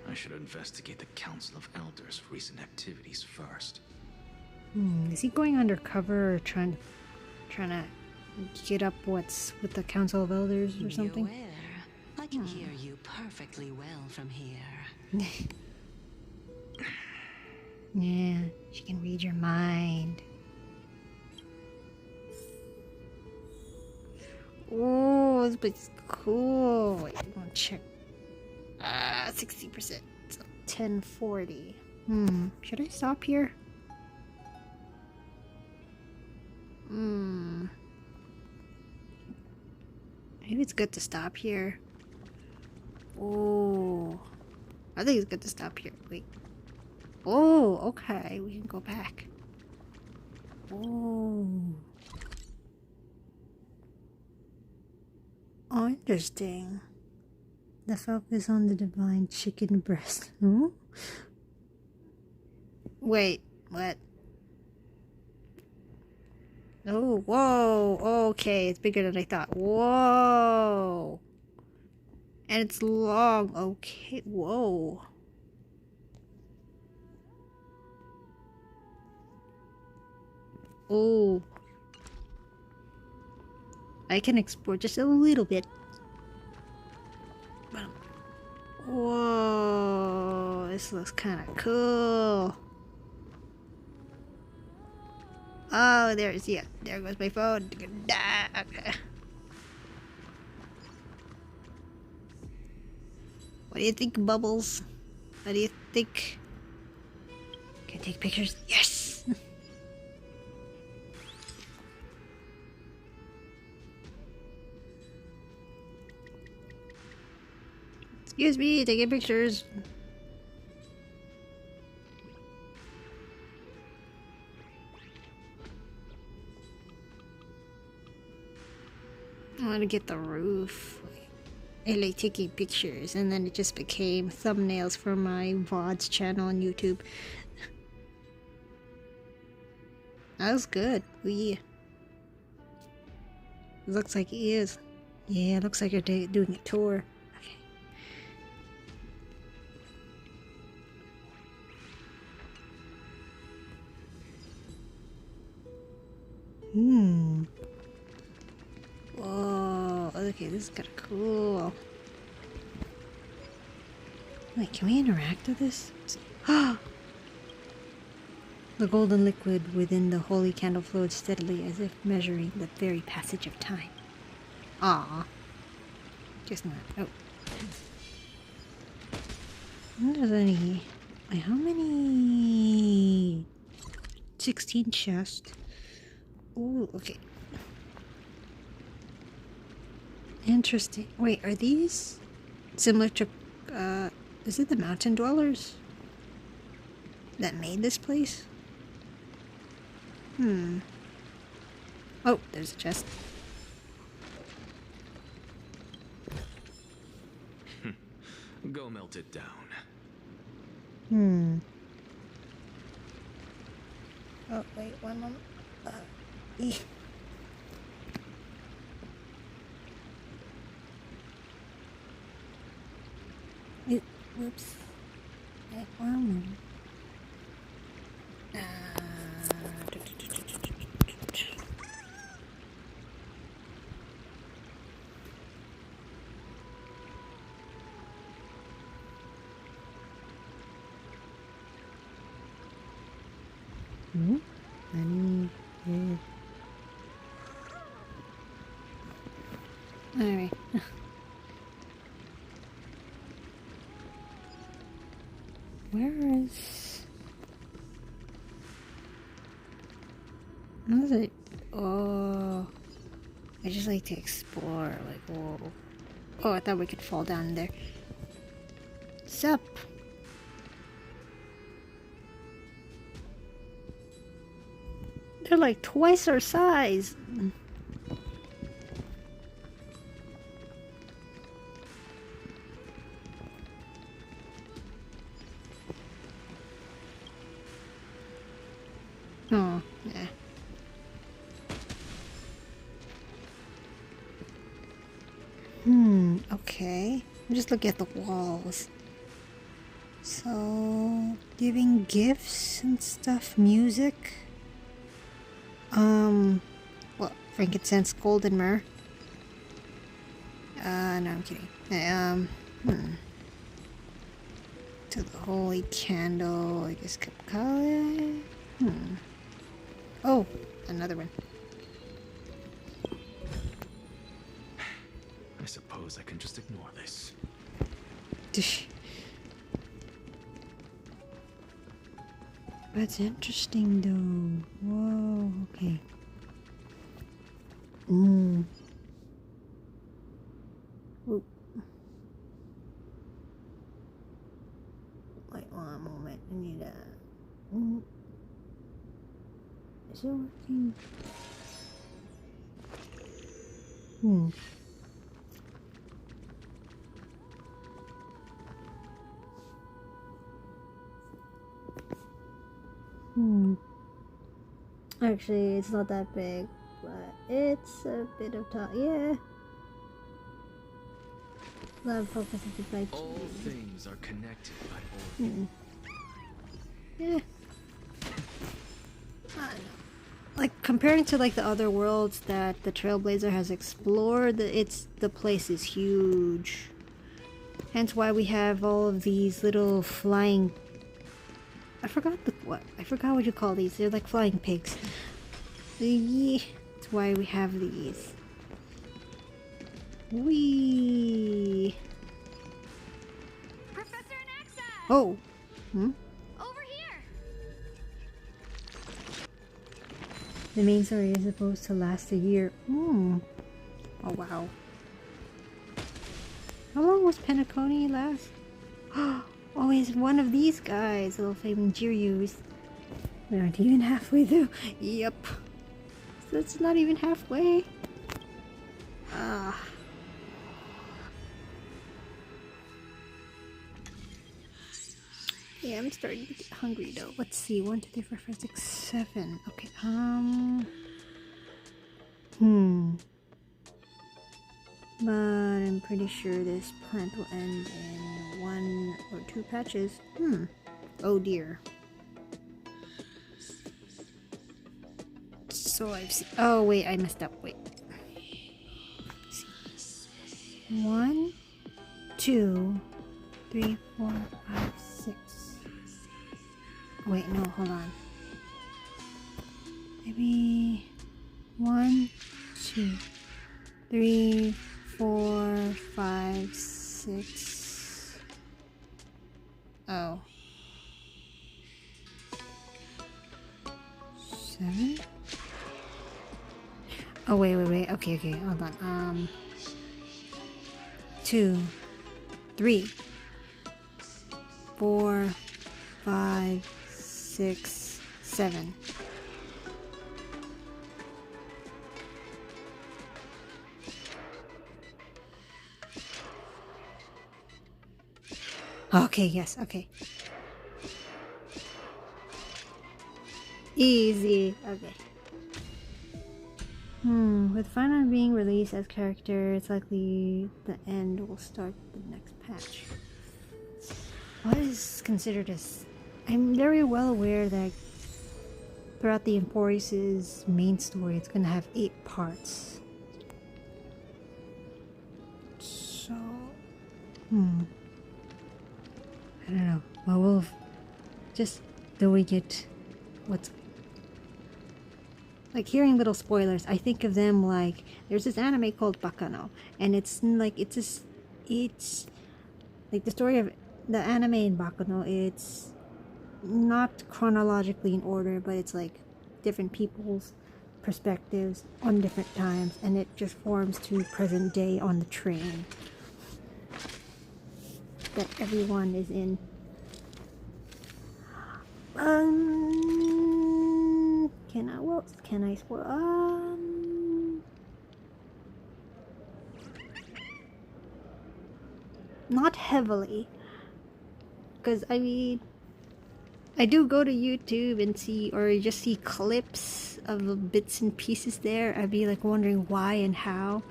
I should investigate the Council of Elders' recent activities first. Is he going undercover or trying to get up what's with the Council of Elders or something? Beware. I can hear you perfectly well from here. Yeah, she can read your mind. Oh, this place is cool. Wait, I'm gonna check. 60%. So 1040. Should I stop here? Maybe it's good to stop here. Oh, I think it's good to stop here. Wait. Oh, okay. We can go back. Oh. Oh, interesting. The focus on the divine chicken breast. Hmm? Wait, what? Oh, whoa. Okay, it's bigger than I thought. Whoa. And it's long. Okay, whoa. Oh. I can explore just a little bit. Whoa, this looks kind of cool. Oh, there goes my phone. Okay. What do you think, Bubbles? What do you think? Can I take pictures? Yes! Excuse me, taking pictures. I want to get the roof. I like taking pictures, and then it just became thumbnails for my VODs channel on YouTube. That was good. Yeah. It looks like he is. Yeah, it looks like you're doing a tour. Okay. Whoa. Okay, this is kind of cool. Wait, can we interact with this? Ah! The golden liquid within the holy candle flowed steadily as if measuring the very passage of time. Ah, just not. Oh. There's any. Wait, how many? 16 chests. Ooh, okay. Interesting. Wait, are these similar to, is it the mountain dwellers that made this place? Oh, there's a chest. Go melt it down. Oh, wait, one moment. Whoops. One moment. Alright. Where is... What is it? Oh... I just like to explore, like, whoa. Oh, I thought we could fall down there. Sup? They're like twice our size. Oh, yeah. Okay. I'm just looking at the walls. So, giving gifts and stuff, music. Well, frankincense, gold, and myrrh. No, I'm kidding. To the holy candle, I guess could call it. Oh, another one. I suppose I can just ignore this. That's interesting though. Whoa, okay. Oop. Wait one moment, I need a... Is it working? Actually, it's not that big, but it's a bit of time. Yeah. Love focuses by All things are connected by order. Yeah. I don't know. Like comparing to like the other worlds that the Trailblazer has explored, the place is huge. Hence why we have all of these little flying. I forgot what you call these. They're like flying pigs. That's why we have these. Wee. Professor Anaxa! Oh. Over here! The main story is supposed to last a year. Oh wow. How long was Penacony last? Oh, he's one of these guys, little flaming Jiryus. We aren't even halfway through. Yep. So it's not even halfway. Yeah, I'm starting to get hungry though. Let's see. 1, 2, 3, 4, 5, 6, 7. Okay, But I'm pretty sure this plant will end in 1 or 2 patches. Oh dear. So I've seen. Oh wait, I messed up. Wait. 1, 2, 3, 4, 5, 6. Wait, no, hold on. Maybe 1, 2, 3, 4, 5, 6. Oh. 7? Oh, wait. Okay, hold on. 2, 3, 4, 5, 6, 7. Okay, yes, okay. Easy, okay. With Final being released as character, it's likely the end will start the next patch. what is considered as... I'm very well aware that throughout the Emphorius' main story, it's gonna have 8 parts. So... I don't know. Well, we'll just doing it. What's... Like, hearing little spoilers, I think of them like... There's this anime called Bakano. And it's like, it's like the story of the anime in Bakano, it's not chronologically in order, but it's like different people's perspectives on different times, and it just forms to present day on the train that everyone is in. Can I spoil? Not heavily, because I mean, I do go to YouTube and see, or just see clips of bits and pieces there. I'd be like wondering why and how.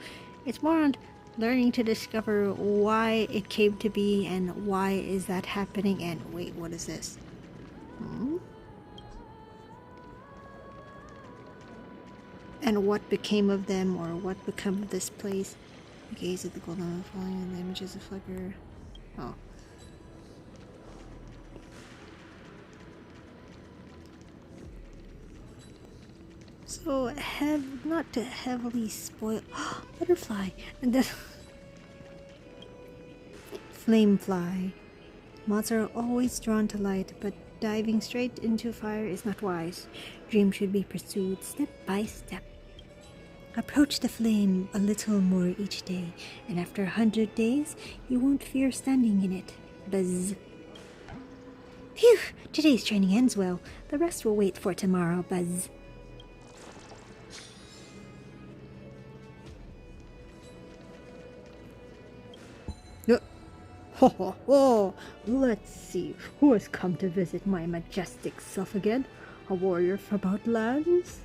It's more on learning to discover why it came to be and why is that happening. And wait, what is this? And what became of them, or what became of this place? Gaze at the golden falling and the images of flicker. Oh. So, not to heavily spoil. Butterfly! And then. Flamefly. Moths are always drawn to light, but diving straight into fire is not wise. Dreams should be pursued step by step. Approach the flame a little more each day, and after 100 days, you won't fear standing in it. Buzz. Phew! Today's training ends well. The rest will wait for tomorrow, Buzz. Ho ho ho! Let's see, who has come to visit my majestic self again? A warrior from Outlands?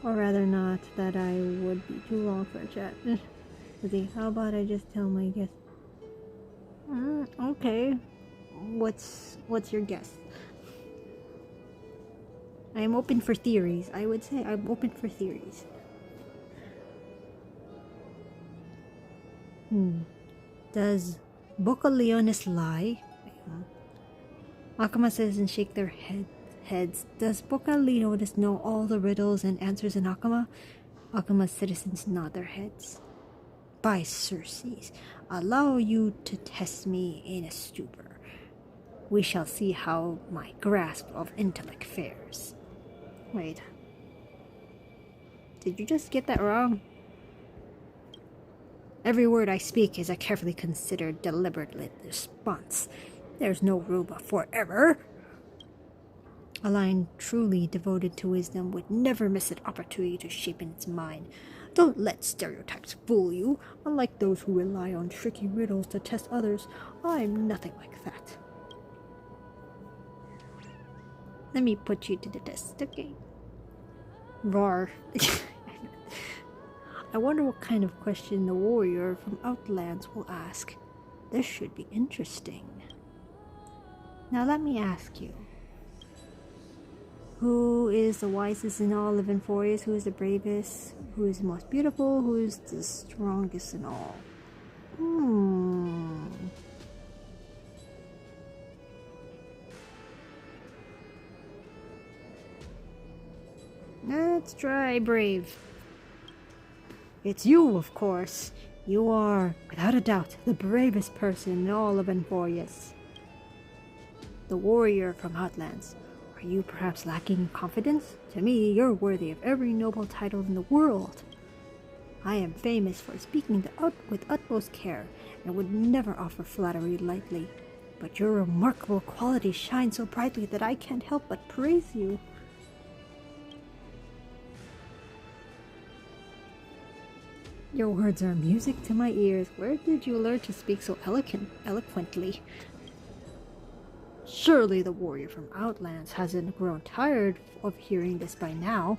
Or rather not, that I would be too long for a chat. Let's see, how about I just tell my guess? Okay. What's your guess? I am open for theories. I would say I'm open for theories. Does Boca Leonis lie? Akama says and shake their heads. Does Boca Leonis know all the riddles and answers in Akama? Akama's citizens nod their heads. By Circes, allow you to test me in a stupor. We shall see how my grasp of intellect fares. Wait. Did you just get that wrong? Every word I speak is a carefully considered, deliberate response. There's no room for error. A lion truly devoted to wisdom would never miss an opportunity to shape in its mind. Don't let stereotypes fool you. Unlike those who rely on tricky riddles to test others, I'm nothing like that. Let me put you to the test, okay? Roar. I wonder what kind of question the warrior from Outlands will ask. This should be interesting. Now let me ask you. Who is the wisest in all of Emphorius? Who is the bravest? Who is the most beautiful? Who is the strongest in all? Let's try brave. It's you, of course. You are, without a doubt, the bravest person in all of Emphorius. The warrior from Outlands. Are you perhaps lacking in confidence? To me, you're worthy of every noble title in the world. I am famous for speaking with utmost care, and would never offer flattery lightly. But your remarkable qualities shine so brightly that I can't help but praise you. Your words are music to my ears. Where did you learn to speak so eloquently? Surely the warrior from Outlands hasn't grown tired of hearing this by now.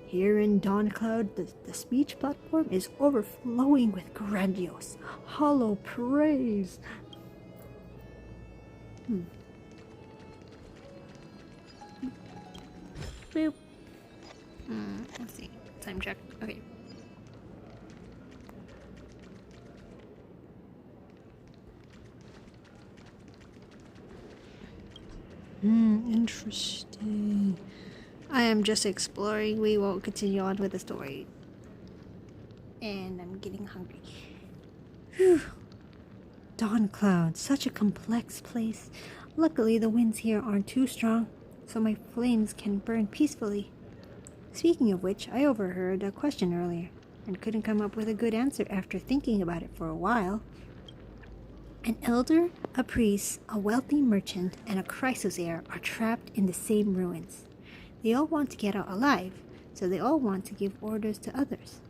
Here in Dawncloud, the speech platform is overflowing with grandiose, hollow praise. Boop. Let's see. Time check. Okay. Interesting. I am just exploring. We won't continue on with the story. And I'm getting hungry. Whew. Dawn Cloud, such a complex place. Luckily, the winds here aren't too strong, so my flames can burn peacefully. Speaking of which, I overheard a question earlier, and couldn't come up with a good answer after thinking about it for a while. An elder, a priest, a wealthy merchant, and a Chrysos heir are trapped in the same ruins. They all want to get out alive, so they all want to give orders to others.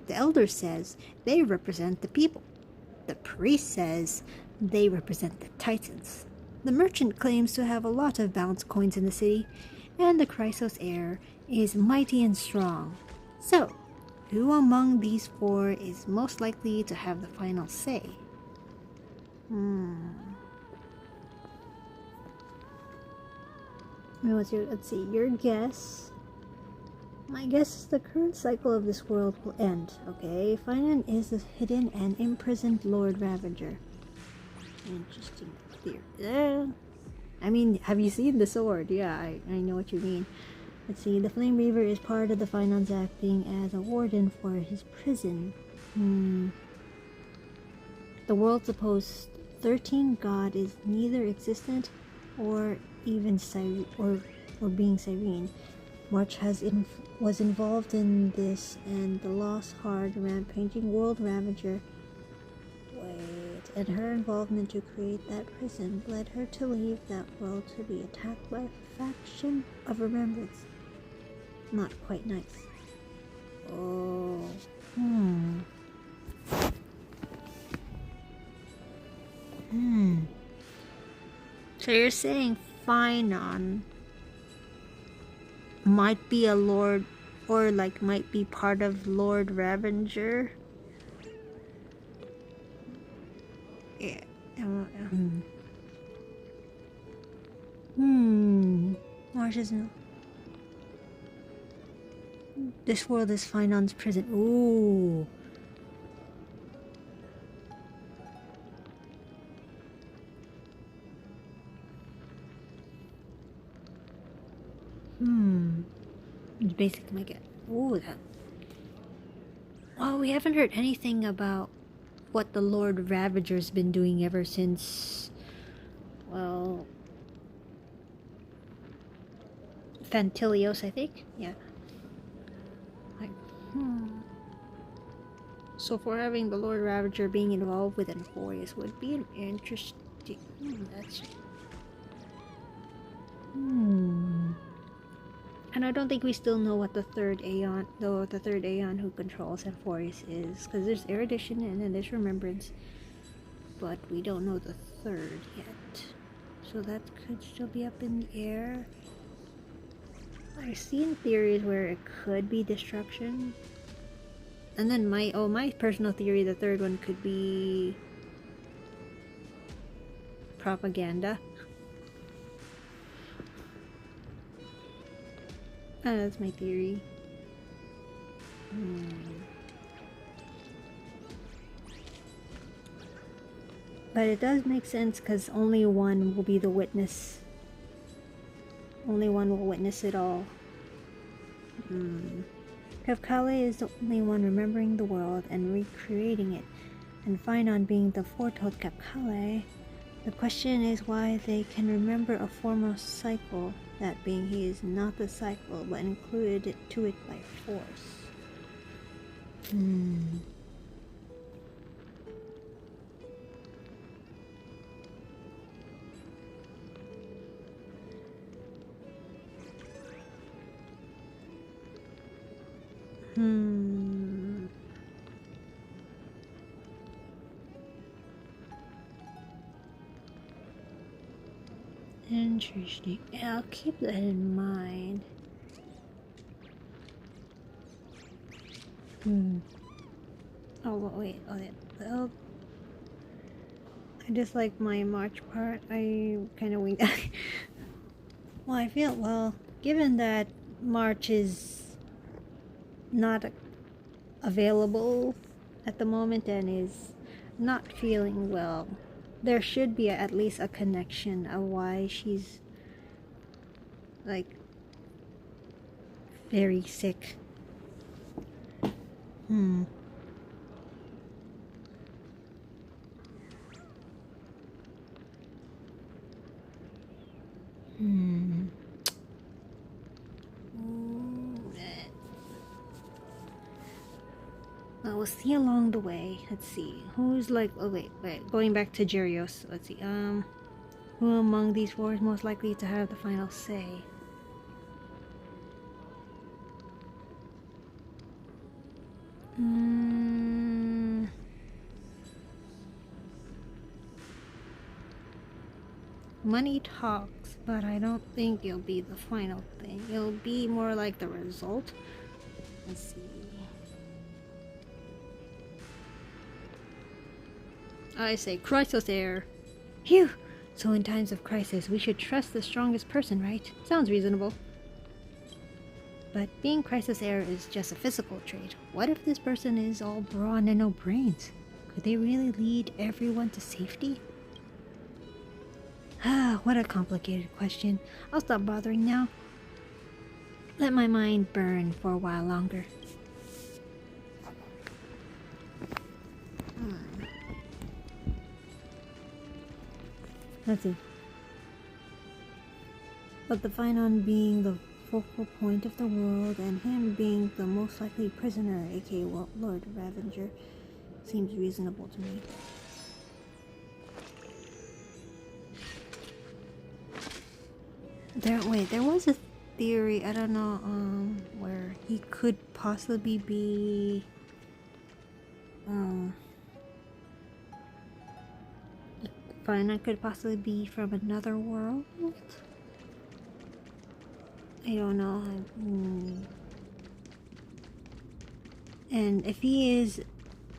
The elder says they represent the people. The priest says they represent the Titans. The merchant claims to have a lot of bounce coins in the city, and the Chrysos heir is mighty and strong. So, who among these four is most likely to have the final say? Let's see, your guess. My guess is the current cycle of this world will end, okay? Finan is the hidden and imprisoned Lord Ravager. Interesting theory. I mean, have you seen the sword? Yeah, I know what you mean. Let's see, the Flame Reaver is part of the Finance acting as a warden for his prison. The world supposed 13 god is neither existent or even or being serene. March was involved in this, and the lost hard rampaging world Ravager. And her involvement to create that prison led her to leave that world to be attacked by a faction of remembrance. Not quite nice. Oh. So you're saying Finon might be a lord, or like might be part of Lord Ravager? Yeah. Marsh is no. This world is Finon's prison. Ooh. It's basically my guess. Ooh, that. Well, we haven't heard anything about what the Lord Ravager's been doing ever since, well, Fantilios, I think? Yeah. So for having the Lord Ravager being involved with Enforius would be an interesting... that's... And I don't think we still know what the third Aeon, though the third Aeon who controls Enforius is, because there's Erudition and then there's Remembrance, but we don't know the third yet. So that could still be up in the air. I've seen theories where it could be Destruction. And then my personal theory, the third one could be Propaganda. That's my theory. But it does make sense because only one will be the witness. Only one will witness it all. Kefkale is the only one remembering the world and recreating it, and Finon being the foretold Kefkale. The question is why they can remember a former cycle, that being he is not the cycle, but included it to it by force. Interesting. Yeah, I'll keep that in mind. Oh, wait. Oh, yeah. Well, I just like my March part. I kind of winged. Well, I feel, well, given that March is not available at the moment and is not feeling well, there should be at least a connection of why she's like very sick. Hmm. Well, we'll see along the way. Let's see. Who's like... Oh, wait. Going back to Jerios. Let's see. Who among these four is most likely to have the final say? Money talks, but I don't think it'll be the final thing. It'll be more like the result. Let's see. I say Chrysos Heirs. Phew! So in times of crisis, we should trust the strongest person, right? Sounds reasonable. But being Chrysos Heirs is just a physical trait. What if this person is all brawn and no brains? Could they really lead everyone to safety? Ah, what a complicated question. I'll stop bothering now. Let my mind burn for a while longer. Let's see. But the Phynon being the focal point of the world and him being the most likely prisoner, aka Lord Ravager, seems reasonable to me. There was a theory, I don't know, where he could possibly be, Phynon could possibly be from another world? I don't know. And if he is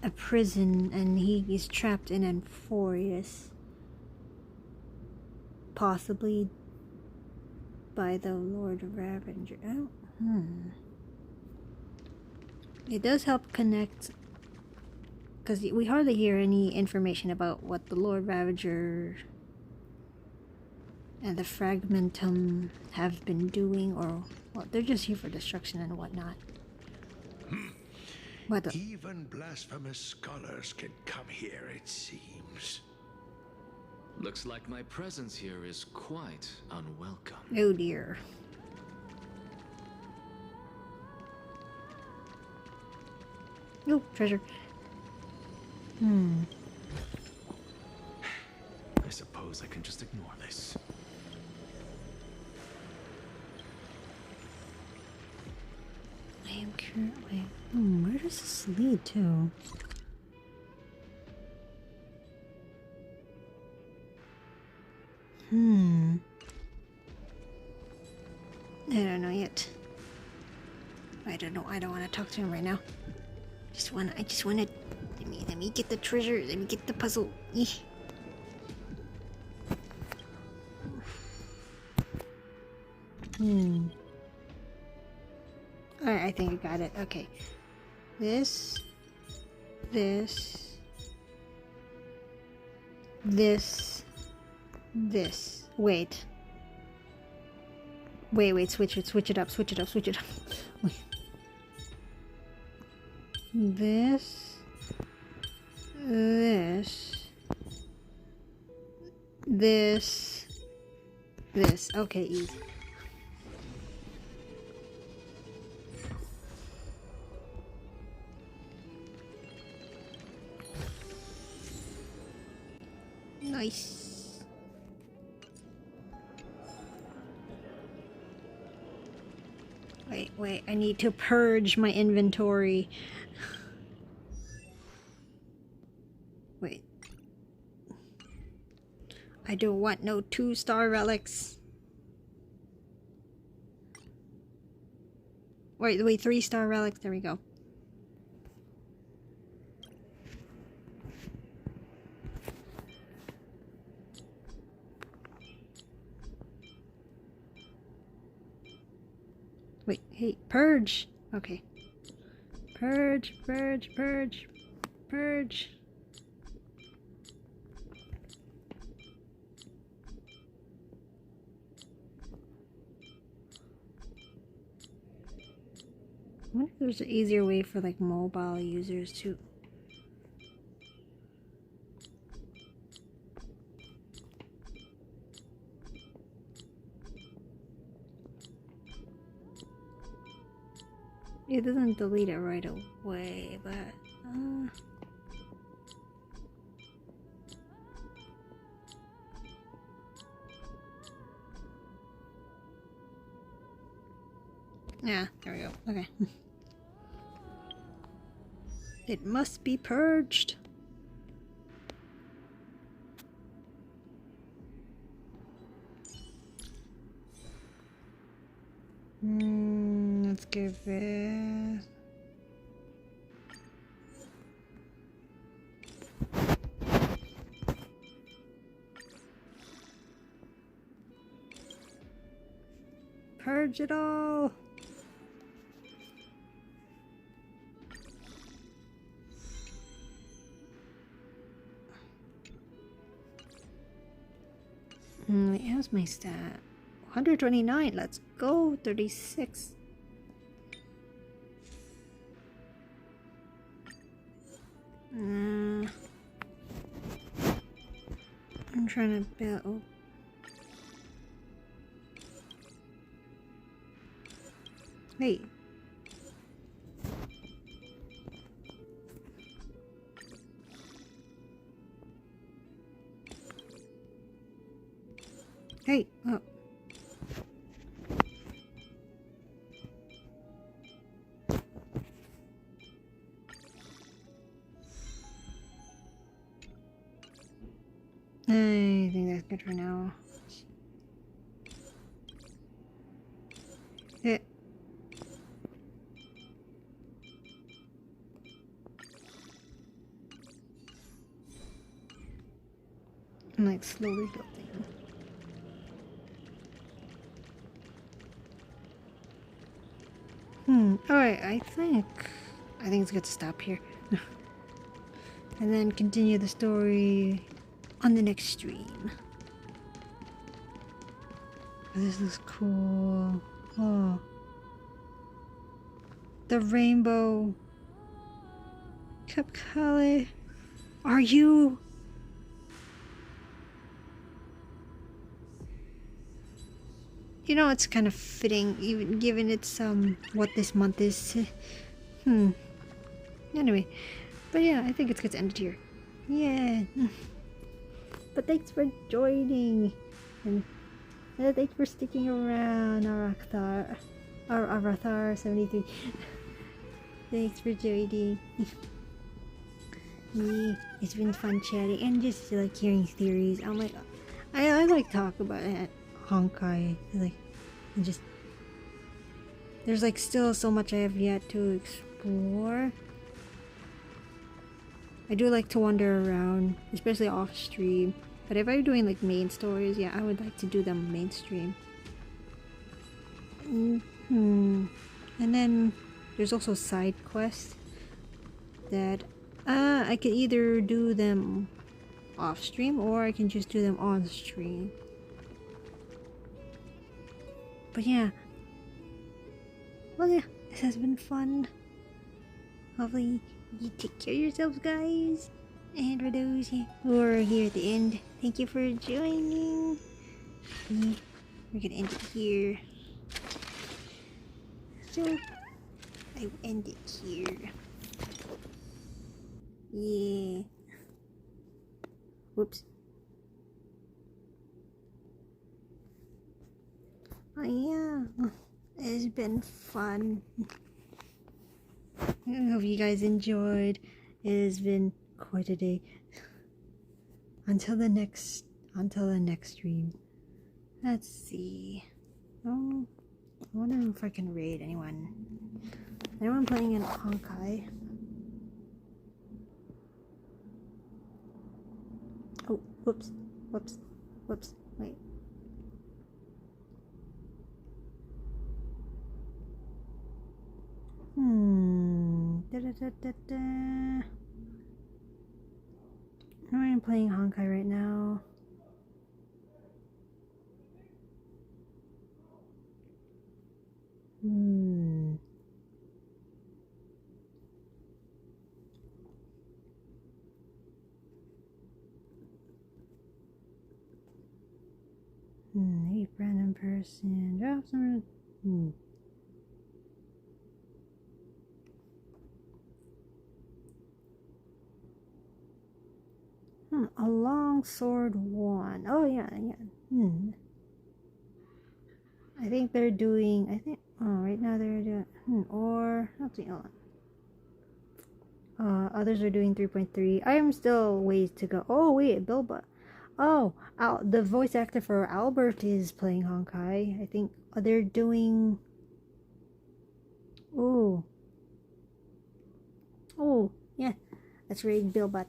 a prison and he is trapped in Amphorius, possibly by the Lord Ravager. It does help connect, because we hardly hear any information about what the Lord Ravager and the Fragmentum have been doing, or, well, they're just here for destruction and whatnot. What Even blasphemous scholars can come here, it seems. Looks like my presence here is quite unwelcome. Oh dear. Oh, treasure. I suppose I can just ignore this. I am currently... where does this lead to? I don't know yet. I don't know. I don't want to talk to him right now. I just want to... Let me get the treasure. Let me get the puzzle. Alright, I think I got it. Okay. This. Wait. Wait, switch it up. Wait. This. Okay, easy. Nice. Wait, I need to purge my inventory. Wait. I don't want no 2-star relics. Wait, 3-star relics, there we go. Purge. Okay. Purge, purge, purge, purge. I wonder if there's an easier way for like mobile users to. It doesn't delete it right away, but yeah, there we go. Okay. It must be purged. Let's give it. Purge it all. Wait, how's my stat? 129. Let's go. 36. I'm trying to build. Hey. Hey. Oh. I think that's good for now. Yeah. I'm like slowly building. Alright, I think it's good to stop here. And then continue the story on the next stream. This is cool. Oh. The rainbow cup color. Are you? You know, it's kind of fitting, even given it's what this month is. Anyway, but yeah, I think it's good to end it here. Yeah. But thanks for joining, and thanks for sticking around, Arathar73. Thanks for joining. Yeah, it's been fun chatting and just like hearing theories. I'm like, I like talk about it. Honkai, like, and just there's like still so much I have yet to explore. I do like to wander around, especially off stream. But if I'm doing like main stories, yeah, I would like to do them mainstream. And then there's also side quests that I can either do them off stream or I can just do them on stream. But yeah. Well, yeah, this has been fun. Hopefully you take care of yourselves, guys. And for those who are here at the end, thank you for joining. We're gonna end it here. So, I will end it here. Yeah. Whoops. Oh yeah, it's been fun. I hope you guys enjoyed. It has been quite a day. Until the next stream. Let's see. Oh, I wonder if I can raid anyone. Anyone playing in Honkai? Oh, whoops. Wait. I'm playing Honkai right now. Hey, random person. Drop some. A long sword one. Oh yeah. I think they're doing. Right now they're doing. Or let's see. Hold on. Others are doing 3.3. I am still ways to go. Oh wait, Bilba. Oh, the voice actor for Albert is playing Honkai. I think they're doing. Oh, yeah. Let's raid Bilba.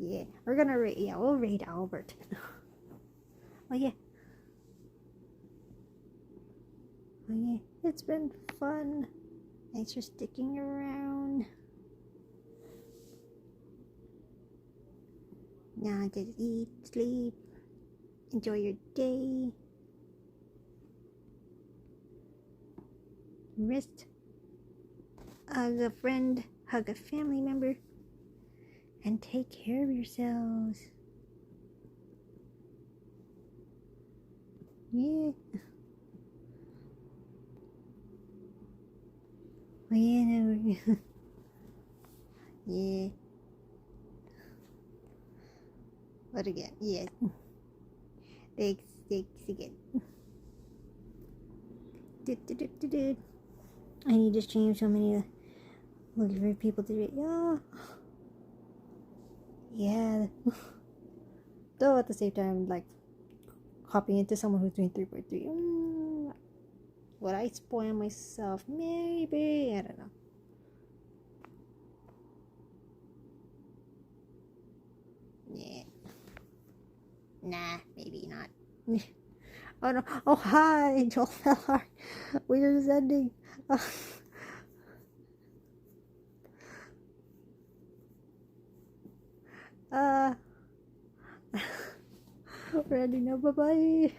Yeah, we're gonna raid. Yeah, we'll raid Albert. Oh yeah. It's been fun. Thanks for sticking around. Now just eat, sleep, enjoy your day. Rest. Hug a friend, hug a family member, and take care of yourselves. Yeah. Oh yeah, no. Yeah. What again? Yeah. Thanks again. I need to stream so many looking for people to do. Yeah. Though at the same time, like hopping into someone who's doing 3.3. Would I spoil myself? Maybe. I don't know. Yeah. Nah, maybe not. Oh no. Oh hi, Joel Fellar. We're sending. We're ending now. Bye bye.